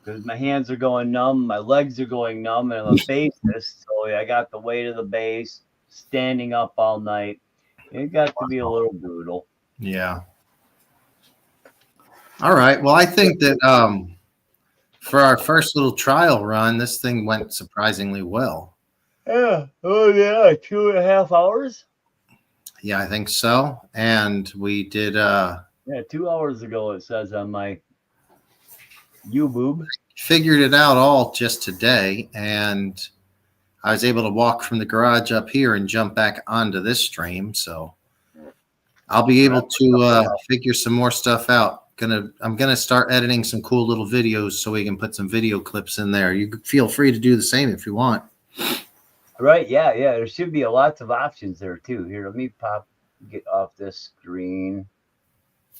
because my hands are going numb, my legs are going numb, and I'm a bassist, so I got the weight of the bass, standing up all night. It got to be a little brutal. Yeah. All right. Well, I think that for our first little trial run, this thing went surprisingly well. Yeah. Oh, yeah. 2.5 hours? Yeah, I think so. And we did 2 hours ago, it says on my YouTube. Figured it out all just today, and I was able to walk from the garage up here and jump back onto this stream. So I'll be able to figure some more stuff out. I'm gonna start editing some cool little videos so we can put some video clips in there. You feel free to do the same if you want. Right, yeah. There should be lots of options there too. Here, let me get off this screen,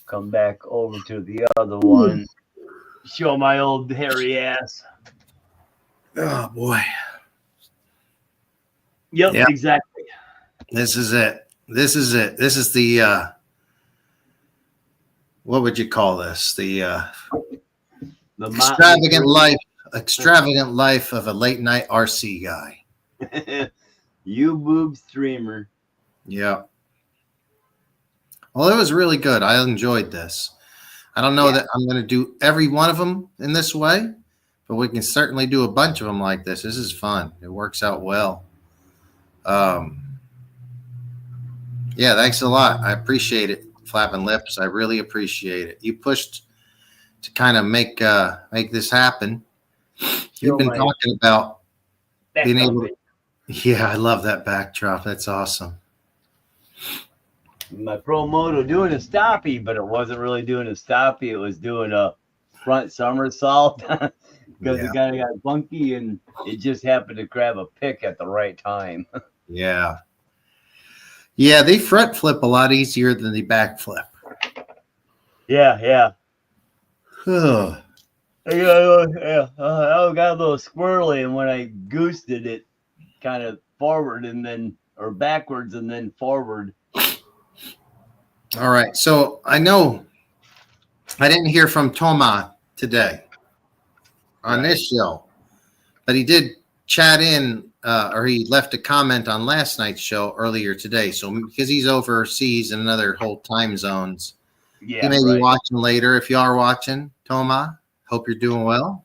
come back over to the other one, show my old hairy ass. Oh boy. Yep, exactly. This is it. This is the what would you call this? The extravagant life of a late night RC guy. YouTube streamer. Yeah. Well, it was really good. I enjoyed this. I don't know that I'm going to do every one of them in this way, but we can certainly do a bunch of them like this. This is fun. It works out well. Yeah, thanks a lot. I appreciate it, Flappin' Lips. I really appreciate it. You pushed to kind of make this happen. You've been talking about being able to. Yeah, I love that backdrop. That's awesome. My Pro Moto doing a stoppie, but it wasn't really doing a stoppie. It was doing a front somersault because the guy got bunky, and it just happened to grab a pick at the right time. Yeah. Yeah, they front flip a lot easier than the back flip. Yeah. Ugh. I got a little squirrely, and when I goosed it kind of forward or backwards and then forward. All right. So I know I didn't hear from Toma today on this show, but he did chat in or he left a comment on last night's show earlier today. So because he's overseas in another whole time zones, he Yeah, may be right. watching later. If you are watching, Toma, hope you're doing well.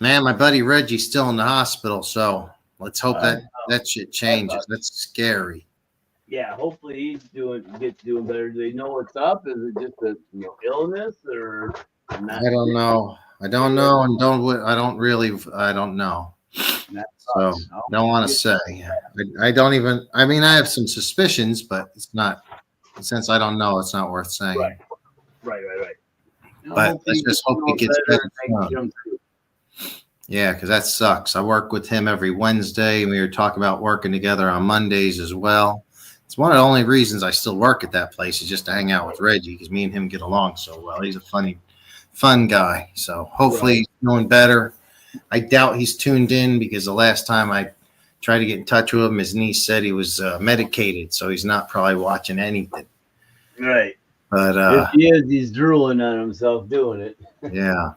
Man, my buddy Reggie's still in the hospital, so let's hope that shit changes. That's scary. Yeah, hopefully he's doing better. Do they know what's up? Is it just a illness or not? I don't know. I don't know, and I don't know. That So sucks. don't want to say. I don't even. I mean, I have some suspicions, but it's not. Since I don't know, it's not worth saying. Right. But let's just hope he gets better soon. Through. Yeah, because that sucks. I work with him every Wednesday, and we were talking about working together on Mondays as well. It's one of the only reasons I still work at that place is just to hang out with Reggie because me and him get along so well. He's a fun guy. So hopefully he's doing better. I doubt he's tuned in because the last time I tried to get in touch with him, his niece said he was medicated, so he's not probably watching anything. Right. But if he is, he's drooling on himself doing it. Yeah.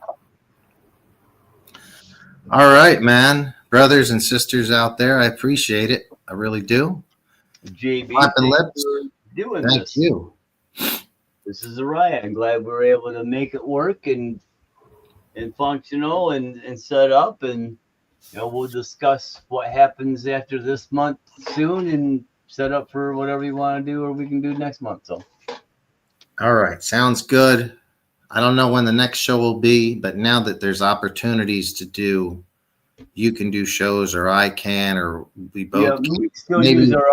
All right, man. Brothers and sisters out there, I appreciate it. I really do. JB, Flappin' lips. Doing Thank this. you. This is a riot. I'm glad we were able to make it work and functional and set up, and we'll discuss what happens after this month soon and set up for whatever you want to do or we can do next month. So all right, sounds good. I don't know when the next show will be, but now that there's opportunities to do, you can do shows or I can, or we both can. We still use our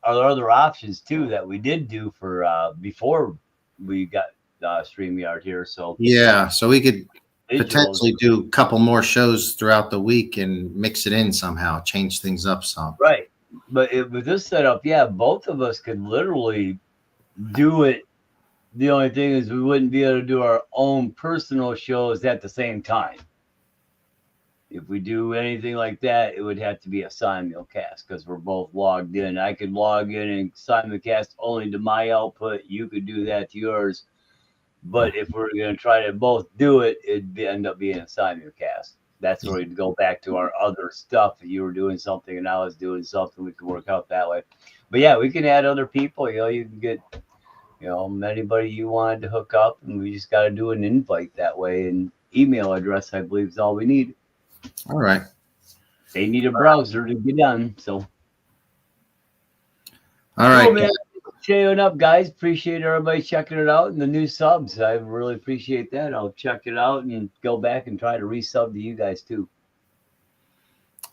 other options too that we did do for before we got StreamYard here. So yeah, so we could potentially do a couple more shows throughout the week and mix it in somehow, change things up some. Right, but with this setup, both of us could literally do it. The only thing is we wouldn't be able to do our own personal shows at the same time. If we do anything like that, it would have to be a simulcast because we're both logged in. I could log in and simulcast only to my output. You could do that to yours. But if we're going to try to both do it, it'd end up being a simulcast. That's where we'd go back to our other stuff. If you were doing something and I was doing something, we could work out that way. But we can add other people. You can get anybody you wanted to hook up, and we just got to do an invite that way. And email address, I believe, is all we need. All right. They need a browser to get done. So, all right. Man, showing up, guys. Appreciate everybody checking it out and the new subs. I really appreciate that. I'll check it out and go back and try to resub to you guys too.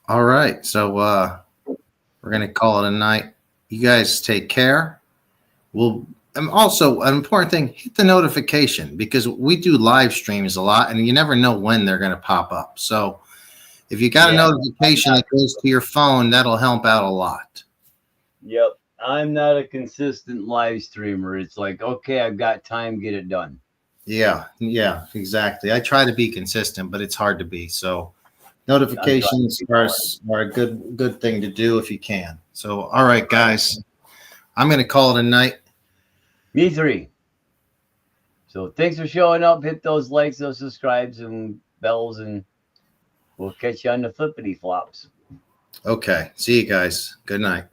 All right. So we're gonna call it a night. You guys take care. Also, an important thing, hit the notification because we do live streams a lot and you never know when they're going to pop up. So if you got a notification that goes to your phone, that'll help out a lot. Yep. I'm not a consistent live streamer. It's like, okay, I've got time, get it done. Yeah, exactly. I try to be consistent, but it's hard to be. So notifications are a good thing to do if you can. So, all right, guys, I'm going to call it a night. Me three. So thanks for showing up. Hit those likes, those subscribes, and bells, and we'll catch you on the flippity flops. Okay. See you guys. Good night.